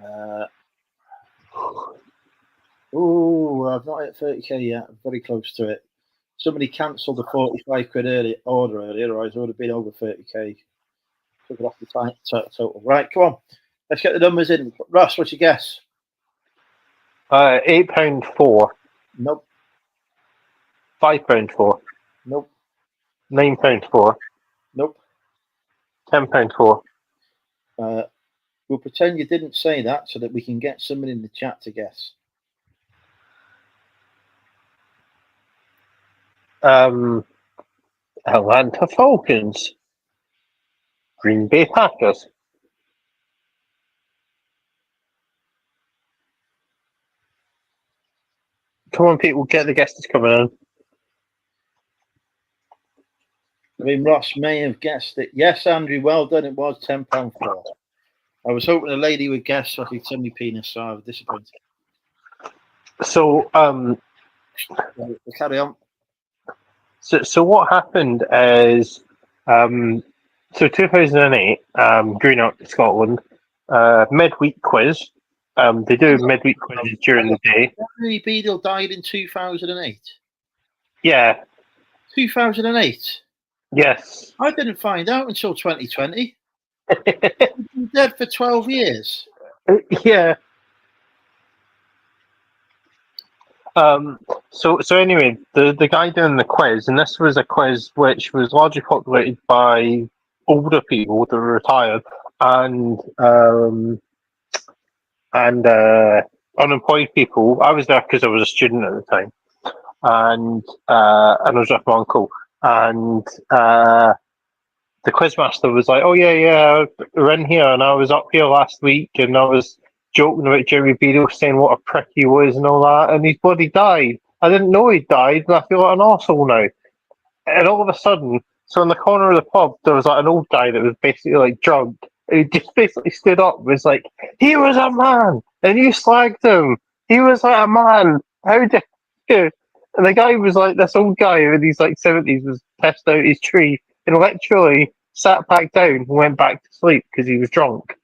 I've not hit 30k yet. I'm very close to it. Somebody cancelled the 45 quid order earlier, or I would have been over 30k. Took it off the total. Right, come on. Let's get the numbers in. Ross, what's your guess? £8.4. Nope. £5.4. Nope. £9.4. Nope. £10.4. We'll pretend you didn't say that so that we can get somebody in the chat to guess. Atlanta Falcons. Green Bay Packers. Come on, people, get the guesses coming in. I mean, Ross may have guessed it. Yes, Andrew, well done. It was £10 for. I was hoping a lady would guess so I could send me penis, so I was disappointed. So, carry on. So what happened is, so 2008, Greenock, Scotland, midweek quiz. They do midweek quizzes during the day. Jeremy Beadle died in 2008. Yeah. 2008. Yes. I didn't find out until 2020. He's been dead for 12 years. Yeah. So anyway, the guy doing the quiz, and this was a quiz which was largely populated by older people that were retired and unemployed people. I was there because I was a student at the time, and I was with my uncle, and the quizmaster was like, "Oh yeah, we're in here, and I was up here last week, and I was joking about Jimmy Beadle, saying what a prick he was and all that, and he's bloody died. I didn't know he died, and I feel like an arsehole now. And all of a sudden, so in the corner of the pub, there was like an old guy that was basically like drunk. And he just basically stood up and was like, he was a man! And you slagged him! He was like a man! How dare you? And the guy was like, this old guy in his like 70s was pissed out his tree and literally sat back down and went back to sleep because he was drunk.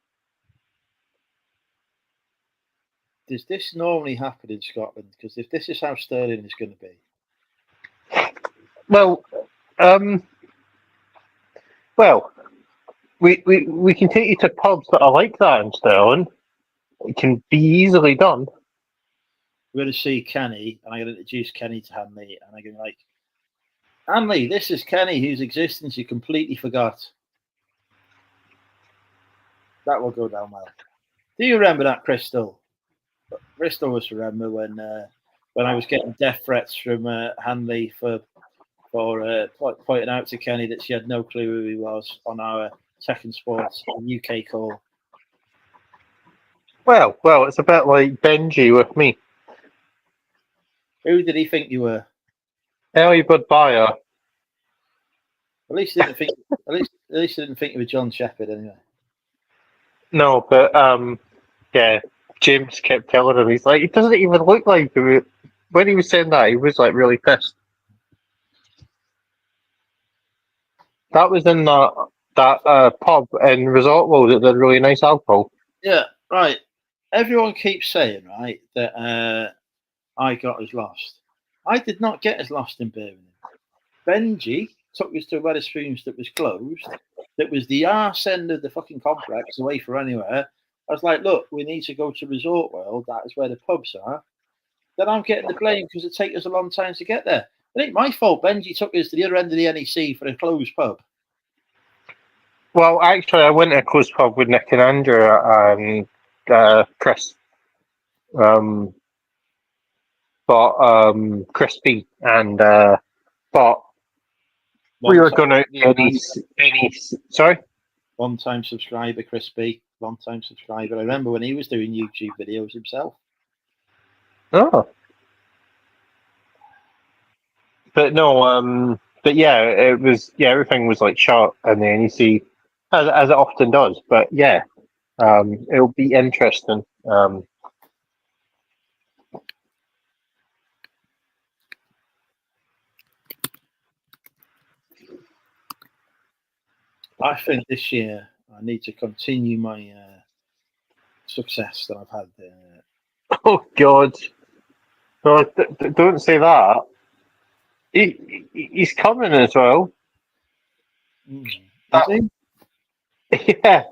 Does this normally happen in Scotland? Because if this is how Sterling is going to be, Well, we can take you to pubs that are like that in Stirling. It can be easily done. we're going to see Kenny, and I'm going to introduce Kenny to Hanley, and I'm going to be like, Hanley, this is Kenny, whose existence you completely forgot. That will go down well. Do you remember that, Crystal? Crystal must remember when I was getting death threats from Hanley for pointing out to Kenny that she had no clue who he was on our Second Sports UK call. Well, it's a bit like Benji with me. Who did he think you were? Ellie Budbire. At least he didn't think. At least he didn't think you were John Shepherd anyway. No, but yeah, James kept telling him, he's like, he doesn't even look like him. When he was saying that, he was like really pissed. That was in that pub in Resort World that did really nice alcohol. Yeah, right. Everyone keeps saying, right, that I got us lost. I did not get us lost in Birmingham. Benji took us to a Wetherspoons that was closed, that was the arse end of the fucking complex, away from anywhere. I was like, look, we need to go to Resort World. That is where the pubs are. Then I'm getting the blame because it takes us a long time to get there. It ain't my fault. Benji took us to the other end of the NEC for a closed pub. Well, actually, I went to a closed pub with Nick and Andrew and Chris. Crispy and but we were going to any sorry? One-time subscriber, Crispy. Long-time subscriber. I remember when he was doing YouTube videos himself. Oh. But no, but yeah, it was everything was like shot in the NEC as it often does. But yeah, it'll be interesting. I think this year I need to continue my success that I've had. Oh God! No, don't say that. He's coming as well. Is he? Yeah.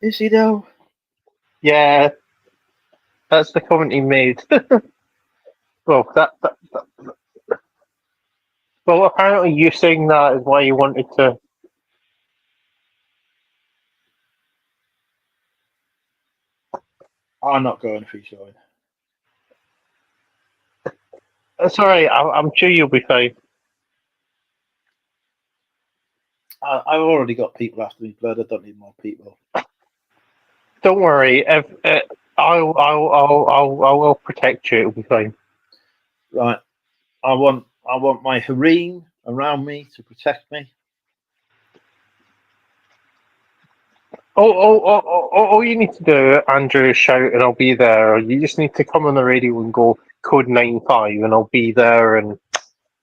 Is he though? Yeah. That's the comment he made. Well, well, apparently you saying that is why you wanted to. I'm not going if he's going. That's all right. I'm sure you'll be fine. I've already got people after me, blood. I don't need more people. Don't worry. If I'll protect you. It'll be fine. Right. I want my harem around me to protect me. All you need to do, Andrew, is shout and I'll be there. You just need to come on the radio and go code 95 and I'll be there, and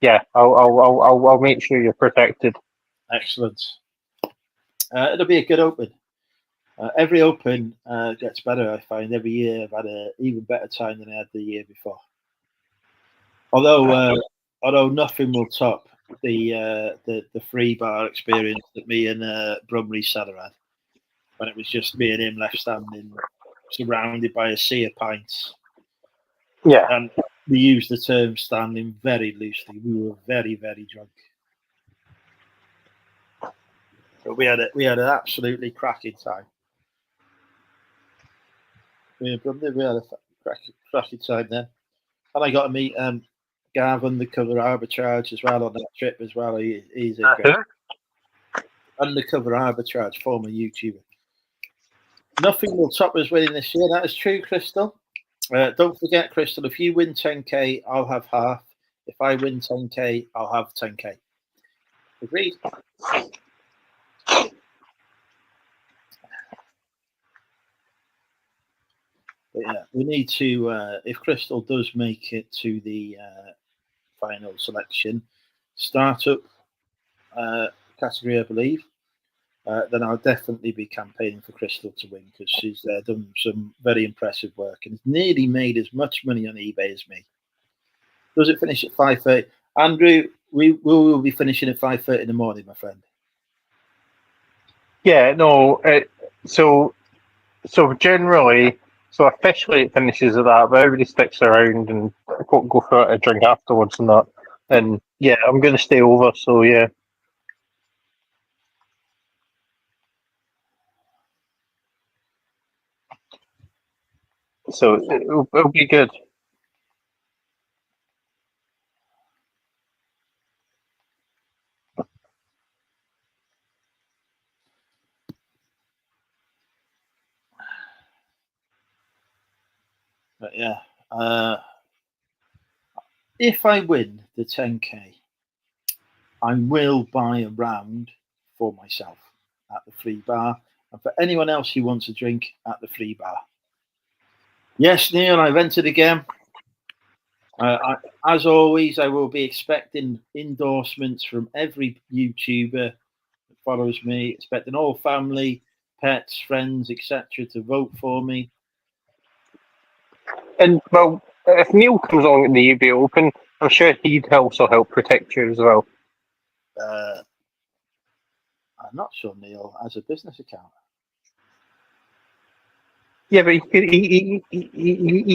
yeah, I'll make sure you're protected. Excellent. It'll be a good open. Every open gets better, I find. Every year I've had an even better time than I had the year before. Although nothing will top the free bar experience that me and Brumley Cellar had, when it was just me and him left standing, surrounded by a sea of pints. Yeah. And we used the term standing very loosely. We were very, very drunk. But we had an absolutely cracking time. We had a cracking time then. And I got to meet Gav Undercover Arbitrage as well on that trip as well. He's a great Undercover Arbitrage, former YouTuber. Nothing will top us winning this year. That is true, Crystal. Don't forget, Crystal, if you win 10k, I'll have half. If I win 10k, I'll have 10k. Agreed? But yeah, we need to, if Crystal does make it to the final selection, startup category, I believe, then I'll definitely be campaigning for Crystal to win because she's done some very impressive work and nearly made as much money on eBay as me. Does it finish at 5:30? Andrew, we will be finishing at 5:30 in the morning, my friend. Yeah, no. So generally, so officially it finishes at that, but everybody sticks around and go for a drink afterwards and that. And yeah, I'm going to stay over. So yeah. So it'll be good. But yeah, if I win the 10k, I will buy a round for myself at the free bar and for anyone else who wants a drink at the free bar. Yes, Neil, I've entered again. As always, I will be expecting endorsements from every YouTuber that follows me, expecting all family, pets, friends, etc. to vote for me. And well, if Neil comes on at the eBay Open, I'm sure he'd also help protect you as well. I'm not sure Neil has a business account. Yeah, but he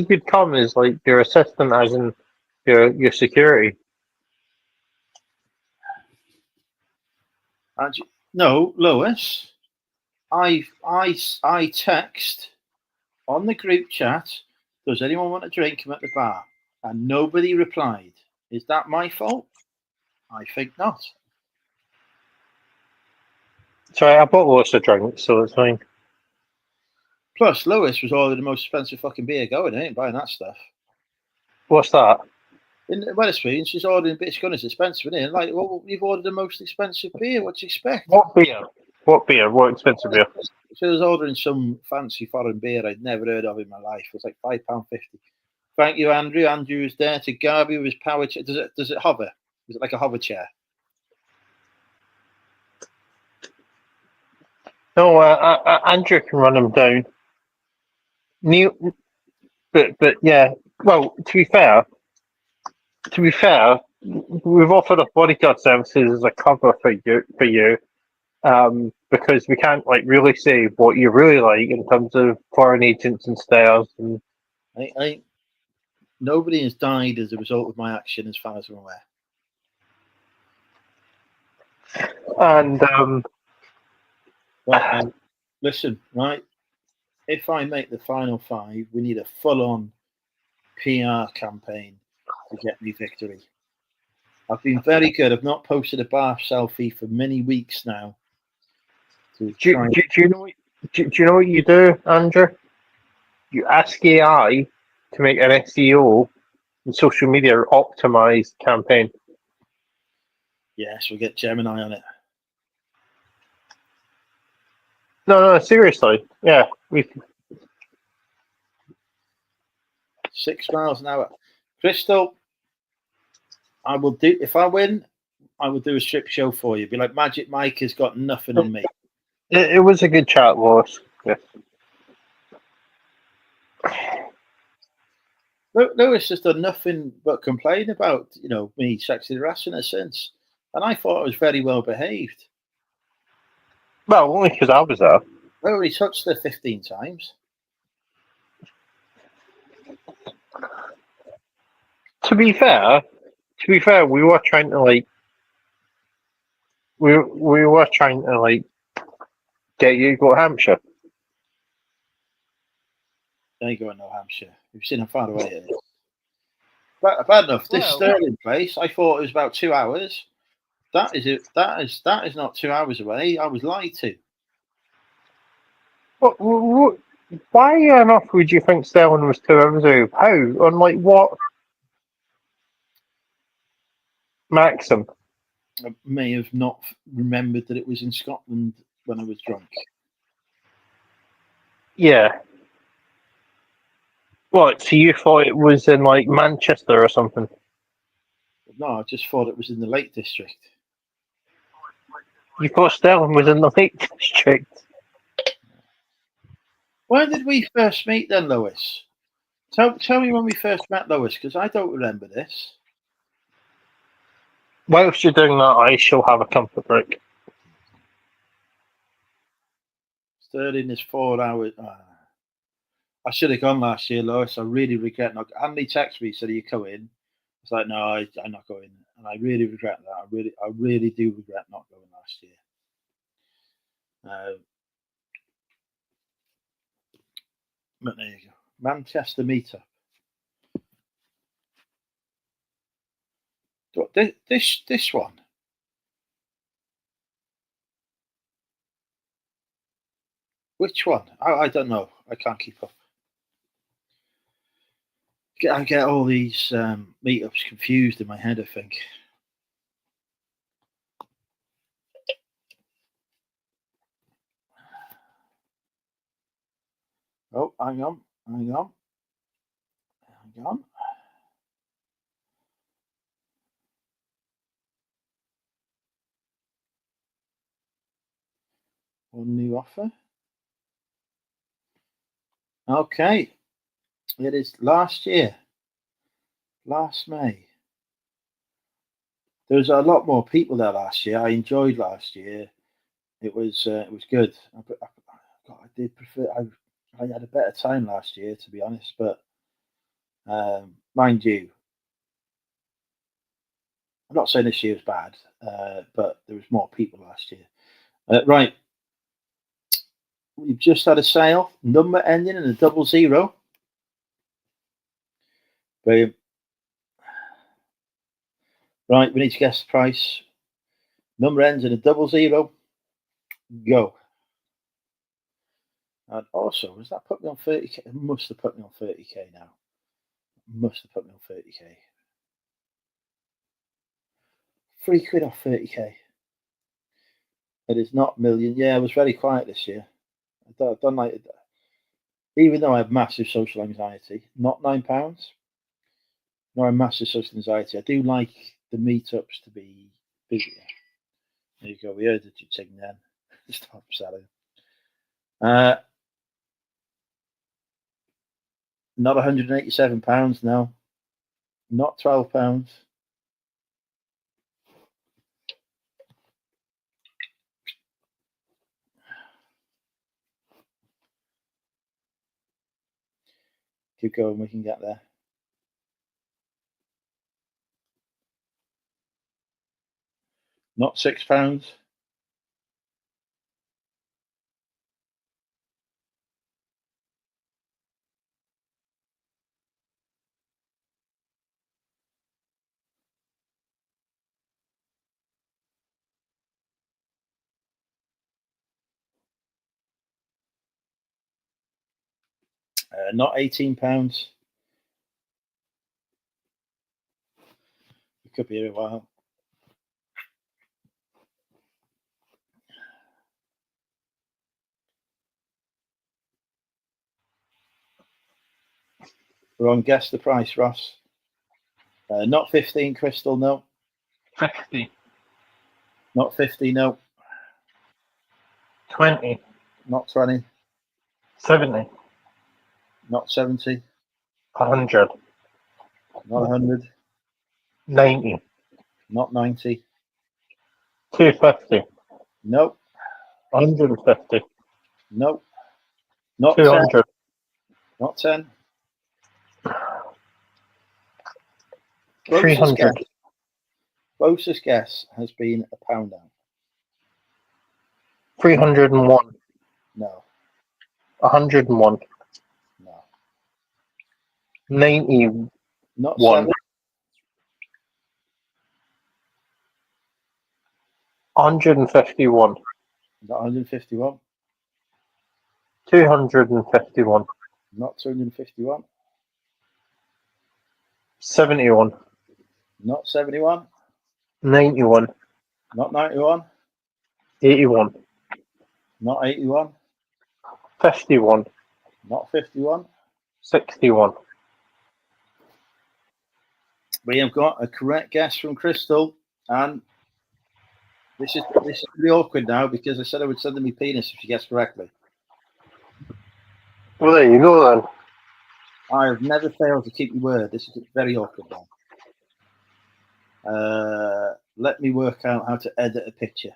could come as like your assistant, as in your security. No, Lois. I text on the group chat. Does anyone want a drink? I'm at the bar, and nobody replied. Is that my fault? I think not. Sorry, I bought lots of drinks, so it's fine. Plus, Lois was ordering the most expensive fucking beer going. I ain't buying that stuff. What's that? In Wetherspoon, she's ordering bitch gunners expensive, isn't it? Like, well, you've ordered the most expensive beer. What do you expect? What beer? What beer? What expensive beer? She was ordering some fancy foreign beer I'd never heard of in my life. It was like £5.50. Thank you, Andrew. Andrew was there to Garby with his power chair. Does it hover? Is it like a hover chair? No, Andrew can run them down. Neil, but yeah. Well, to be fair, we've offered up bodyguard services as a cover for you, because we can't like really say what you really like in terms of foreign agents and styles. And nobody has died as a result of my action, as far as I'm aware. And listen, right? If I make the final five, we need a full-on PR campaign to get me victory. I've been very good. I've not posted a bar selfie for many weeks now. do you know what you do, Andrew? You ask AI to make an SEO and social media optimized campaign. Yes, we'll get Gemini on it. No, seriously. Yeah, 6 miles an hour. Crystal, I will do, if I win, I will do a strip show for you. Be like, Magic Mike has got nothing on me. It was a good chat, Lois. Yeah. Lewis has done nothing but complain about, me sexually harassing her since. And I thought I was very well behaved. Well, only because I was there. I already touched her 15 times. To be fair, we were trying to get you to go to Hampshire. There you go in New Hampshire. You've seen how far away it is. But bad enough. This Stirling place, I thought it was about 2 hours. That is not 2 hours away. I was lied to. Why on earth would you think Sterling was 2 hours ago? How? On like what? Maxim. I may have not remembered that it was in Scotland when I was drunk. Yeah. What? So you thought it was in like Manchester or something? No, I just thought it was in the Lake District. You thought Sterling was in the Lake District? When did we first meet then, Lois? Tell me when we first met, Lois, because I don't remember this. Whilst you're doing that, I shall have a comfort break. Sterling is 4 hours. I should have gone last year, Lois. I really regret not. Andy texted me, said, "Are you coming?" It's like, no, I'm not going, and I really regret that. I really do regret not going last year. But there you go, Manchester meetup. This one. Which one? I don't know. I can't keep up. I get all these meetups confused in my head, I think. Oh, hang on. One new offer. Okay. It is last year. Last May. There was a lot more people there last year. I enjoyed last year. It was good. I did prefer. I had a better time last year, to be honest. But mind you, I'm not saying this year was bad, but there was more people last year. Right, we've just had a sale. Number ending in a 00. Boom. Right, we need to guess the price. Number ends in a 00. Go. And also, has that put me on 30k? It must have put me on 30k now. Must have put me on 30k. £3 off 30k. It is not million. Yeah, I was very quiet this year. I've done like, even though I have massive social anxiety, not £9. No, I have massive social anxiety. I do like the meetups to be busier. There you go. We heard that you're taking then. Stop selling. Not £187. No. Not £12. Keep going. We can get there. Not £6. Not £18. We could be here a while. We're on guess the price, Ross. Not 15, Crystal, no. 50. Not 50, no. 20. Not 20. 70. Not 70. 100. Not 100. 90. Not 90. 250. Nope. 150. Nope. Not 10. 200. Not 10. 300. Closest guess has been £1 down. 301. No. 101. No. 91. Not 7. 151. Not 151. 251. Not 251. 71. Not 71. 91. Not 91. 81. Not 81. 51. Not 51. 61. We have got a correct guess from Crystal, and this is really awkward now because I said I would send them my penis if she guessed correctly. Well, there you go then. I have never failed to keep my word. This is very awkward now. Let me work out how to edit a picture.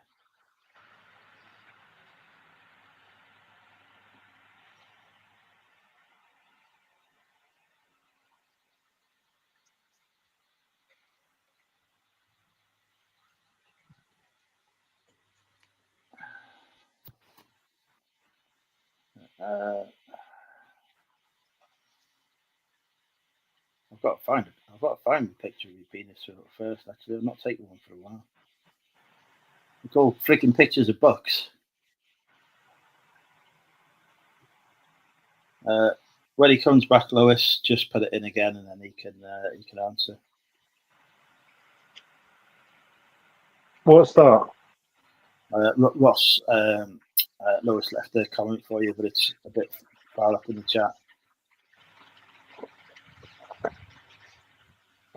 I've got to find the picture of your penis first. Actually, I've not taken one for a while. It's all freaking pictures of bucks. When he comes back, Lois, just put it in again, and then he can answer. What's that? Ross, Lois left a comment for you, but it's a bit far up in the chat.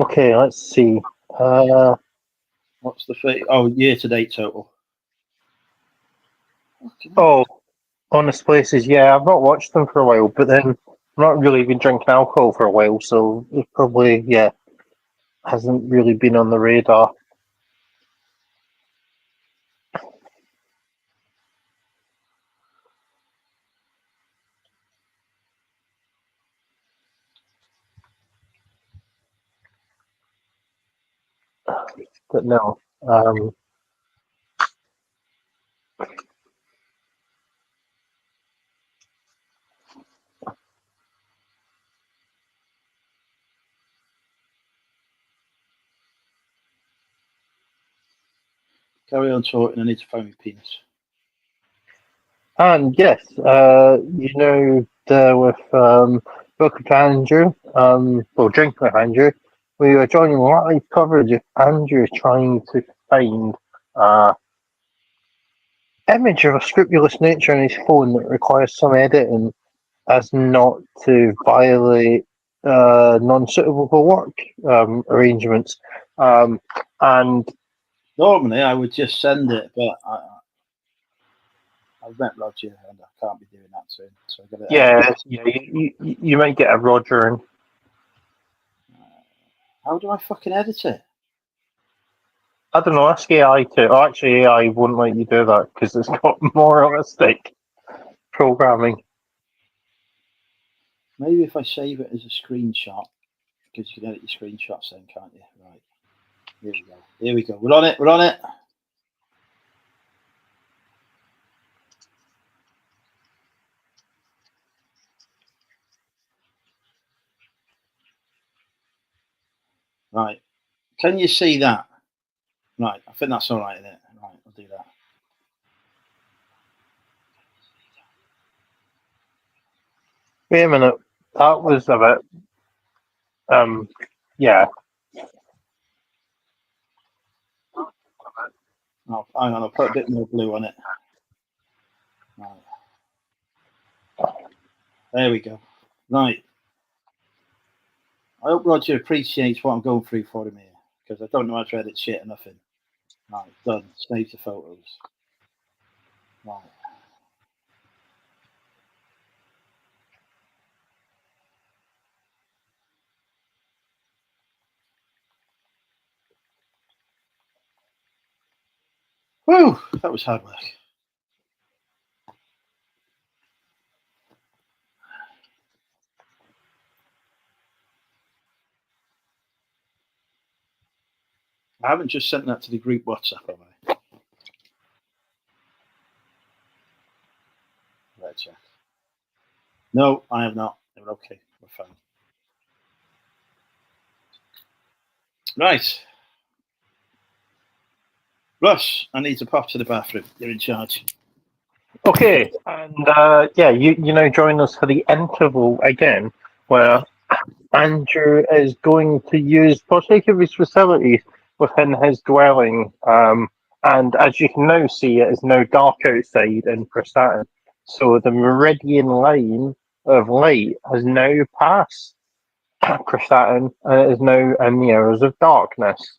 Okay, let's see. What's the fee? Oh, year-to-date total. Oh, Honest Places. Yeah, I've not watched them for a while, but then I've not really been drinking alcohol for a while, so it probably, hasn't really been on the radar. But no. Carry on talking. I need to find my penis. And yes, with Book of Andrew, Drink with Andrew, we are joining live coverage of Andrew trying to find image of a scrupulous nature on his phone that requires some editing as not to violate non-suitable for work arrangements. And normally I would just send it, but I've met Roger and I can't be doing that to him. So I got you might get a Roger in. How do I fucking edit it? I don't know, ask AI to. Oh, actually, AI wouldn't let you do that because it's got moralistic programming. Maybe if I save it as a screenshot, because you can edit your screenshots then, can't you? Right. Here we go. Here we go. We're on it. We're on it. Right. Can you see that? Right. I think that's all right, isn't it? Right. I'll do that. Wait a minute. That was a bit. Yeah. Oh, hang on. I'll put a bit more blue on it. Right. There we go. Right. I hope Roger appreciates what I'm going through for him here, because I don't know how to edit shit or nothing. Right. Done. Save the photos. Right. Whew, that was hard work. I haven't just sent that to the group WhatsApp, have I? Let's check. No, I have not. We're okay. We're fine. Right. Russ, I need to pop to the bathroom. You're in charge. Okay, and yeah, you now join us for the interval again, where Andrew is going to use partake of his facilities within his dwelling. And as you can now see, it is now dark outside in Prestatyn. So the meridian line of light has now passed Prestatyn, and it is now in the hours of darkness.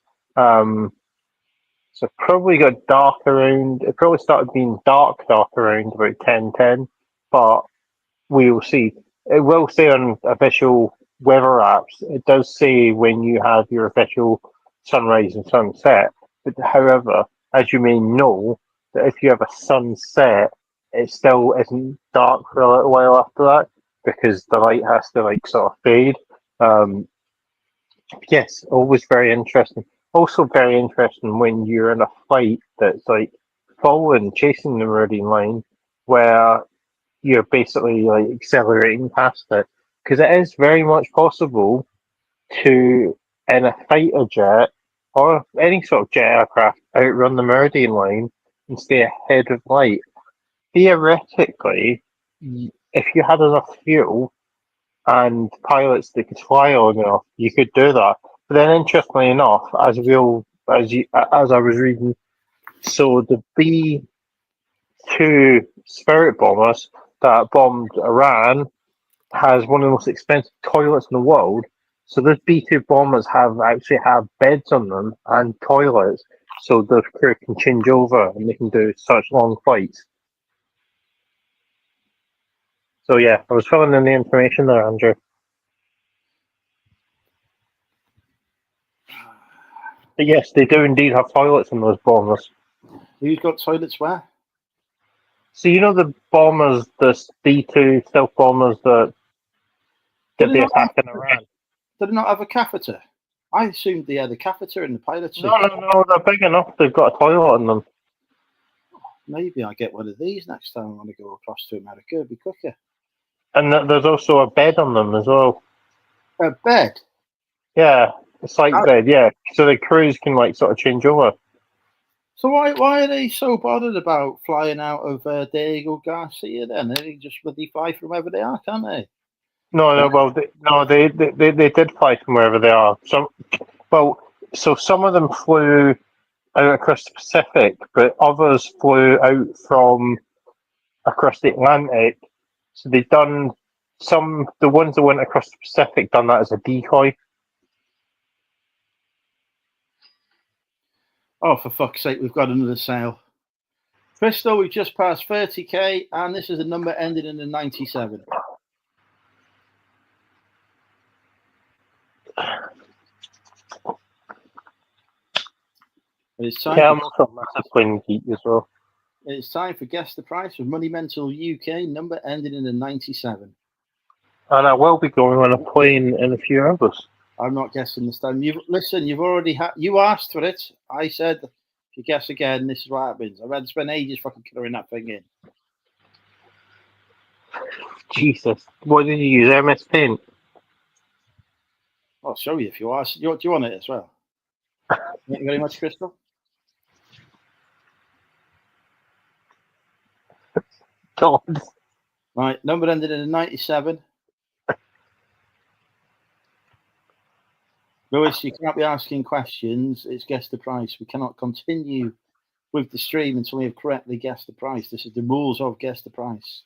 So it probably got dark around, it probably started being dark around about 10:10, but we will see. It will say on official weather apps, it does say when you have your official sunrise and sunset. But however, as you may know, that if you have a sunset, it still isn't dark for a little while after that because the light has to like sort of fade. Um, yes, always very interesting. Also very interesting when you're in a fight that's like following, chasing the meridian line, where you're basically like accelerating past it because it is very much possible to, in a fighter jet or any sort of jet aircraft, outrun the meridian line and stay ahead of light. Theoretically, if you had enough fuel and pilots that could fly long enough, you could do that. But then, interestingly enough, as I was reading, so the B-2 Spirit bombers that bombed Iran has one of the most expensive toilets in the world. So those B-2 bombers actually have beds on them and toilets, so the crew can change over and they can do such long flights. So yeah, I was filling in the information there, Andrew. But yes, they do indeed have toilets in those bombers. Who's got toilets where? So you know the bombers, the B-2 stealth bombers that Do did they the not attack in Iran? do they not have a catheter? I assumed they had a catheter in the pilot seat. No, they're big enough. They've got a toilet in them. Maybe I get one of these next time I want to go across to America. It'd be quicker. And there's also a bed on them as well. A bed. Yeah, a site Oh. bed, yeah. So the crews can like sort of change over. So why are they so bothered about flying out of Diego Garcia then? They just bloody fly from wherever they are, can't they? No, well, they did fly from wherever they are. So some of them flew out across the Pacific, but others flew out from across the Atlantic. So they've done the ones that went across the Pacific done that as a decoy. Oh, for fuck's sake, we've got another sale. Crystal, we've just passed 30k, and this is a number ending in a 97. It's time. Yeah, I'm also a massive plane geek as well. It's time for Guess the Price with Money Mental UK, number ending in a 97. And I will be going on a plane in a few hours. I'm not guessing this time. You've already you asked for it. I said, if you guess again, this is what happens. I've had to spend ages fucking colouring that thing in. Jesus, what did you use? MS Paint? I'll show you if you ask. Do you want it as well? Thank you very much, Crystal. God. Right, number ended in a 97. Lewis, you can't be asking questions. It's Guess the Price. We cannot continue with the stream until we have correctly guessed the price. This is the rules of Guess the Price.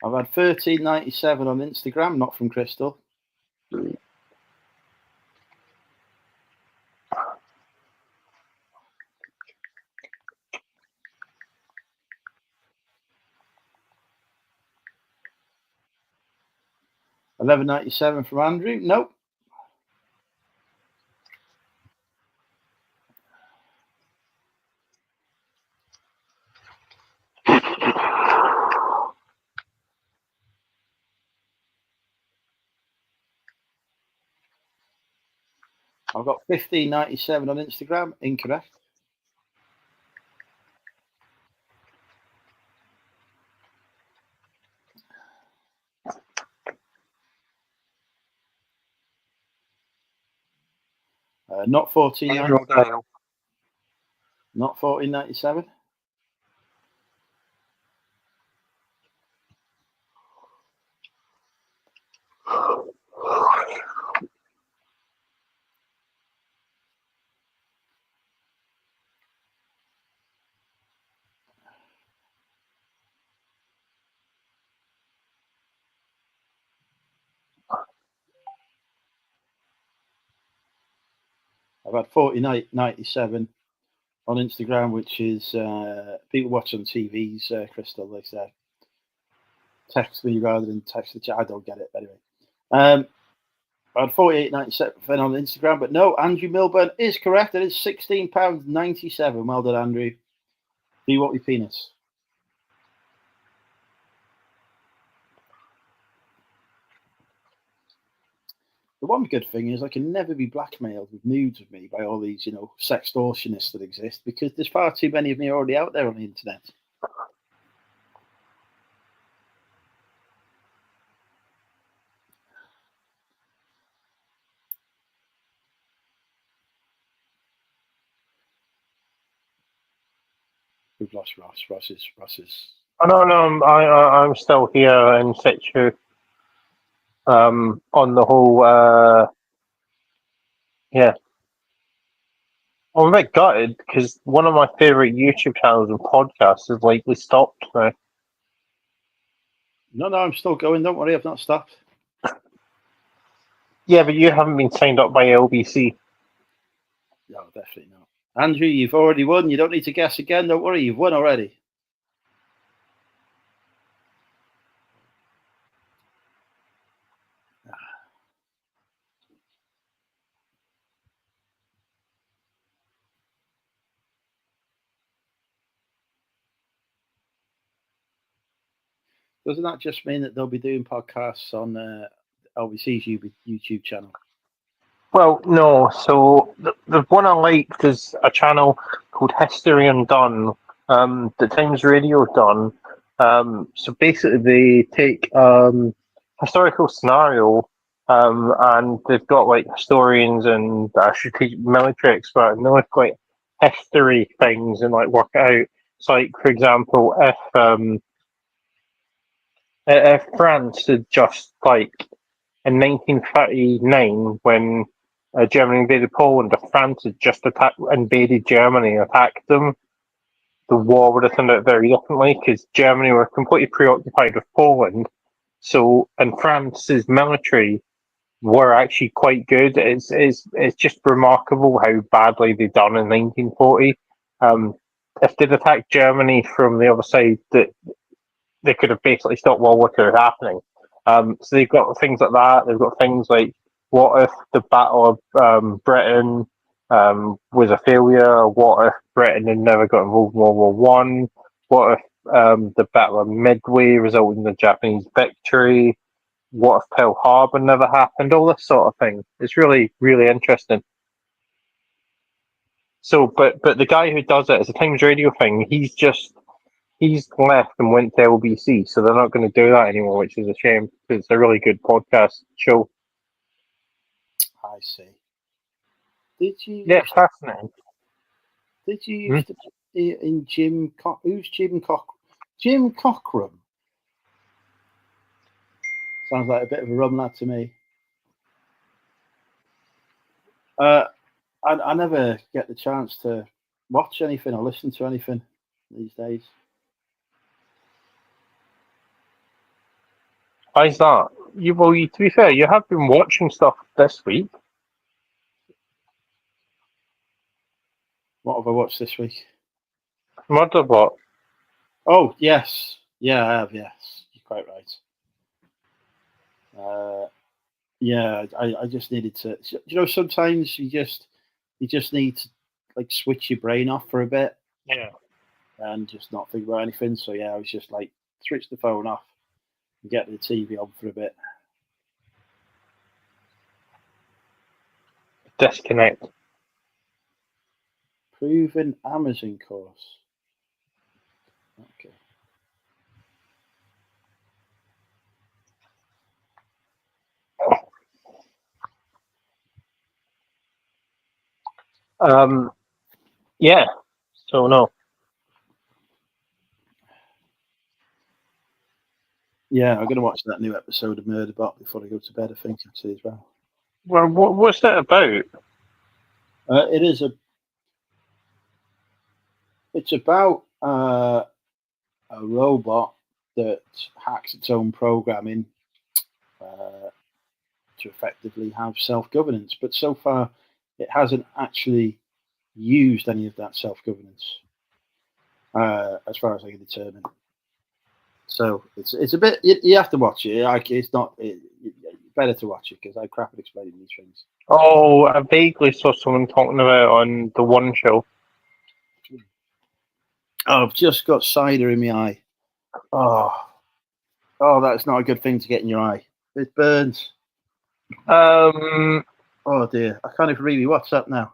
I've had 13.97 on Instagram, not from Crystal. $11.97 from Andrew. Nope. I've got 15.97 on Instagram. Incorrect. Not 14, Gabriel Dale. not 1497. I've had 1497 on Instagram, which is people watch on TVs, Crystal, they say. Text me rather than text the chat. I don't get it, but anyway. I had 48.97 on Instagram, but no, Andrew Milburn is correct. It is £16.97. Well done, Andrew. Do you want your penis? The one good thing is I can never be blackmailed with nudes of me by all these, sextortionists that exist, because there's far too many of me already out there on the internet. We've lost Ross. Ross is. Oh, no, I'm still here in situ. On the whole, yeah. I'm a bit gutted because one of my favourite YouTube channels and podcasts has likely stopped now. No, I'm still going. Don't worry, I've not stopped. Yeah, but you haven't been signed up by LBC. No, definitely not. Andrew, you've already won. You don't need to guess again. Don't worry, you've won already. Doesn't that just mean that they'll be doing podcasts on LBC's YouTube channel? Well, no. So the one I liked is a channel called History Undone that Times Radio done. So basically, they take historical scenario and they've got like historians and strategic military expert, and they look like history things and like work it out. So, like for example, if France had just like in 1939 when Germany invaded Poland, if France had just invaded Germany and attacked them, the war would have turned out very differently because Germany were completely preoccupied with Poland. So, and France's military were actually quite good. It's just remarkable how badly they done in 1940. If they'd attacked Germany from the other side, that they could have basically stopped World War II happening. So they've got things like that. They've got things like, what if the Battle of Britain was a failure? What if Britain had never got involved in World War One? What if the Battle of Midway resulted in the Japanese victory? What if Pearl Harbor never happened? All this sort of thing. It's really, really interesting. So, but the guy who does it is a Times Radio thing. He's left and went to LBC, so they're not going to do that anymore, which is a shame because it's a really good podcast show. I see. Did you? Yeah, fascinating. Did you used to be in Jim? Who's Jim Cock? Jim Cockrum. Sounds like a bit of a rum lad to me. I never get the chance to watch anything or listen to anything these days. How's that? To be fair, you have been watching stuff this week. What have I watched this week? Murderbot. Oh, yes. Yeah, I have, yes. You're quite right. Yeah, I just needed to. Sometimes you just need to like switch your brain off for a bit. Yeah. And just not think about anything. So yeah, I was just like switch the phone off and get the TV on for a bit. Disconnect. Proven Amazon course. Okay. Yeah. So no. Yeah, I'm going to watch that new episode of Murderbot before I go to bed, I think, actually, as well. Well, what's that about? It's about a robot that hacks its own programming to effectively have self-governance. But so far, it hasn't actually used any of that self-governance, as far as I can determine. So it's a bit, you have to watch it. Like, it's not, better to watch it because I'm crap at explaining these things. Oh, I vaguely saw someone talking about it on the One Show. Oh, I've just got cider in my eye. Oh, that's not a good thing to get in your eye. It burns. Oh dear, I can't even read what's up now.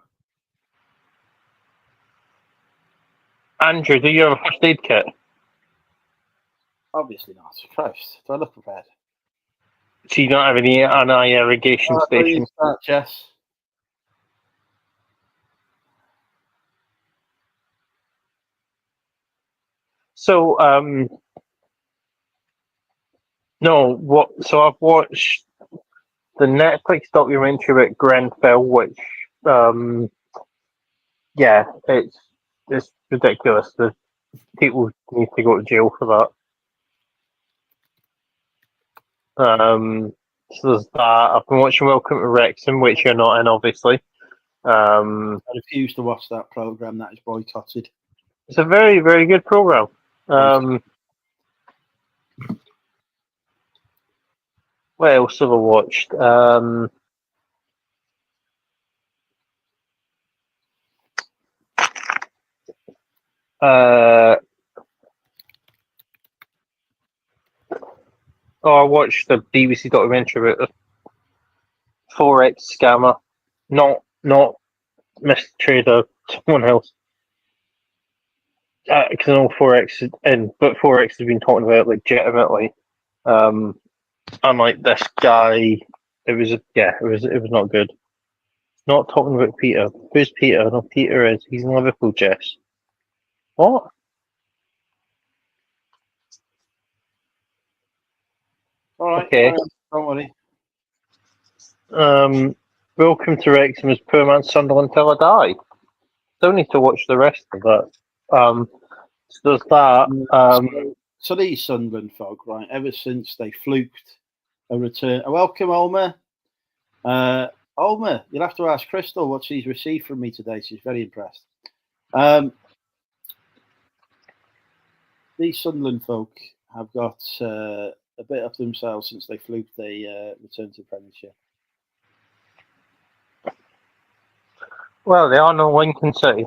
Andrew, do you have a first aid kit? Obviously not. Christ, do I look prepared? So you don't have any anti-irrigation station? Start, Jess. So, no. So I've watched the Netflix documentary about Grenfell, which, yeah, it's ridiculous. The people need to go to jail for that. So there's that. I've been watching Welcome to Wrexham, which you're not in, obviously. I refuse to watch that program. That is boycotted. It's a very, very good program. What else have I watched? I watched the BBC documentary about the Forex scammer. Not Mr. Trader, someone else. Because I know Forex is in, but Forex has been talking about it legitimately. Unlike this guy, it was not good. Not talking about Peter. Who's Peter? No, Peter he's in Liverpool, Jess. What? All right. Okay. Don't worry. Welcome to Wrexham as poor man Sunderland till I die. Don't need to watch the rest of that. So there's that. So these Sunderland folk, right? Ever since they fluked a return, welcome, Olmer. Olmer, you'll have to ask Crystal what she's received from me today. She's very impressed. These Sunderland folk have got a bit of themselves since they fluked a return to the Premiership. Well, they are no Lincoln City.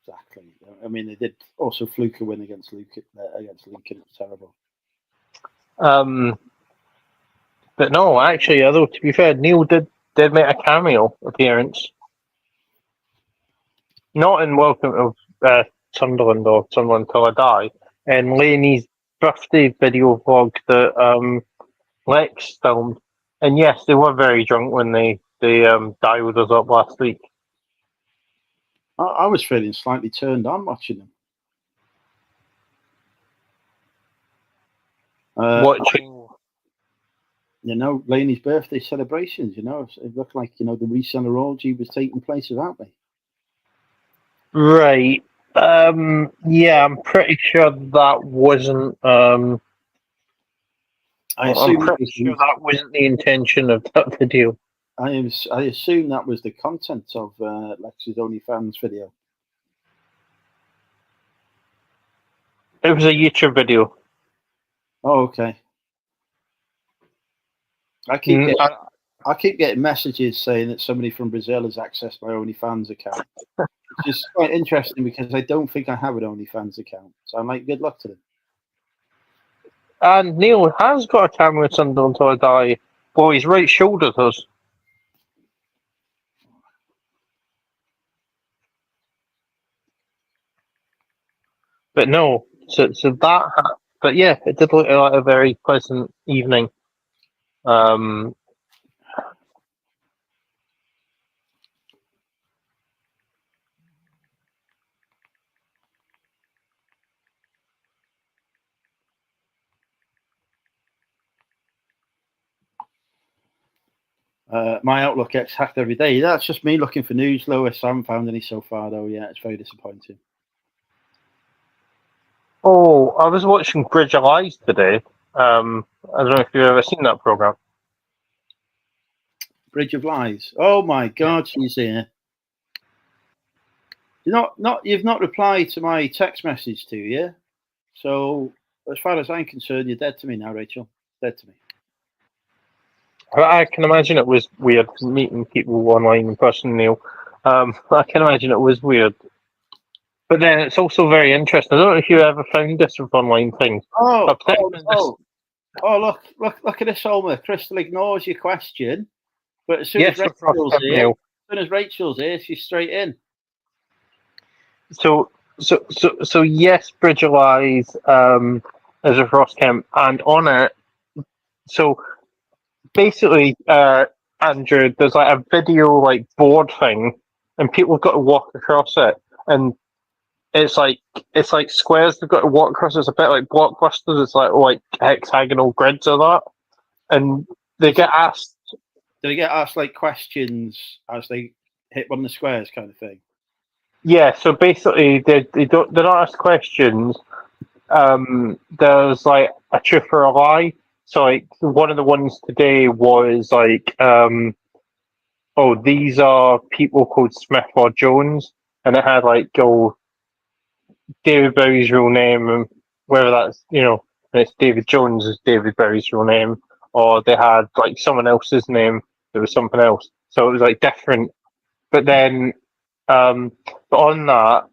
Exactly. I mean, they did also fluke a win against Lincoln. It was terrible. But no, actually, although to be fair, Neil did make a cameo appearance. Not in Welcome to Sunderland or Sunderland Till I Die, and Laney's birthday video vlog that Lex filmed. And yes, they were very drunk when they dialed us up last week. I was feeling slightly turned on watching them. Watching, Laney's birthday celebrations. It looked like the reseller orgy was taking place without me. right? Yeah, I'm pretty sure that wasn't. I'm pretty sure that wasn't the intention of that video. I assume that was the content of Lex's OnlyFans video. It was a YouTube video. Oh, okay. I keep getting messages saying that somebody from Brazil has accessed my OnlyFans account. It's just quite interesting because I don't think I have an OnlyFans account. So I'm like, good luck to them. And Neil has got a camera with Sunderland Till I Die. Well, his right shoulder does. But no, so that. But yeah, it did look like a very pleasant evening. My Outlook gets hacked every day. That's just me looking for news, Lewis. I haven't found any so far, though. Yeah, it's very disappointing. Oh, I was watching Bridge of Lies today. I don't know if you've ever seen that program. Bridge of Lies. Oh my God, she's here. You've not replied to my text message to you. So as far as I'm concerned, you're dead to me now, Rachel. Dead to me. I can imagine it was weird meeting people online in person, Neil. I can imagine it was weird. But then it's also very interesting. I don't know if you ever found this with online things. Look at this, Homer. Crystal ignores your question, but as soon as Rachel's here, she's straight in. So yes, Bridge of Lies is a Ross Kemp, and on it, so basically, Andrew, there's like a video like board thing, and people have got to walk across it, and it's like squares they've got to walk across. It's a bit like Blockbusters. It's like hexagonal grids of that, and they get asked. Do they get asked like questions as they hit one of the squares, kind of thing? Yeah. So basically, they're not asked questions. There's like a truth or a lie. So like one of the ones today was like, these are people called Smith or Jones, and it had like David Bowie's real name, and whether that's and it's David Jones is David Bowie's real name, or they had like someone else's name that was something else. So it was like different. But then, but on that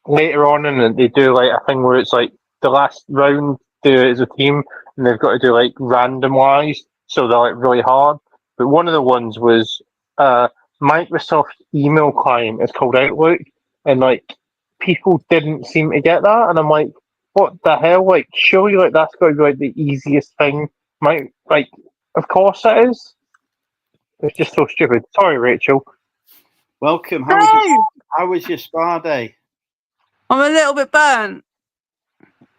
later on in it, they do like a thing where it's like the last round do it as a team, and they've got to do like randomized, so they're like really hard. But one of the ones was Microsoft email client is called Outlook, and like people didn't seem to get that, and I'm like, what the hell? Like, surely like that's got to be like the easiest thing. Of course it is. It's just so stupid. Sorry, Rachel. Welcome. How was your spa day? I'm a little bit burnt.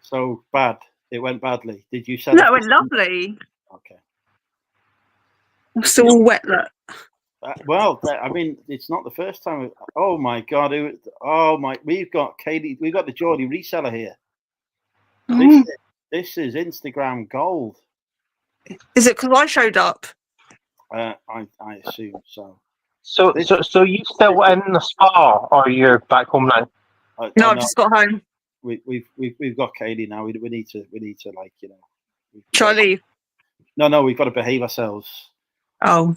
So bad. It went badly. Did you set No, it went lovely. Okay. I'm still all wet, look. I mean, it's not the first time. Oh my God! We've got Katie. We've got the Geordie reseller here. This is Instagram gold. Is it because I showed up? I assume so. So you still in the spa, or you're back home now? No, I've just got home. We've got Katie now. We need to like Shall I leave? No, we've got to behave ourselves. Oh.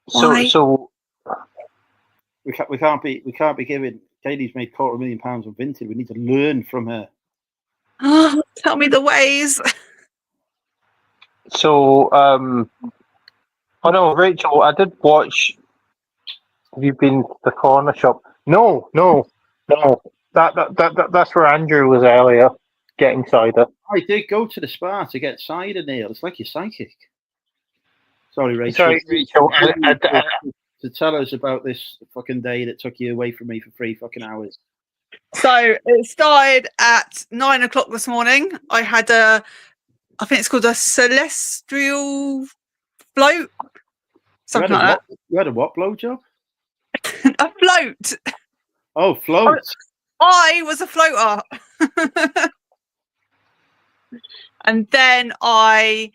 So we can't be giving. Katie's made £250,000 on Vinted. We need to learn from her. Oh, tell me the ways. So Rachel, I did watch. Have you been to the corner shop? No. That's where Andrew was earlier getting cider. I did go to the spa to get cider, Neil. It's like you're psychic. Sorry, Rachel. To tell us about this fucking day that took you away from me for 3 fucking hours. So it started at 9 o'clock this morning. I had I think it's called a celestial float. Something like that. You had a what blowjob? A float. Oh, float. I was a floater. And then I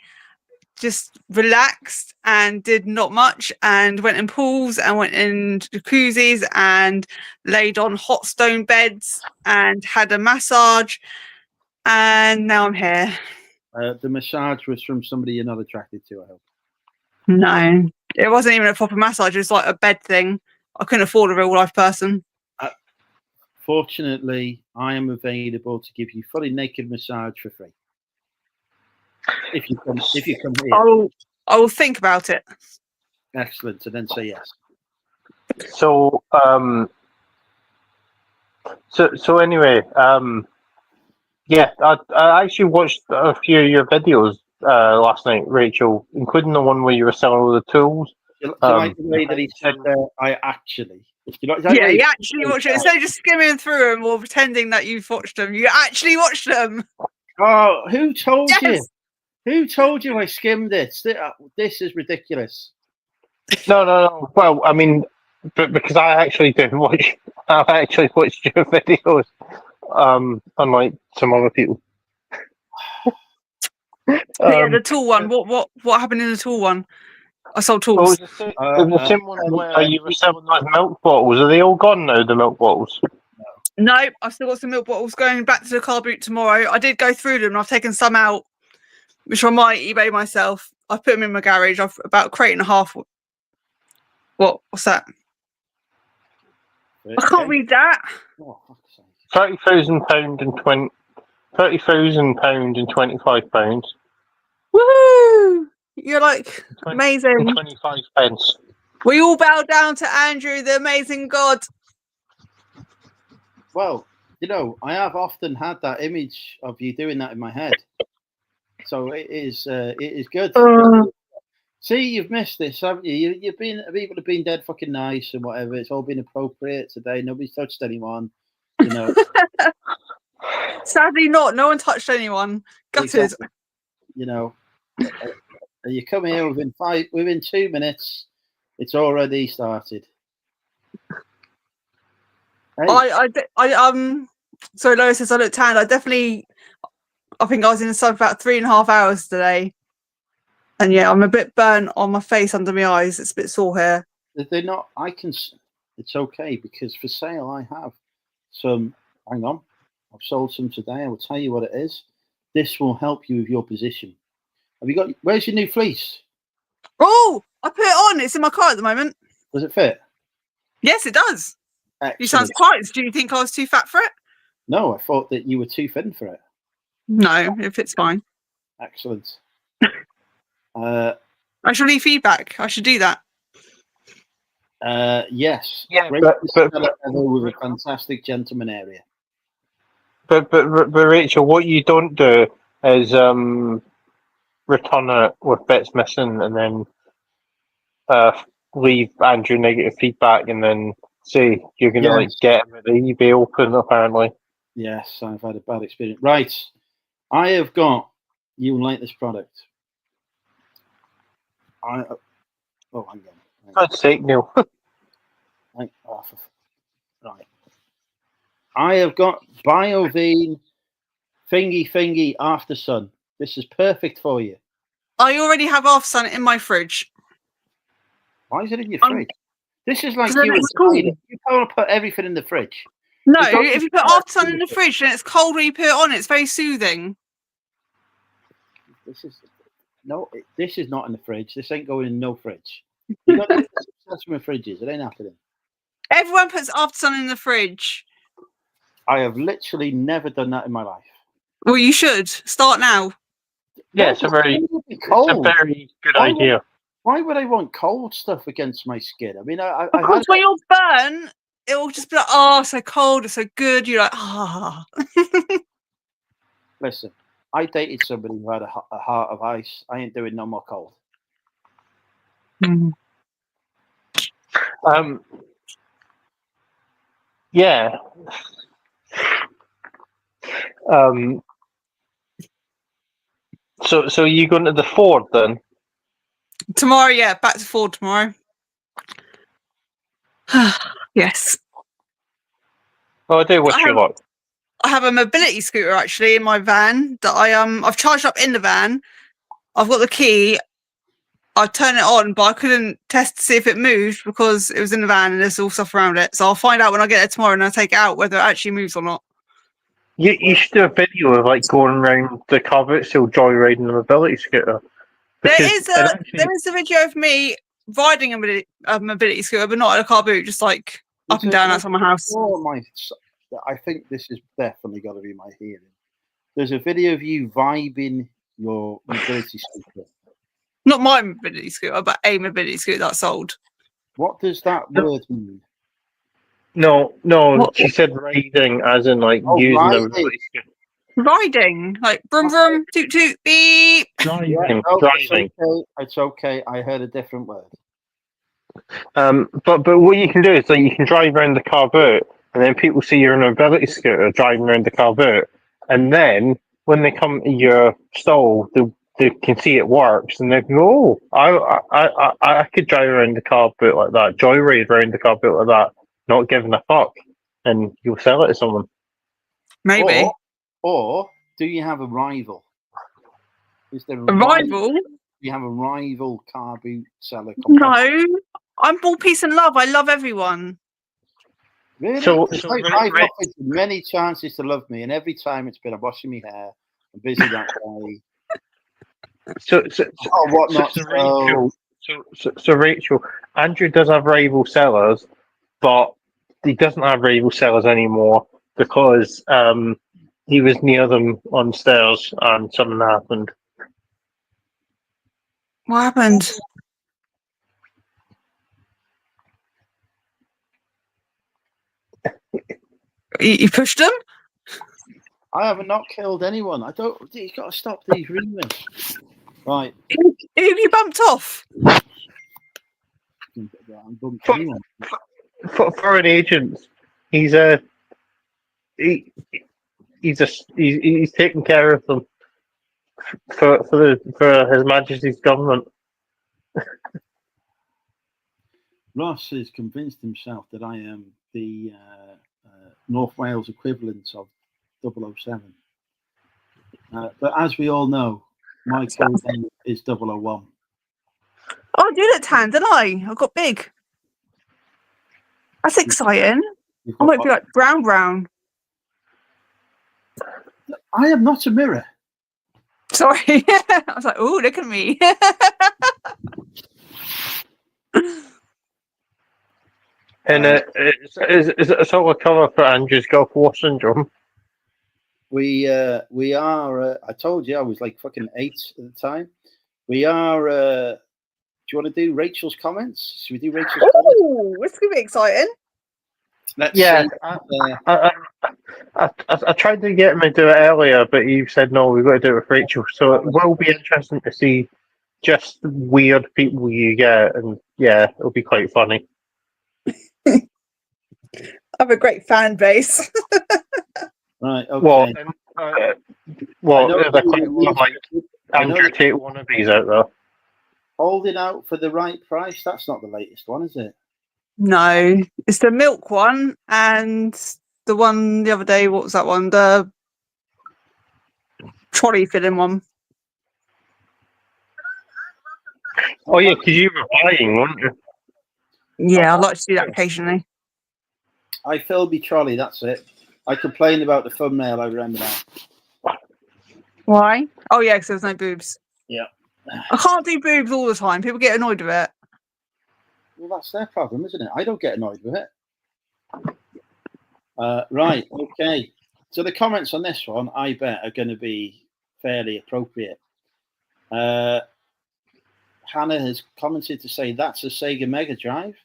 just relaxed and did not much and went in pools and went in jacuzzis and laid on hot stone beds and had a massage, and now I'm here. The massage was from somebody you're not attracted to, I hope. No, it wasn't even a proper massage. It was like a bed thing. I couldn't afford a real life person. Fortunately, I am available to give you fully naked massage for free. If you come here. I will think about it. Excellent. And then say yes. So anyway, yeah, I actually watched a few of your videos last night, Rachel, including the one where you were selling all the tools. Do you like the way that he said I actually? You actually watched it. Instead of just skimming through them or pretending that you've watched them, you actually watched them. Oh, who told Yes. you? Who told you I skimmed it? This is ridiculous. No. Well, I mean, but because I actually do watch, I actually watched your videos, unlike some other people. Yeah, the tall one. What happened in the tall one? I sold Well, tools. it was the same one where you were selling those milk bottles. Are they all gone now, the milk bottles? No, I've still got some milk bottles going back to the car boot tomorrow. I did go through them and I've taken some out, which I might eBay myself. I've put them in my garage. I've about a crate and a half. What's that? I can't read that. Oh, fuck's sake. £30,000 and £30,000 and £25. Woohoo! You're like amazing. 25 pence. We all bow down to Andrew, the amazing God. Well, you know, I have often had that image of you doing that in my head. So it is good. See, you've missed this, haven't you? You've been, people have been dead fucking nice and whatever. It's all been appropriate today. Nobody's touched anyone, you know. Sadly not. No one touched anyone. Gutted. Exactly. You know, you come here within 2 minutes, it's already started. Hey. Sorry, Lois says I look tanned. I think I was in the sun for about 3.5 hours today. And yeah, I'm a bit burnt on my face under my eyes. It's a bit sore here. They're not, it's okay because for sale I have some, hang on, I've sold some today. I will tell you what it is. This will help you with your position. Where's your new fleece? Oh, I put it on. It's in my car at the moment. Does it fit? Yes, it does. Excellent. You sound surprised. Do you think I was too fat for it? No, I thought that you were too thin for it. No, it fits fine. Excellent. I should leave feedback. I should do that. Yes. Yeah, Great but with a fantastic gentleman area. But Rachel, what you don't do is return it with bits missing and then leave Andrew negative feedback and then say you're going to get him at the eBay Open apparently. Yes, I've had a bad experience. Right, I have got. You'll like this product. Hang on. God's sake, Neil. Right. I have got BioVeen Thingy After Sun. This is perfect for you. I already have After Sun in my fridge. Why is it in your fridge? This is like you can't put everything in the fridge. No, if you put After Sun in the fridge and it's cold when you put it on, it's very soothing. This is not in the fridge. This ain't going in no fridge. You got to with fridges. It ain't happening. Everyone puts After Sun in the fridge. I have literally never done that in my life. Well, you should start now. Yeah, it's a very good idea. Why would I want cold stuff against my skin? I mean, because when you're burnt, it will just be like, oh, so cold, it's so good. You're like, ah. Listen, I dated somebody who had a heart of ice. I ain't doing no more cold. Yeah. So you going to the Ford then? Tomorrow, yeah, back to Ford tomorrow. Yes. Oh, I do. What's your luck? I have a mobility scooter actually in my van that I've charged up in the van. I've got the key. I turn it on, but I couldn't test to see if it moved because it was in the van and there's all stuff around it. So I'll find out when I get there tomorrow and I'll take it out whether it actually moves or not. You should do a video of like going around the car boot still joyriding a mobility scooter. There is a video of me riding a mobility scooter, but not at a car boot, just like up and down outside my house. I think this has definitely got to be my hearing. There's a video of you vibing your mobility scooter. Not my mobility scooter, but a mobility scooter that's sold. What does that word mean? No, she said riding as in like using a mobility scooter. Riding, like brum brum, toot toot, beep. Driving. It's okay. I heard a different word. But what you can do is like you can drive around the car boot, and then people see you're in a mobility scooter driving around the car boot, and then when they come to your stall, they'll they can see it works, and they go, "Oh, I could drive around the car boot like that, joyride around the car boot like that, not giving a fuck," and you'll sell it to someone. Maybe. Or do you have a rival? Is there A rival? Do you have a rival car boot seller? No. I'm all peace and love. I love everyone. Really? So I've offered many chances to love me, and every time it's been I'm washing my hair, I'm busy that day. So whatnot. So Rachel, Andrew does have rival sellers, but he doesn't have rival sellers anymore because he was near them on stairs and something happened. What happened? You pushed him? I have not killed anyone. I don't. You've got to stop these rumors. Right. Who you bumped off? For an agent, he's taking care of them for His Majesty's government. Ross has convinced himself that I am the North Wales equivalent of 007. But as we all know, my code name is 001. Oh, I did it, tan, didn't I? I got big. That's exciting. I might be like brown. I am not a mirror. Sorry. I was like, oh, look at me. And is it a sort of cover for Andrew's Gulf War syndrome? We are. I told you I was like fucking 8 at the time. We are. Do you want to do Rachel's comments? Should we do Rachel's comments? Oh, this could be exciting. Let's yeah, see. I tried to get him to do it earlier, but you said no. We've got to do it with Rachel. So it will be interesting to see just weird people you get, and yeah, it'll be quite funny. I have a great fan base. Right. Okay. There's a quite a lot of like Andrew Tate wannabes out there. Holding out for the right price. That's not the latest one, is it? No, it's the milk one and the one the other day. What was that one? The trolley filling one. Oh yeah, because you were buying, weren't you? Yeah, I like to do that occasionally. I filled my trolley. That's it. I complained about the thumbnail. I remember now. Why? Oh yeah, because there's no boobs. Yeah. I can't do boobs all the time. People get annoyed with it. Well, that's their problem, isn't it? I don't get annoyed with it. Right. Okay. So the comments on this one, I bet, are going to be fairly appropriate. Hannah has commented to say that's a Sega Mega Drive.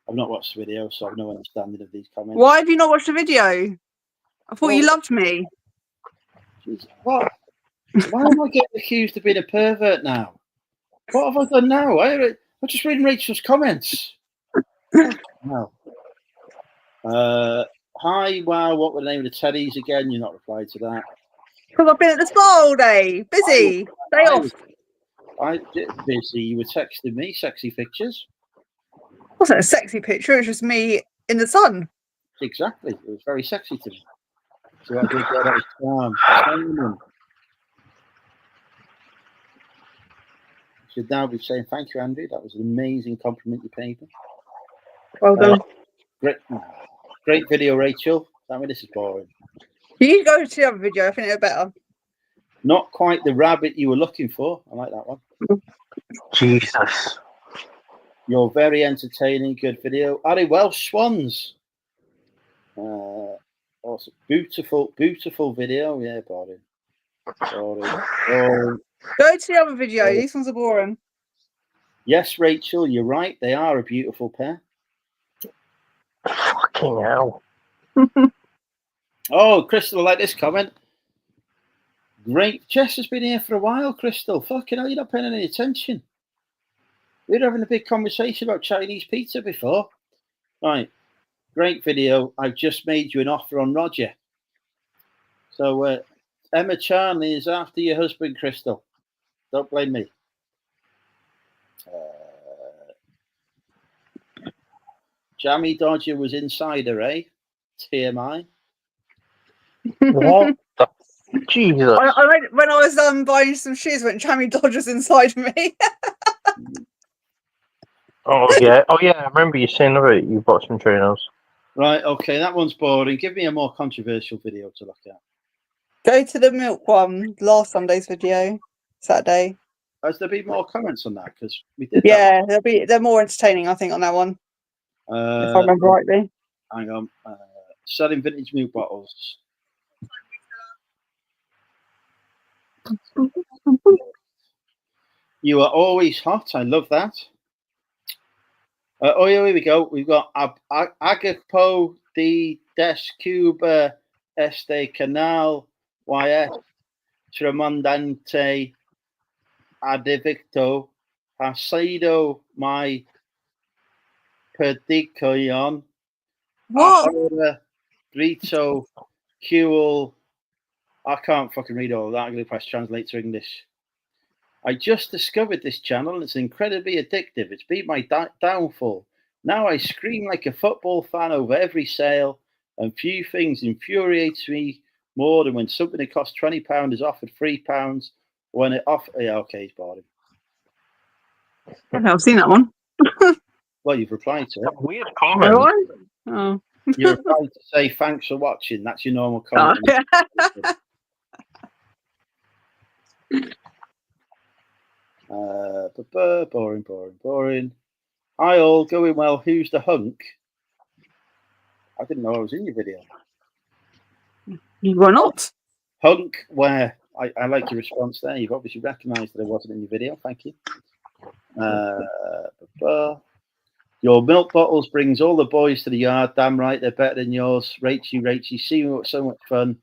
I've not watched the video, so I've no understanding of these comments. Why have you not watched the video? I thought you loved me. Geez, what? Why am I getting accused of being a pervert now? What have I done now? I'm just reading Rachel's comments. No. Hi, wow, what were the name of the Teddies again? You're not replied to that. Because I've been at the spa all day. Busy. Day off. I did busy. You were texting me sexy pictures. It wasn't a sexy picture. It was just me in the sun. Exactly. It was very sexy to me. So I did that charm. Should now be saying thank you, Andrew. That was an amazing compliment you paid me. Well done. Great video, Rachel. I mean, this is boring. You go to the other video. I think they're better. Not quite the rabbit you were looking for. I like that one. Jesus. You're very entertaining. Good video. Are they Welsh swans? Also, beautiful video. Yeah, boring. Go to the other video. These ones are boring. Yes, Rachel, you're right. They are a beautiful pair. Fucking hell. Oh, Crystal, I like this comment. Great. Jess has been here for a while, Crystal. Fucking hell, you're not paying any attention. We were having a big conversation about Chinese pizza before. Right. Great video. I've just made you an offer on Roger. So, Emma Charnley is after your husband, Crystal. Don't blame me. Jammy Dodger was insider, eh? TMI. What the Jesus? When I was buying some shoes, went Jammy Dodgers inside me. Oh yeah, I remember you saying about it. You bought some trainers. Right, okay, that one's boring. Give me a more controversial video to look at. Go to the milk one, last Sunday's video, Saturday. Has there been more comments on that? Because we did Yeah, they're more entertaining, I think, on that one, that. if I remember rightly. Hang on. Selling vintage milk bottles. You are always hot. I love that. Oh, yeah, here we go. We've got Agapo de Descuba Este Canal YS Tremondante Adivicto Hasido My Perdicoyon What? Ahora Brito Cuel. I can't fucking read all of that. I'm going to press translate to English. I just discovered this channel and it's incredibly addictive. It's been my downfall. Now I scream like a football fan over every sale, and few things infuriates me more than when something that costs £20 is offered £3 when it off. Yeah, okay, it's boring. I've seen that one. Well, you've replied to it. Weird comment. Oh. You replied to say thanks for watching. That's your normal comment. Boring. Hi all, going well. Who's the hunk? I didn't know I was in your video. You were not. Hunk, where? I like your response there. You've obviously recognised that I wasn't in your video. Thank you. Your milk bottles brings all the boys to the yard. Damn right, they're better than yours. Rachy, see me, so much fun.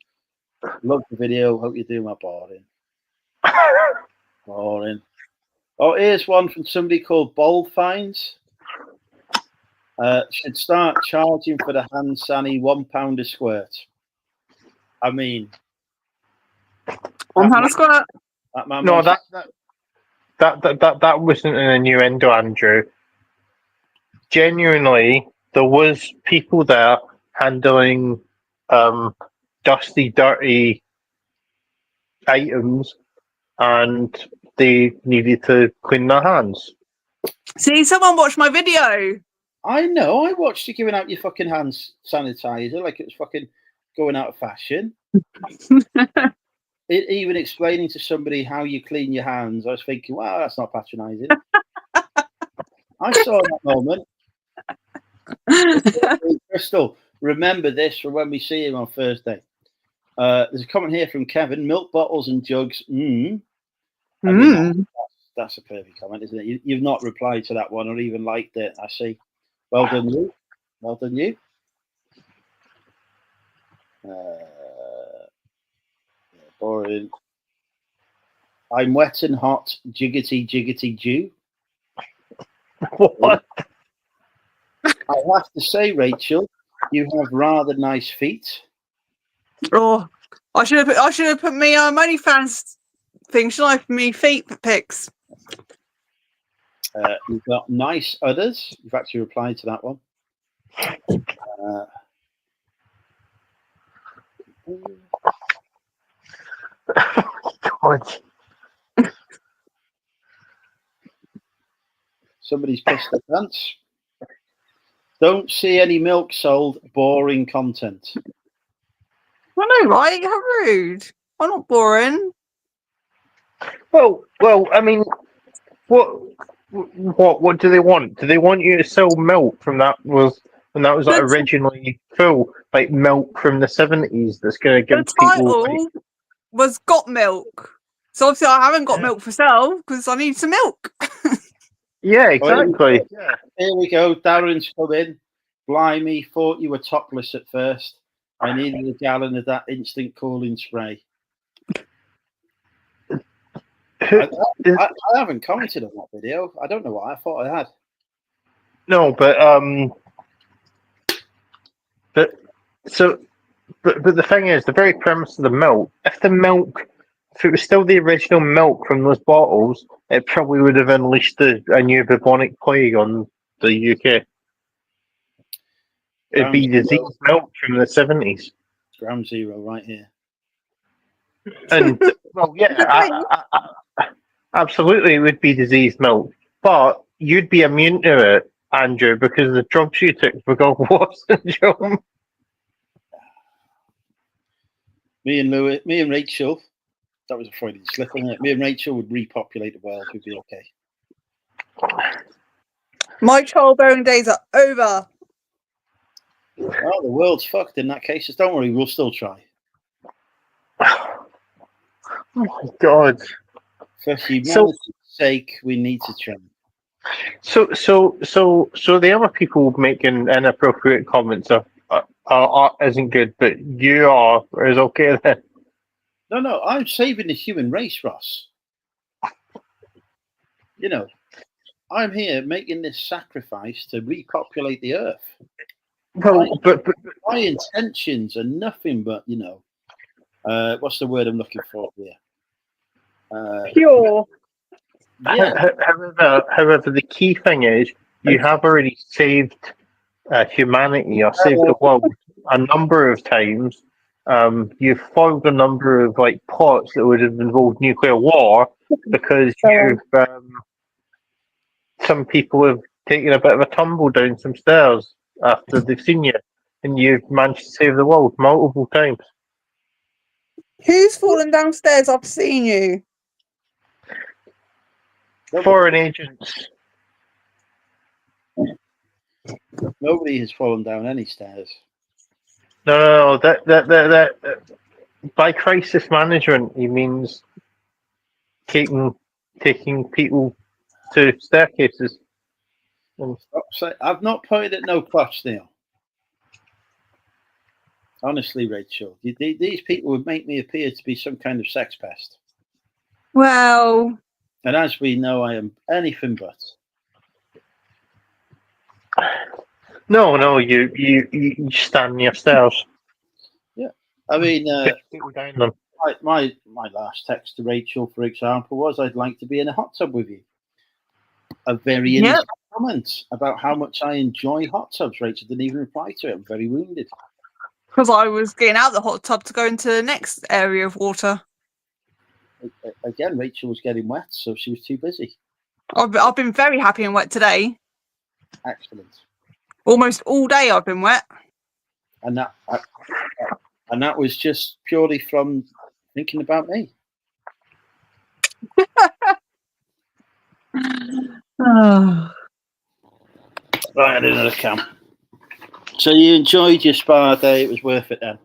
Love the video. Hope you're doing my boring. Boring. Oh, here's one from somebody called Bold Finds. Should start charging for the hand sanny £1 a squirt. I mean, £1 a squirt. No, that wasn't an innuendo, Andrew. Genuinely, there was people there handling dusty, dirty items, and they needed to clean their hands. See, someone watched my video. I know. I watched you giving out your fucking hand sanitizer like it was fucking going out of fashion. Even explaining to somebody how you clean your hands, I was thinking, wow, that's not patronising. I saw that moment. Crystal, remember this for when we see him on Thursday. There's a comment here from Kevin. Milk bottles and jugs. I mean, that's a perfect comment, isn't it? You've not replied to that one or even liked it, I see. Well done, you. Well done, you. Boring. I'm wet and hot, jiggity Jew. What? I have to say, Rachel, you have rather nice feet. Oh, I should have put me OnlyFans thing, should I? For me feet pics. You've got nice udders. You've actually replied to that one. God. Somebody's pissed their pants. Don't see any milk sold. Boring content. I know, right? How rude. I'm not boring. Well, I mean, what do they want? Do they want you to sell milk from that was like originally full, like milk from the 70s that's going to give The people? title was "Got Milk," so obviously I haven't got milk for sale because I need some milk. Yeah, exactly. Yeah. Here we go. Darren's come in. Blimey, thought you were topless at first. I needed a gallon of that instant cooling spray. I haven't commented on that video. I don't know why. I thought I had. No, but the thing is, the very premise of the milk. If the milk if it was still the original milk from those bottles, it probably would have unleashed a new bubonic plague on the UK. It'd be Ground disease milk from the 70s. Ground zero right here. And, well, yeah, absolutely it would be disease milk. But you'd be immune to it, Andrew, because the drugs you took for Gulf War syndrome. Me and Rachel, that was a Freudian slip, wasn't it? Me and Rachel would repopulate the world. We'd be okay. My childbearing days are over. Oh, the world's fucked in that case. Just don't worry, we'll still try. Oh my God. For humanity's sake, we need to try. So the other people making inappropriate comments isn't good, but you is okay then. No, I'm saving the human race, Ross. You know, I'm here making this sacrifice to repopulate the earth. Well, but My intentions are nothing but, what's the word I'm looking for here? Pure. Yeah. However, the key thing is you have already saved humanity or saved the world a number of times. You've foiled a number of plots that would have involved nuclear war because some people have taken a bit of a tumble down some stairs after they've seen you, and you've managed to save the world multiple times. Who's fallen downstairs after seeing you? Foreign agents. Nobody has fallen down any stairs. No. That by crisis management, he means taking people to staircases. I've not pointed at no crotch, Neil. Honestly, Rachel, these people would make me appear to be some kind of sex pest. Well, and as we know, I am anything but. No, you stand near stairs. Yeah, I mean, people down them. my last text to Rachel, for example, was I'd like to be in a hot tub with you. A very innocent comment about how much I enjoy hot tubs. Rachel didn't even reply to it. I'm very wounded. Because I was getting out of the hot tub to go into the next area of water. Again, Rachel was getting wet, so she was too busy. I've been very happy and wet today. Excellent. Almost all day I've been wet. And that was just purely from thinking about me. Oh. Right, I did another cam. So you enjoyed your spa day? It was worth it then?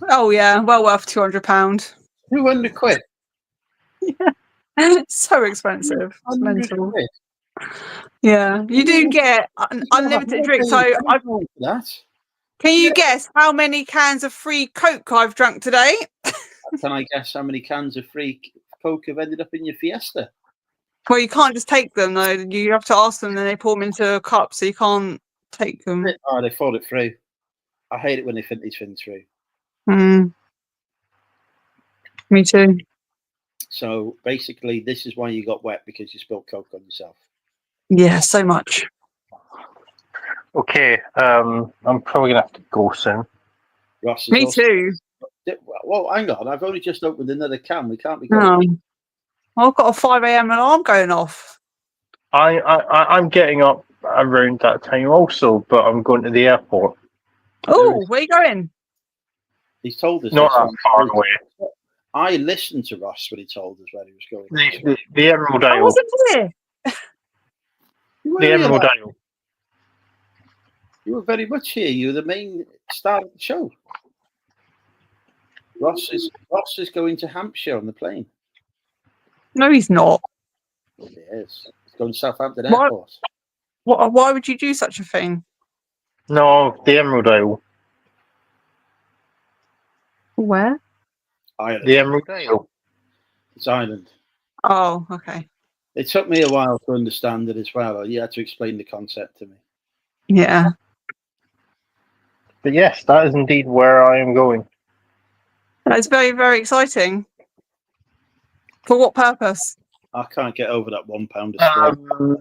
Oh yeah, well worth £200. £200. Yeah, so expensive. It's mental. Quid. Yeah, you do get unlimited drinks. So can you guess how many cans of free Coke I've drunk today? Can I guess how many cans of free Coke have ended up in your Fiesta? Well, you can't just take them though. You have to ask them, then they pour them into a cup, so you can't take them. Oh, they thought it through. I hate it when they think these things through. Me too. So basically, this is why you got wet, because you spilled Coke on yourself. Yeah, so much. Okay, I'm probably gonna have to go soon. Ross is Me also... too. Well, hang on. I've only just opened another can. We can't be going. I've got a 5 a.m. alarm going off. I'm getting up around that time also, but I'm going to the airport. Oh, where are you going? He's told us. Not that far away. I listened to Ross when he told us where he was going. The Emerald Isle. I wasn't here. The Emerald Isle. You were very much here. You were the main star of the show. Ross is going to Hampshire on the plane. No, he's not. He is. He's going to Southampton Airport. Why would you do such a thing? No, the Emerald Isle. Where? Ireland. The Emerald Isle. It's Ireland. Oh, okay. It took me a while to understand it as well. You had to explain the concept to me. Yeah. But yes, that is indeed where I am going. That's very, very exciting. For what purpose? I can't get over that £1 a square.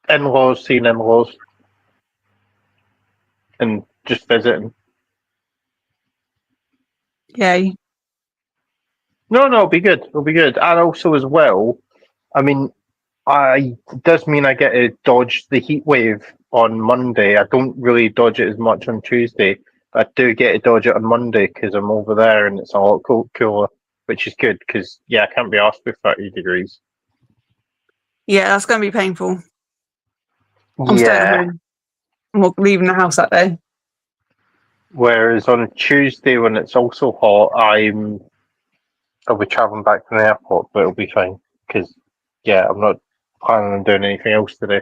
In-laws, seeing in-laws, and just visiting. Yay. No, it'll be good. It'll be good. And also as well, I mean, it does mean I get to dodge the heat wave on Monday. I don't really dodge it as much on Tuesday, but I do get to dodge it on Monday because I'm over there and it's a lot cooler, which is good because, yeah, I can't be asked with 30 degrees. Yeah, that's going to be painful. I'm staying at Yeah. home. I'm not leaving the house that day. Whereas on Tuesday, when it's also hot, I'll be traveling back from the airport, but it'll be fine because, yeah, I'm not planning on doing anything else today.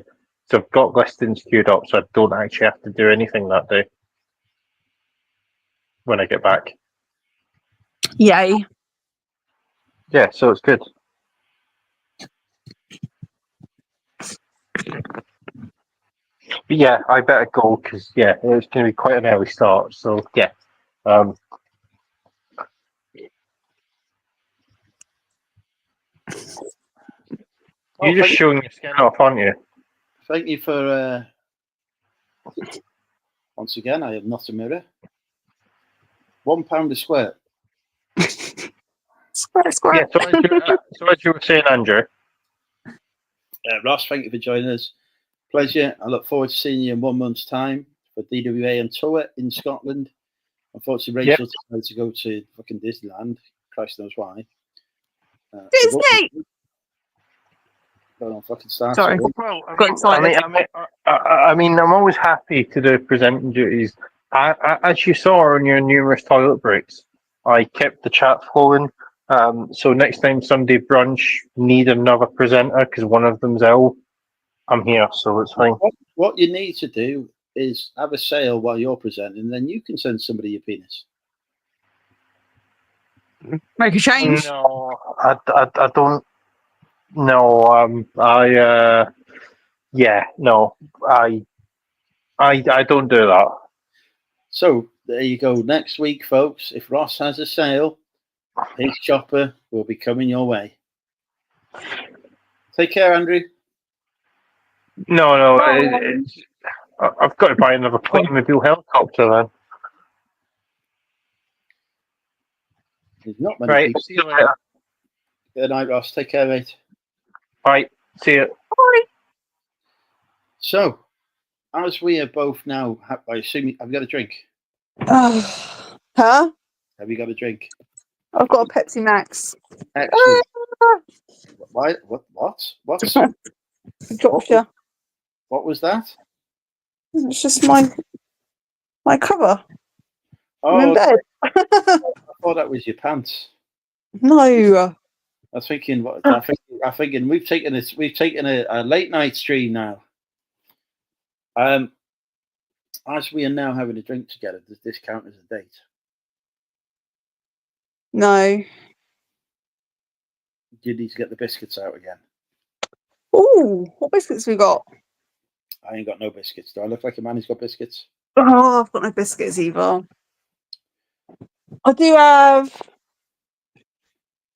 So I've got listings queued up, so I don't actually have to do anything that day when I get back. Yay. Yeah, so it's good. But yeah, I better go because, yeah, it's going to be quite an early start. So, yeah. You're just showing your skin off, aren't you? Thank you for. Once again, I have not a mirror. £1 a square. Square. Yeah, so as you were saying, Andrew. Ross, thank you for joining us. Pleasure. I look forward to seeing you in 1 month's time for DWA and tour in Scotland. Unfortunately, Rachel decided to go to fucking Disneyland. Christ knows why. Disney! Don't know, fucking start. Sorry. Well, Got excited. I mean, I'm always happy to do presenting duties. As you saw on your numerous toilet breaks, I kept the chat flowing. So next time Sunday brunch need another presenter because one of them's ill, I'm here, so it's fine. What you need to do is have a sale while you're presenting, and then you can send somebody your penis. Make a change. No, I don't. No, yeah, no, I don't do that. So there you go. Next week, folks, if Ross has a sale, his chopper will be coming your way. Take care, Andrew. No, I've got to buy another Playmobil helicopter then. There's not many Right, people. see you later. Good night, Ross. Take care, mate. Bye, see you. Bye. So, as we are both now, I assume, have you got a drink? Huh? Have you got a drink? I've got a Pepsi Max. Excellent. Why? What? Dropped you. What was that? It's just my cover. I'm in Oh, bed. I thought that was your pants. No. I was thinking. I'm thinking we've taken a late night stream now. As we are now having a drink together, does this count as a date? No. You need to get the biscuits out again. Ooh, what biscuits we got? I ain't got no biscuits. Do I look like a man who's got biscuits? Oh, I've got no biscuits either. I do have.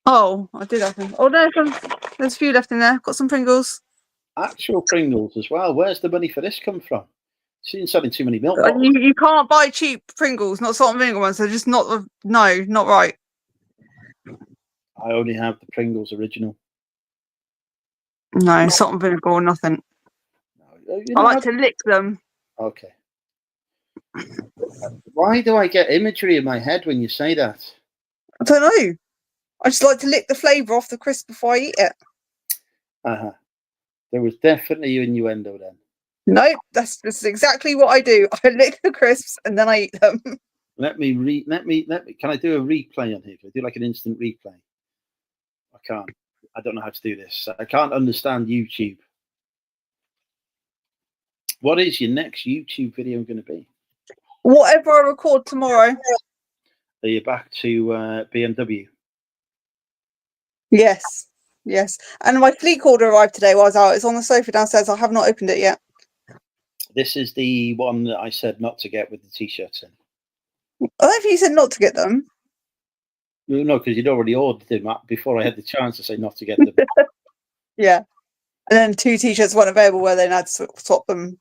Oh, I did have them. Oh, there's a few left in there. Got some Pringles. Actual Pringles as well. Where's the money for this come from? She's selling too many milk bottles. You can't buy cheap Pringles, not salt and vinegar ones. They're just not. No, not right. I only have the Pringles original. No, salt and vinegar or nothing. No, I like to lick them. Okay. Why do I get imagery in my head when you say that? I don't know. I just like to lick the flavour off the crisp before I eat it. There was definitely innuendo then. Nope, that's exactly what I do. I lick the crisps and then I eat them. Let me. Can I do a replay on here? Can I do like an instant replay? I can't. I don't know how to do this. I can't understand YouTube. What is your next YouTube video going to be? Whatever I record tomorrow. Are you back to BMW? Yes. And my fleet order arrived today while I was out. It's on the sofa downstairs. I have not opened it yet. This is the one that I said not to get with the t-shirts in. I don't think you said not to get them. No, because you'd already ordered them before I had the chance to say not to get them. Yeah. And then 2 t-shirts weren't available where they had to swap them.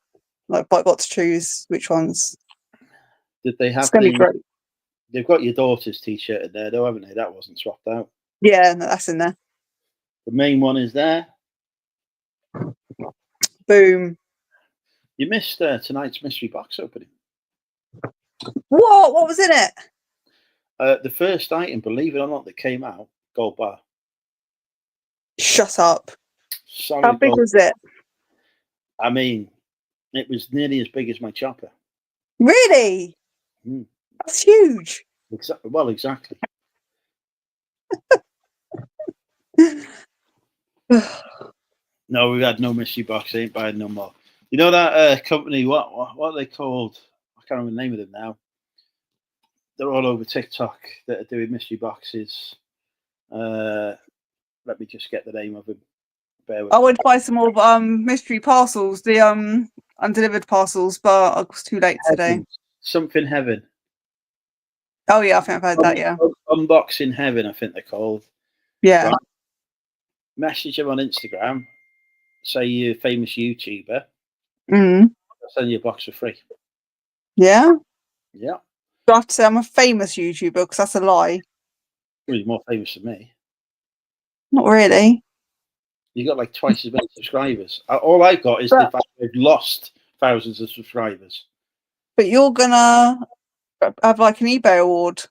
Like, but I got to choose which ones. Did they have It's going to be great. They've got your daughter's t-shirt in there, though, haven't they? That wasn't swapped out. Yeah, no, that's in there. The main one is there. Boom. You missed tonight's mystery box opening. What was in it? The first item, believe it or not, that came out, gold bar. Shut up. Solid How big gold. was it? I mean, it was nearly as big as my chopper. Really? Mm. That's huge. Well, exactly. No, we've had no mystery box. Ain't buying no more. You know that company? What are they called? I can't remember the name of them now. They're all over TikTok that are doing mystery boxes. Let me just get the name of them. Bear with I me. would buy some more mystery parcels, the undelivered parcels, but I was too late today. Heaven. Something Heaven. Oh yeah, I think I've heard that. Yeah. Unboxing Heaven, I think they're called. Yeah. Right? Message them on Instagram. Say you're a famous YouTuber. Mm. I'll send you a box for free. Yeah. Yeah. Do I have to say I'm a famous YouTuber? Because that's a lie. Well, you're more famous than me. Not really. You got like twice as many subscribers. All I've got is the fact I've lost thousands of subscribers. But you're gonna have like an eBay award.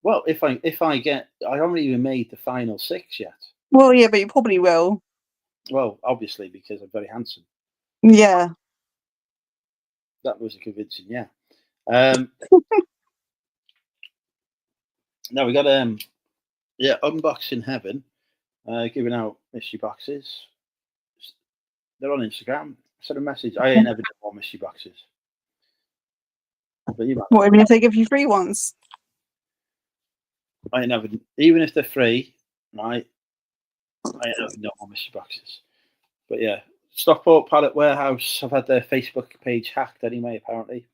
Well, if I get, I haven't even made the final 6 yet. Well, yeah, but you probably will. Well, obviously because I'm very handsome. Yeah. That was a convincing yeah. Now we got Unboxing Heaven, giving out mystery boxes. They're on Instagram. Send a message. I ain't ever done more mystery boxes. But you might. What, even if they give you free ones? I ain't never, even if they're free, right? I ain't never done more mystery boxes. But yeah, Stockport Pallet Warehouse. I've had their Facebook page hacked anyway. Apparently.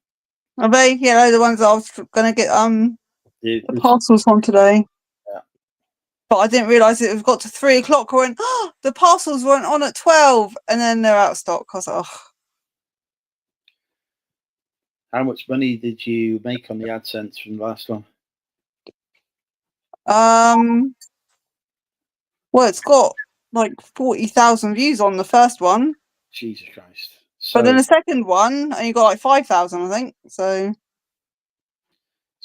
Are they? Yeah, they're the ones I was gonna get the parcels from today. Yeah. But I didn't realise it got to 3 o'clock. I went, oh, the parcels weren't on at 12, and then they're out of stock. I was like, oh. How much money did you make on the AdSense from the last one? Well, it's got like 40,000 views on the first one. Jesus Christ! But then the second one, and you got like 5,000, I think.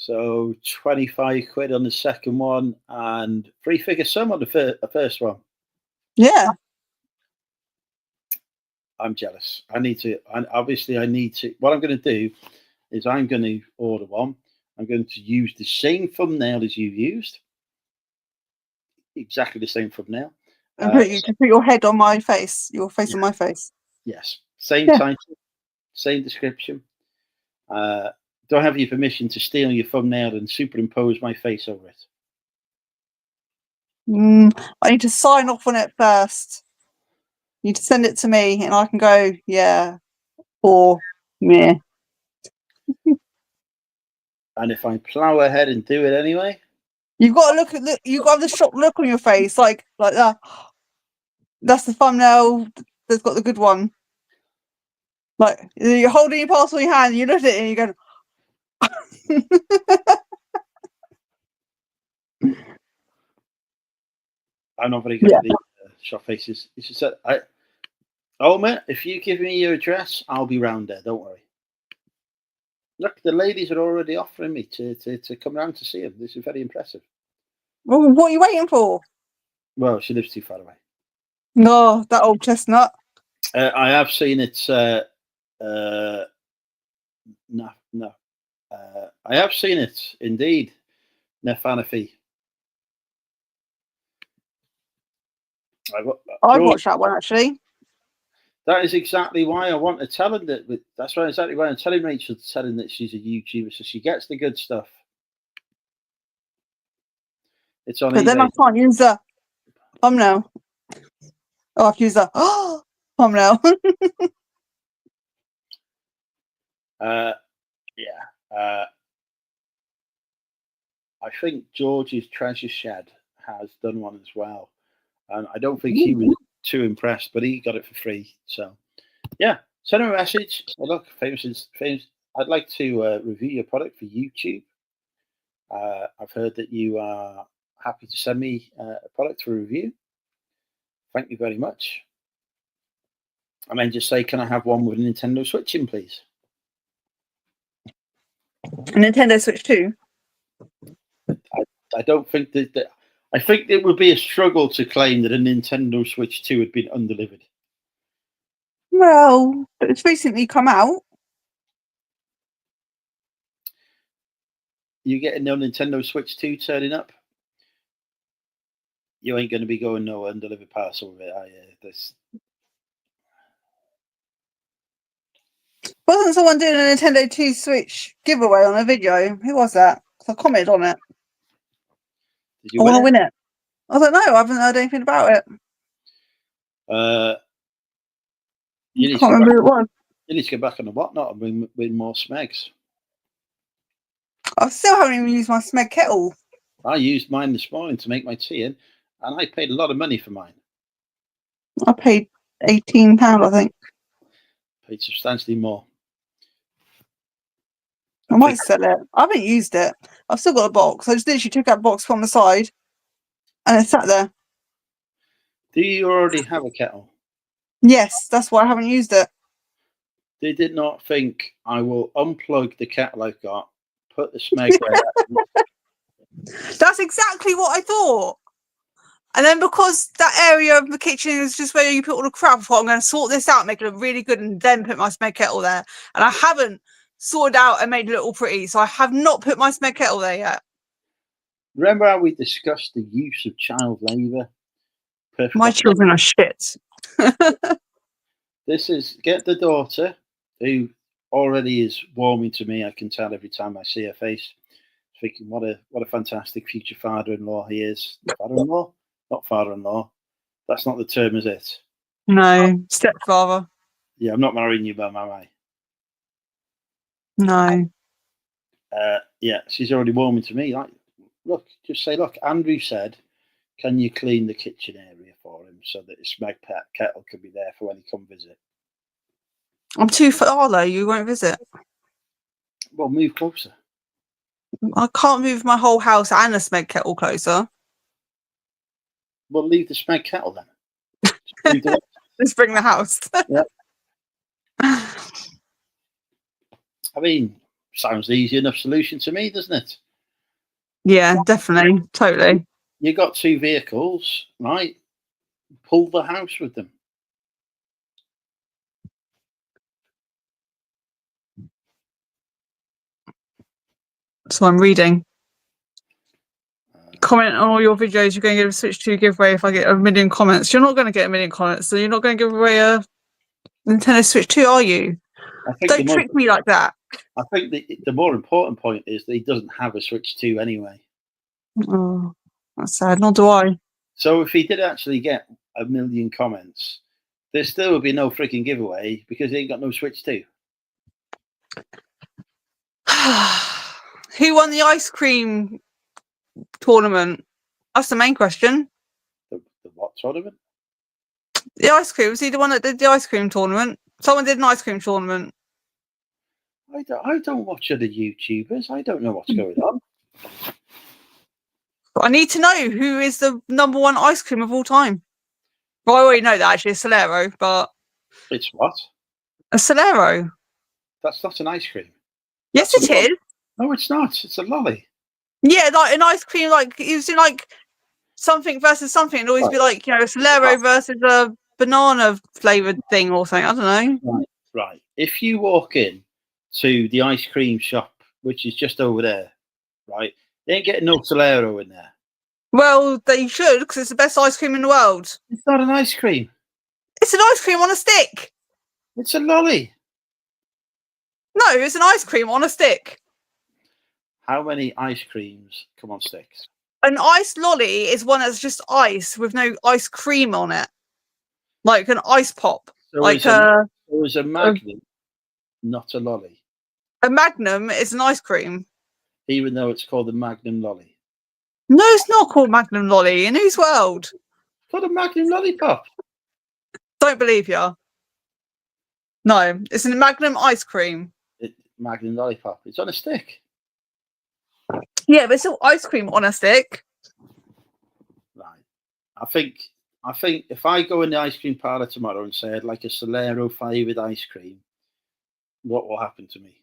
So 25 quid on the second one, and 3-figure sum on the first one. Yeah. I'm jealous. I need to. What I'm going to do is I'm going to order one. I'm going to use the same thumbnail as you've used. Exactly the same thumbnail. And just put your head on my face, your face on my face. Yes. Same title, same description. Do I have your permission to steal your thumbnail and superimpose my face over it? I need to sign off on it first. You need to send it to me, and I can go, yeah, or yeah. And if I plow ahead and do it anyway, you've got to you've got to have the shocked look on your face, like that. That's the thumbnail that's got the good one. Like you're holding your parcel in your hand, you look at it, and you go. I'm not very good at these shop faces. It's just that mate, if you give me your address, I'll be round there. Don't worry. Look, the ladies are already offering me to come round to see him. This is very impressive. Well, what are you waiting for? Well, she lives too far away. No, that old chestnut. I have seen it. No. I have seen it indeed. Nefanafi. I watched that one actually. That is exactly why I want to tell him that. That's exactly why I'm telling Rachel to tell him that she's a YouTuber, so she gets the good stuff. It's on. But eBay. then I can't use the thumbnail. Oh, I've used the thumbnail. Yeah. I think George's Treasure Shed has done one as well, and I don't think he was too impressed, but he got it for free. So yeah, send him a message. Hey, look, famous. I'd like to review your product for YouTube. I've heard that you are happy to send me a product for review. Thank you very much. And then just say, can I have one with a Nintendo Switch in, please? A Nintendo Switch 2? I don't think that. I think it would be a struggle to claim that a Nintendo Switch 2 had been undelivered. Well, it's recently come out. You get a no Nintendo Switch 2 turning up, you ain't going to be going no undelivered parcel with it, are you? Wasn't someone doing a Nintendo 2 Switch giveaway on a video? Who was that? 'Cause I commented on it. Did you I want to win win it. I don't know. I haven't heard anything about it. You I need, can't to remember who it was. you need to get back on the whatnot and win more smegs. I still haven't even used my Smeg kettle. I used mine this morning to make my tea in, and I paid a lot of money for mine. I paid £18, I think. Paid substantially more. I might sell it. I haven't used it. I've still got a box. I just literally took that box from the side and it sat there. Do you already have a kettle? Yes, that's why I haven't used it. They did not think I will unplug the kettle I've got, put the smeg where That's exactly what I thought. And then because that area of the kitchen is just where you put all the crap, I thought I'm going to sort this out, make it look really good, and then put my Smeg kettle there. And I haven't sorted out and made it look all pretty, so I have not put my Smeg kettle there yet. Remember how we discussed the use of child labour? Perfect. My children are shit. This is get the daughter who already is warming to me. I can tell every time I see her face. Thinking what a fantastic future father-in-law he is. Father-in-law, not father-in-law. That's not the term, is it? No, stepfather. Yeah, I'm not marrying you, Mum, am I? No. Yeah, she's already warming to me. Like, look, just say, look. Andrew said, "Can you clean the kitchen area for him so that his Smeg pet kettle can be there for when he come visit?" I'm too far though, you won't visit. Well, move closer. I can't move my whole house and a Smeg kettle closer. Well, leave the Smeg kettle then. Leave the- Let's bring the house. Yeah. I mean, sounds the easy enough solution to me, doesn't it? Yeah, definitely. Totally. You got two vehicles, right? Pull the house with them. So I'm reading. Comment on all your videos. You're going to get a Switch 2 giveaway if I get 1 million comments. You're not going to get 1 million comments, so you're not going to give away a Nintendo Switch 2, are you? Don't trick me like that. I think the more important point is that he doesn't have a Switch 2 anyway. Oh, that's sad. Nor do I. So if he did actually get 1 million comments, there still would be no freaking giveaway because he ain't got no Switch 2. Who won the ice cream tournament? That's the main question. The what tournament? The ice cream. Was he the one that did the ice cream tournament? Someone did an ice cream tournament. I don't watch other YouTubers. I don't know what's going on. But I need to know who is the #1 ice cream of all time. Well, I already know that actually, it's Solero, but It's what? a Solero. That's not an ice cream. Yes, it is. No, it's not. It's a lolly. Yeah, like an ice cream, like it was in like something versus something. It'd always be like, you know, a Solero versus a banana flavored thing or something. I don't know. Right. If you walk in to the ice cream shop, which is just over there, right, you ain't getting no Solero in there. Well, they should, because it's the best ice cream in the world. It's not an ice cream. It's an ice cream on a stick. It's a lolly. No, it's an ice cream on a stick. How many ice creams come on sticks? An ice lolly is one that's just ice with no ice cream on it. Like an ice pop. So like it was a Magnum, not a lolly. a Magnum is an ice cream. Even though it's called a Magnum lolly. No, it's not called Magnum Lolly. In whose world? It's called a Magnum lollipop. Don't believe you. No, it's a Magnum ice cream. Magnum lollipop. It's on a stick. Yeah, but it's still ice cream on a stick. Right. I think if I go in the ice cream parlour tomorrow and say I'd like a Solero flavoured ice cream, what will happen to me?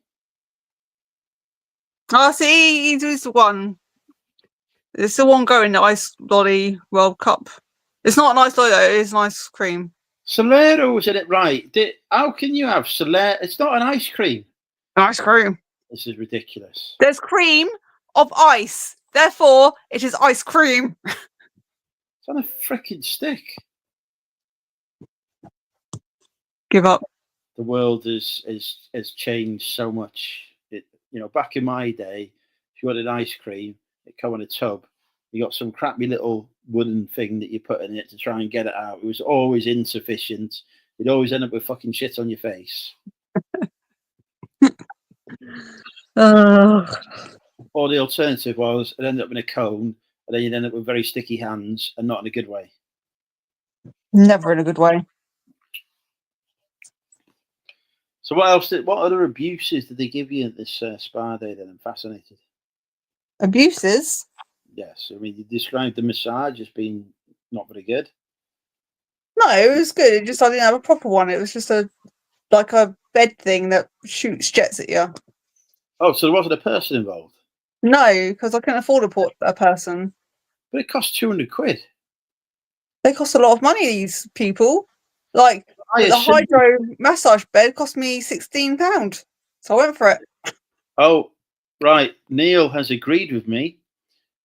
Oh, see, he's the one. It's the one going the Ice Lolly World Cup. It's not an ice lolly, though. It is an ice cream. Solero was in it right. How can you have Solero? It's not an ice cream. Ice cream. This is ridiculous. There's cream of ice. Therefore, it is ice cream. It's on a freaking stick. Give up. The world has changed so much. Back in my day, if you wanted ice cream, it come in a tub. You got some crappy little wooden thing that you put in it to try and get it out. It was always insufficient. You'd always end up with fucking shit on your face. Or the alternative was it ended up in a cone, and then you'd end up with very sticky hands, and not in a good way. Never in a good way. So what else? What other abuses did they give you at this spa day? Then I'm fascinated. Abuses? Yes, I mean you described the massage as being not very good. No, it was good. It just I didn't have a proper one. It was just a bed thing that shoots jets at you. Oh, so there wasn't a person involved? No, because I couldn't afford a person. But it cost £200. They cost a lot of money, these people. Like, the hydro massage bed cost me £16. So I went for it. Oh, right. Neil has agreed with me.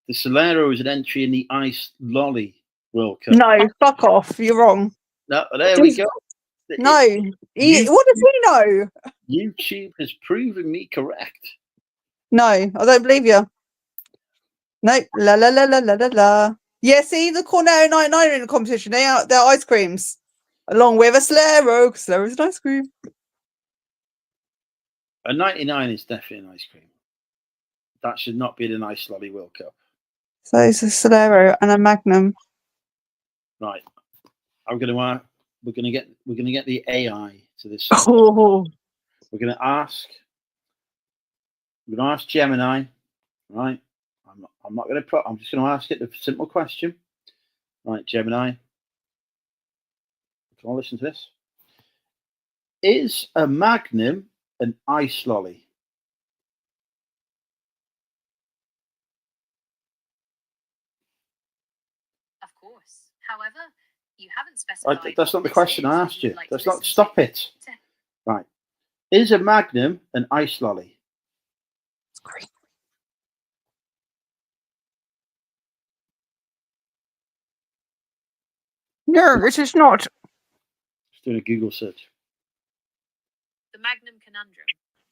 The Solero is an entry in the Ice Lolly World Cup. No, fuck off. You're wrong. No, there we go. No. What does he know? YouTube has proven me correct. No, I don't believe you. No. La la la la la la la. Yeah, see, the Cornetto 99 in the competition. They're ice creams. Along with a Solero, because Solero is an ice cream. A 99 is definitely an ice cream. That should not be the Ice Lolly World Cup. So it's a Solero and a Magnum. Right. We're gonna get the AI to this. Oh. We're gonna ask Gemini, right? I'm just gonna ask it a simple question. Right, Gemini. Can I listen to this? Is a Magnum an ice lolly? Of course. However, you haven't specified. That's not the question I asked you. That's not. Stop it. Right. Is a Magnum an ice lolly? Great. No, it is not. Just doing a Google search. The Magnum Conundrum,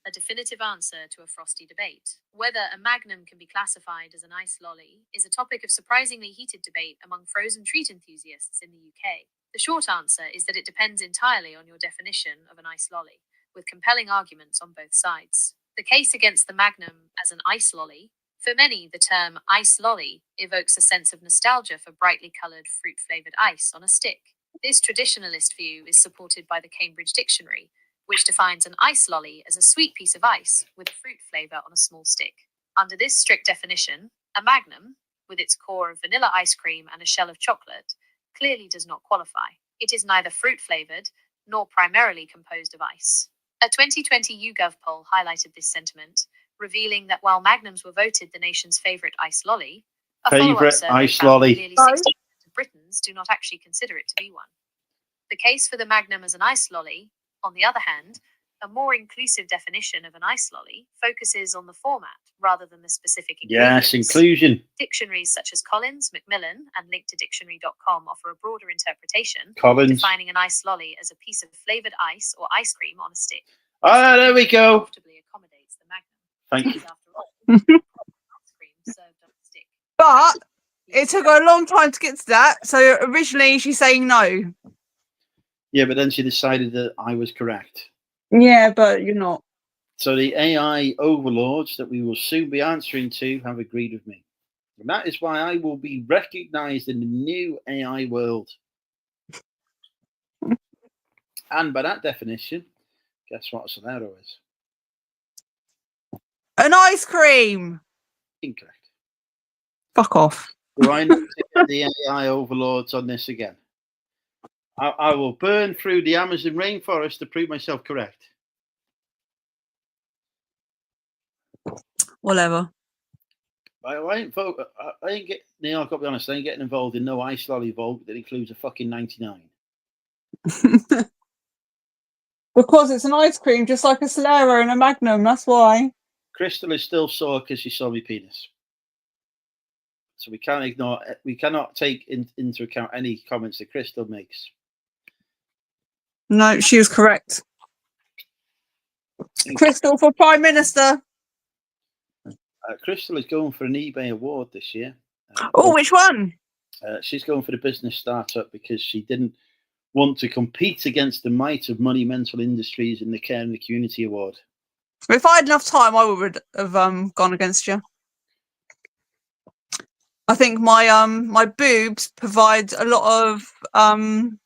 a definitive answer to a frosty debate. Whether a Magnum can be classified as an ice lolly is a topic of surprisingly heated debate among frozen treat enthusiasts in the UK. The short answer is that it depends entirely on your definition of an ice lolly, with compelling arguments on both sides. The case against the Magnum as an ice lolly. For many, the term ice lolly evokes a sense of nostalgia for brightly coloured fruit-flavoured ice on a stick. This traditionalist view is supported by the Cambridge Dictionary, which defines an ice lolly as a sweet piece of ice with a fruit flavour on a small stick. Under this strict definition, a Magnum, with its core of vanilla ice cream and a shell of chocolate, clearly does not qualify. It is neither fruit-flavoured nor primarily composed of ice. A 2020 YouGov poll highlighted this sentiment, revealing that while Magnums were voted the nation's favourite ice lolly, a follow-up survey found that nearly 60% of Britons do not actually consider it to be one. The case for the Magnum as an ice lolly, on the other hand, a more inclusive definition of an ice lolly focuses on the format rather than the specific ingredients. Yes, inclusion. Dictionaries such as Collins, Macmillan, and linktodictionary.com offer a broader interpretation, defining an ice lolly as a piece of flavoured ice or ice cream on a stick. Ah, there we go. Comfortably accommodates the Magnum. Thank you. After all, ice cream served on a stick. But it took her a long time to get to that. So originally she's saying no. Yeah, but then she decided that I was correct. Yeah, but you're not. So the AI overlords that we will soon be answering to have agreed with me. And that is why I will be recognised in the new AI world. And by that definition, guess what a Solero is? An ice cream. Incorrect. Fuck off. Do I need to get the AI overlords on this again? I will burn through the Amazon rainforest to prove myself correct. Whatever. I ain't Neil, I've got to be honest, I ain't getting involved in no ice lolly vote that includes a fucking 99. Because it's an ice cream, just like a Solero and a Magnum. That's why. Crystal is still sore because she saw me penis. So we can't ignore. We cannot take into account any comments that Crystal makes. No, she was correct. Crystal for Prime Minister. Crystal is going for an eBay award this year. Oh, which one? She's going for the business startup because she didn't want to compete against the might of money mental industries in the Care and the Community Award. If I had enough time, I would have gone against you. I think my boobs provide a lot of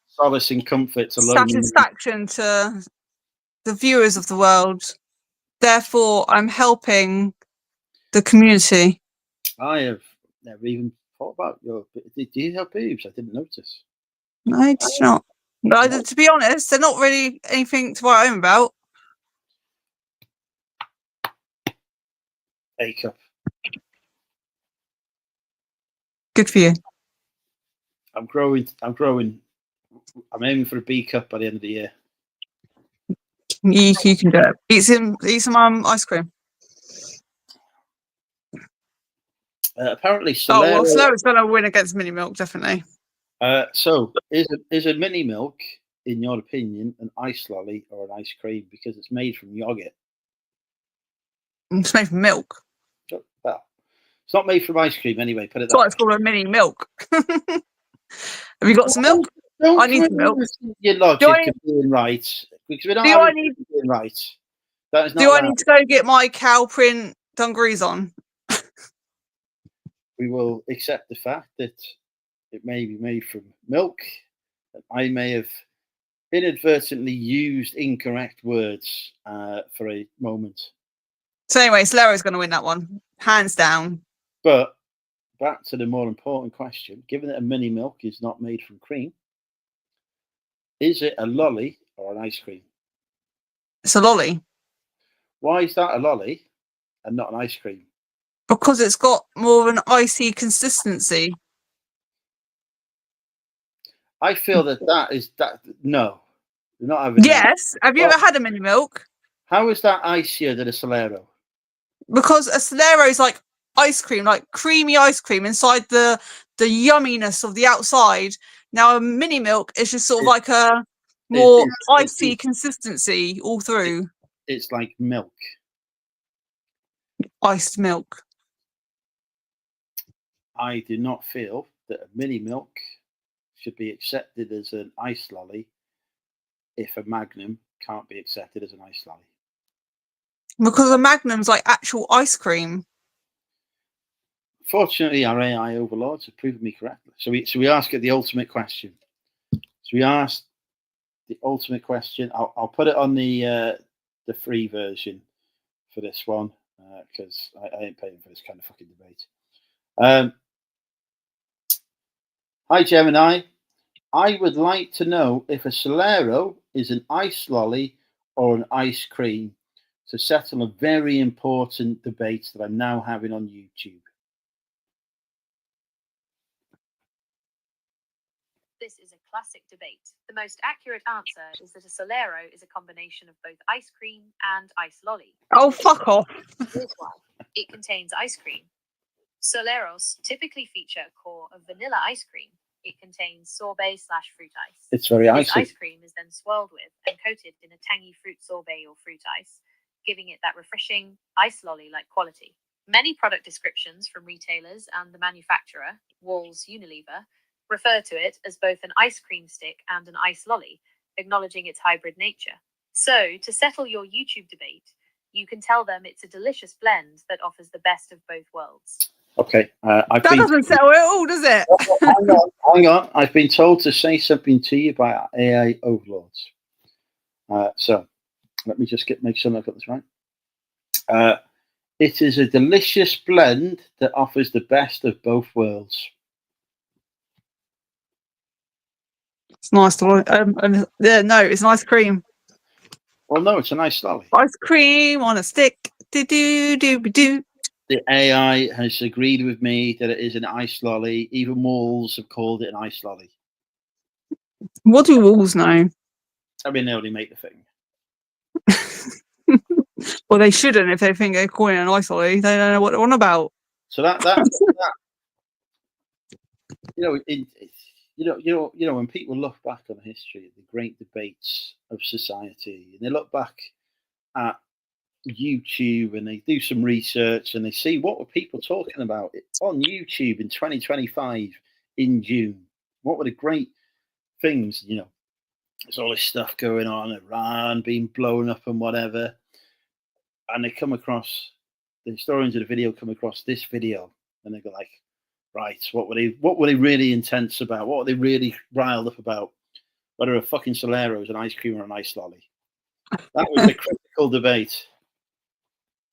Solace and comfort to satisfaction to the viewers of the world. Therefore, I'm helping the community. I have never even thought about your. Do you have boobs? I didn't notice. No, it's not. But to be honest, they're not really anything to write home about. A cup. Good for you. I'm growing. I'm aiming for a B cup by the end of the year. You can do it. Eat some ice cream. Apparently, Oh well, Slower's going to win against Mini Milk, definitely. So, is a Mini Milk, in your opinion, an ice lolly or an ice cream because it's made from yogurt? It's made from milk. Well, it's not made from ice cream anyway. Put it. That's why it's called a Mini Milk. Have you got some milk? Don't I need some milk. Your logic of being right, because we're not being right. That is not. Do I need to go get my cow print dungarees on? We will accept the fact that it may be made from milk. That I may have inadvertently used incorrect words for a moment. So anyway, Solero's going to win that one, hands down. But back to the more important question: given that a Mini Milk is not made from cream, is it a lolly or an ice cream? It's a lolly. Why is that a lolly and not an ice cream? Because it's got more of an icy consistency. I feel that is that. No, you're not having. Yes. Have you ever had a Mini Milk? How is that icier than a Solero? Because a Solero is like ice cream, like creamy ice cream inside the yumminess of the outside. Now a Mini Milk is just sort of like a more icy consistency all through. It's like milk. Iced milk. I do not feel that a Mini Milk should be accepted as an ice lolly if a Magnum can't be accepted as an ice lolly. Because a Magnum's like actual ice cream. Fortunately, our AI overlords have proven me correctly. So we ask it the ultimate question. So we asked the ultimate question. I'll put it on the free version for this one because I ain't paying for this kind of fucking debate. Hi Gemini, I would like to know if a Solero is an ice lolly or an ice cream to settle a very important debate that I'm now having on YouTube. This is a classic debate. The most accurate answer is that a Solero is a combination of both ice cream and ice lolly. Oh, fuck off. Here's why. It contains ice cream. Soleros typically feature a core of vanilla ice cream. It contains sorbet/fruit ice. It's very icy. This ice cream is then swirled with and coated in a tangy fruit sorbet or fruit ice, giving it that refreshing ice lolly-like quality. Many product descriptions from retailers and the manufacturer, Walls Unilever, refer to it as both an ice cream stick and an ice lolly, acknowledging its hybrid nature. So, to settle your YouTube debate, you can tell them it's a delicious blend that offers the best of both worlds. Okay, That doesn't settle it all, does it? hang on. I've been told to say something to you by our AI overlords. So let me just make sure I've got this right. It is a delicious blend that offers the best of both worlds. It's nice. Yeah, no, it's an ice cream. Well, no, it's a nice lolly. Ice cream on a stick. Do do do do. The AI has agreed with me that it is an ice lolly. Even walls have called it an ice lolly. What do walls know? I mean, they only make the thing. Well, they shouldn't if they think they're calling it an ice lolly. They don't know what they're on about. So that when people look back on history, the great debates of society, and they look back at YouTube and they do some research and they see what were people talking about on YouTube in 2025 in June. What were the great things? There's all this stuff going on, Iran being blown up and whatever, and they come across the historians of the video come across this video and they go like, right, what were they really intense about? What were they really riled up about? Whether a fucking Solero is an ice cream or an ice lolly. That was a critical debate.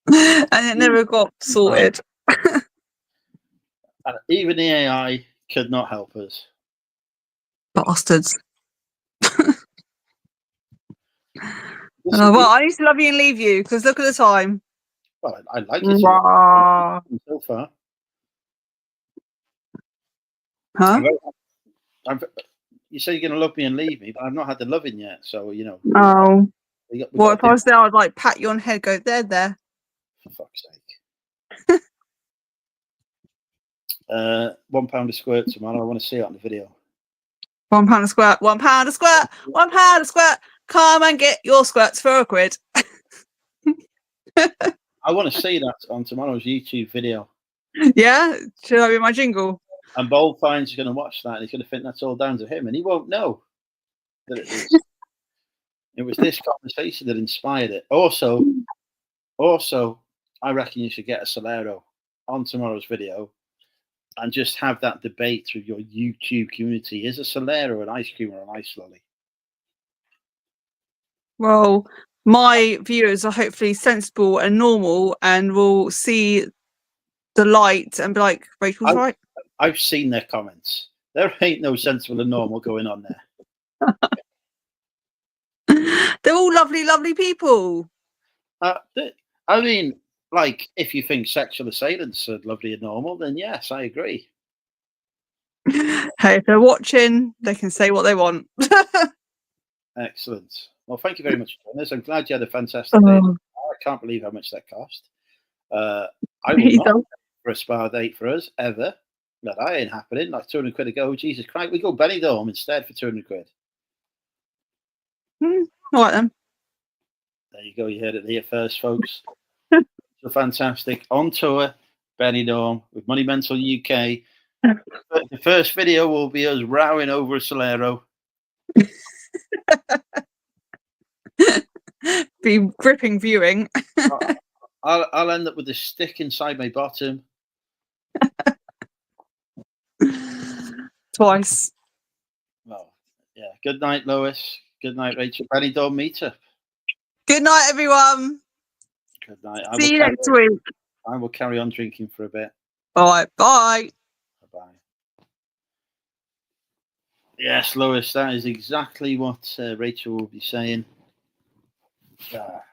And it never got sorted. And even the AI could not help us. Bastards. Well, I need to love you and leave you because look at the time. Well, I like it so far. Huh? You say you're going to love me and leave me, but I've not had the loving yet. So, Oh. Well, if I was there, I'd like pat you on the head, go, there. For fuck's sake. £1 a squirt tomorrow. I want to see it on the video. £1 a squirt, £1 a squirt, £1 a squirt. Come and get your squirts for a quid. I want to see that on tomorrow's YouTube video. Yeah? Should I be my jingle? And Boldfine's going to watch that and he's going to think that's all down to him and he won't know that it was this conversation that inspired it. Also, I reckon you should get a Solero on tomorrow's video and just have that debate with your YouTube community. Is a Solero an ice cream or an ice lolly? Well, my viewers are hopefully sensible and normal and will see the light and be like, Rachel's right. I've seen their comments. There ain't no sensible and normal going on there. They're all lovely, lovely people. I mean, like, if you think sexual assailants are lovely and normal, then yes, I agree. Hey, if they're watching, they can say what they want. Excellent. Well, thank you very much for this. I'm glad you had a fantastic day. I can't believe how much that cost. I will not for a spa date for us ever. That ain't happening. Like 200 quid a go. Jesus Christ, we go Benidorm instead for 200 quid. All right then. There you go. You heard it here first, folks. So fantastic. On tour, Benidorm with Money Mental UK. The first video will be us rowing over a Solero. Be gripping viewing. I'll end up with a stick inside my bottom. Twice. Well, yeah. Good night, Lois. Good night, Rachel. Benidorm meetup. Good night, everyone. Good night. See you next week. I will carry on drinking for a bit. All right. Bye. Bye. Yes, Lois, that is exactly what Rachel will be saying. Well,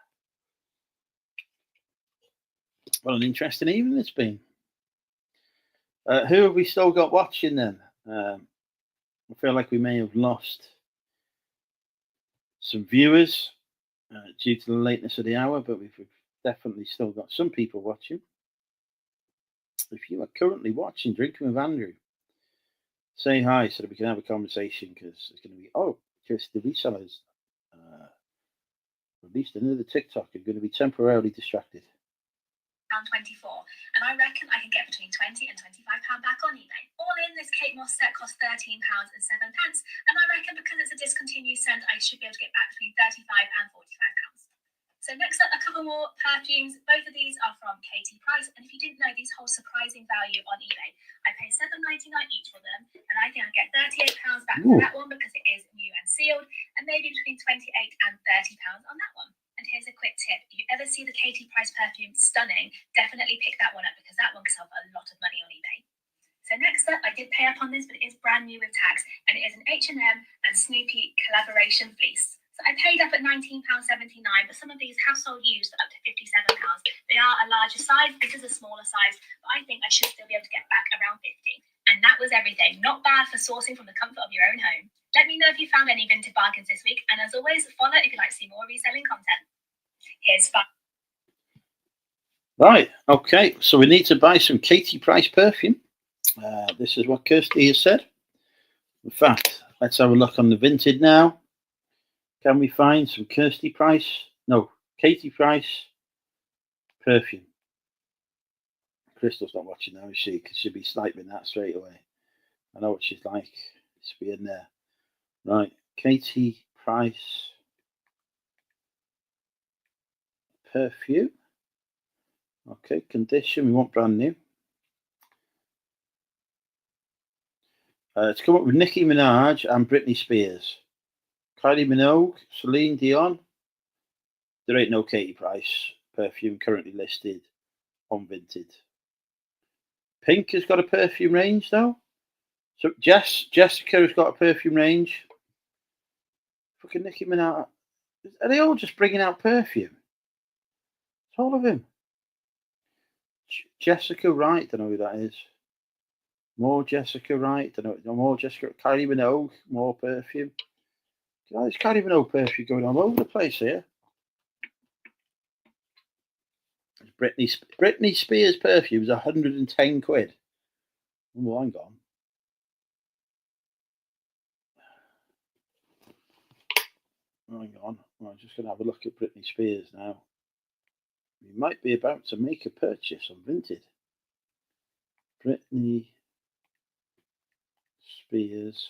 an interesting evening it's been. Who have we still got watching then? I feel like we may have lost some viewers due to the lateness of the hour, but we've definitely still got some people watching. If you are currently watching Drinking with Andrew, say hi so that we can have a conversation because it's going to be, because the resellers released another TikTok are going to be temporarily distracted. £24, and I reckon I can get between £20 and £25 back on eBay. All in, this Kate Moss set cost £13 and 7 pence, and I reckon because it's a discontinued scent, I should be able to get back between £35 and £45. So next up, a couple more perfumes. Both of these are from Katie Price, and if you didn't know, these hold surprising value on eBay. I pay $7.99 each for them, and I think I get £38 back for that one because it is new and sealed, and maybe between £28 and £30 on that one. And here's a quick tip: if you ever see the Katie Price perfume stunning, definitely pick that one up because that one can sell for a lot of money on eBay. So next up, I did pay up on this, but it is brand new with tax, and it is an H&M and Snoopy collaboration fleece. So I paid up at £19.79, but some of these have sold used for up to £57. They are a larger size, this is a smaller size, but I think I should still be able to get back around 50. And that was everything. Not bad for sourcing from the comfort of your own home. Let me know if you found any vintage bargains this week, and as always, follow if you'd like to see more reselling content. Here's fun. Right, okay, so we need to buy some Katie Price perfume. This is what Kirsty has said. In fact, let's have a look on the Vinted now. Can we find some Katie Price perfume? Crystal's not watching now, is she? Because she'll be sniping that straight away. I know what she's like. She'll be in there. Right, Katie Price perfume. Okay, condition, we want brand new. It's come up with Nicki Minaj and Britney Spears. Kylie Minogue, Celine Dion. There ain't no Katie Price perfume currently listed on Vinted. Pink has got a perfume range though. So Jessica has got a perfume range. Fucking Nicki Minaj. Are they all just bringing out perfume? It's all of them. Jessica Wright, don't know who that is. More Jessica Wright, don't know. More Jessica. Kylie Minogue, more perfume. There's Kylie Minogue perfume going on all over the place here. Britney Spears perfume is 110 quid. Oh, hang on. Hang on. I'm just going to have a look at Britney Spears now. We might be about to make a purchase on Vinted. Britney Spears.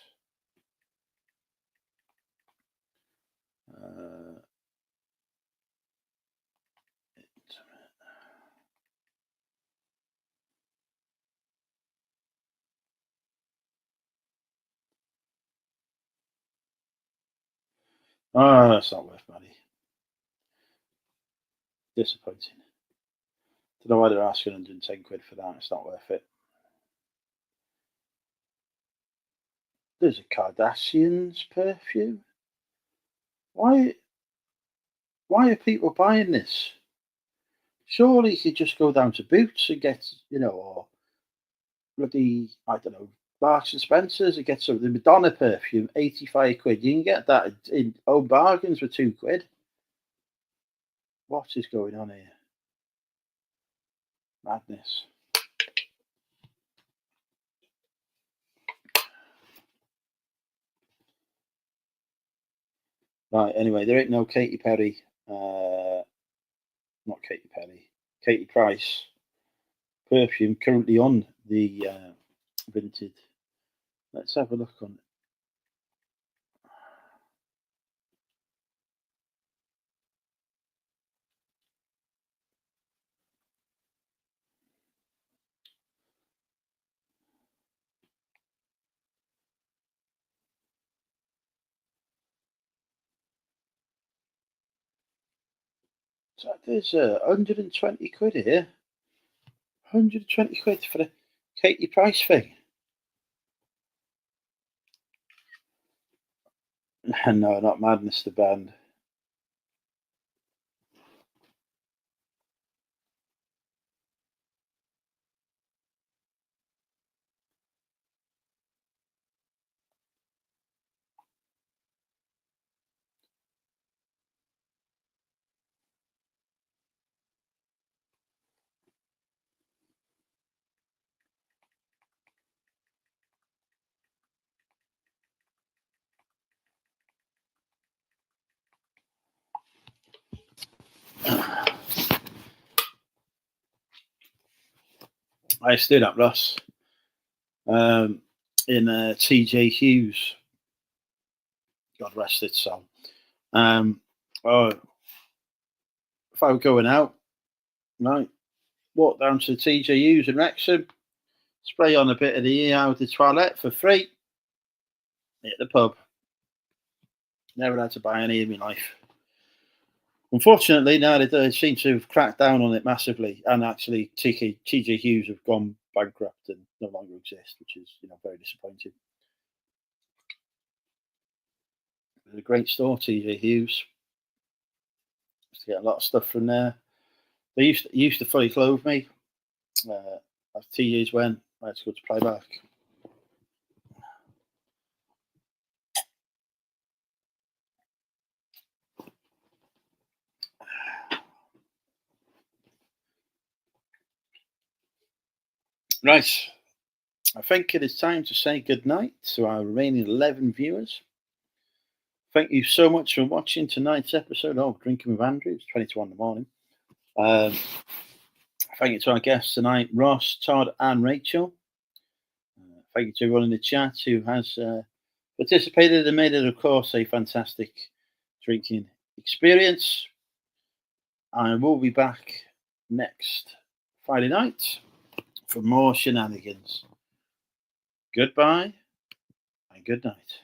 Oh, that's not worth money. Disappointing. Don't know why they're asking 110 quid for that. It's not worth it. There's a Kardashians perfume. Why are people buying this? Surely you could just go down to Boots and get, or bloody, I don't know, Marks and Spencer's and get some of the Madonna perfume, 85 quid. You can get that in Home Bargains for 2 quid. What is going on here? Madness. Right, anyway, there ain't no Katy Perry, not Katy Perry, Katie Price perfume currently on the Vinted. Let's have a look on it. So there's 120 quid here. 120 quid for a Katie Price thing. No, not Madness, the band. I used to do that, Ross. In TJ Hughes. God rest its soul. if I were going out, right, walk down to the TJUs in Wrexham, spray on a bit of the Eau de Toilette for free, hit the pub. Never had to buy any in my life. Unfortunately, now they seem to have cracked down on it massively, and actually TJ Hughes have gone bankrupt and no longer exist, which is very disappointing. It's a great store, TJ Hughes. Used to get a lot of stuff from there. They used to fully clothe me. As 2 years went, I had to go to Playback. Right, I think it is time to say goodnight to our remaining 11 viewers. Thank you so much for watching tonight's episode of Drinking with Andrew. It's 20 in the morning. Thank you to our guests tonight, Ross, Todd, and Rachel. Thank you to everyone in the chat who has participated and made it, of course, a fantastic drinking experience. I will be back next Friday night for more shenanigans. Goodbye and good night.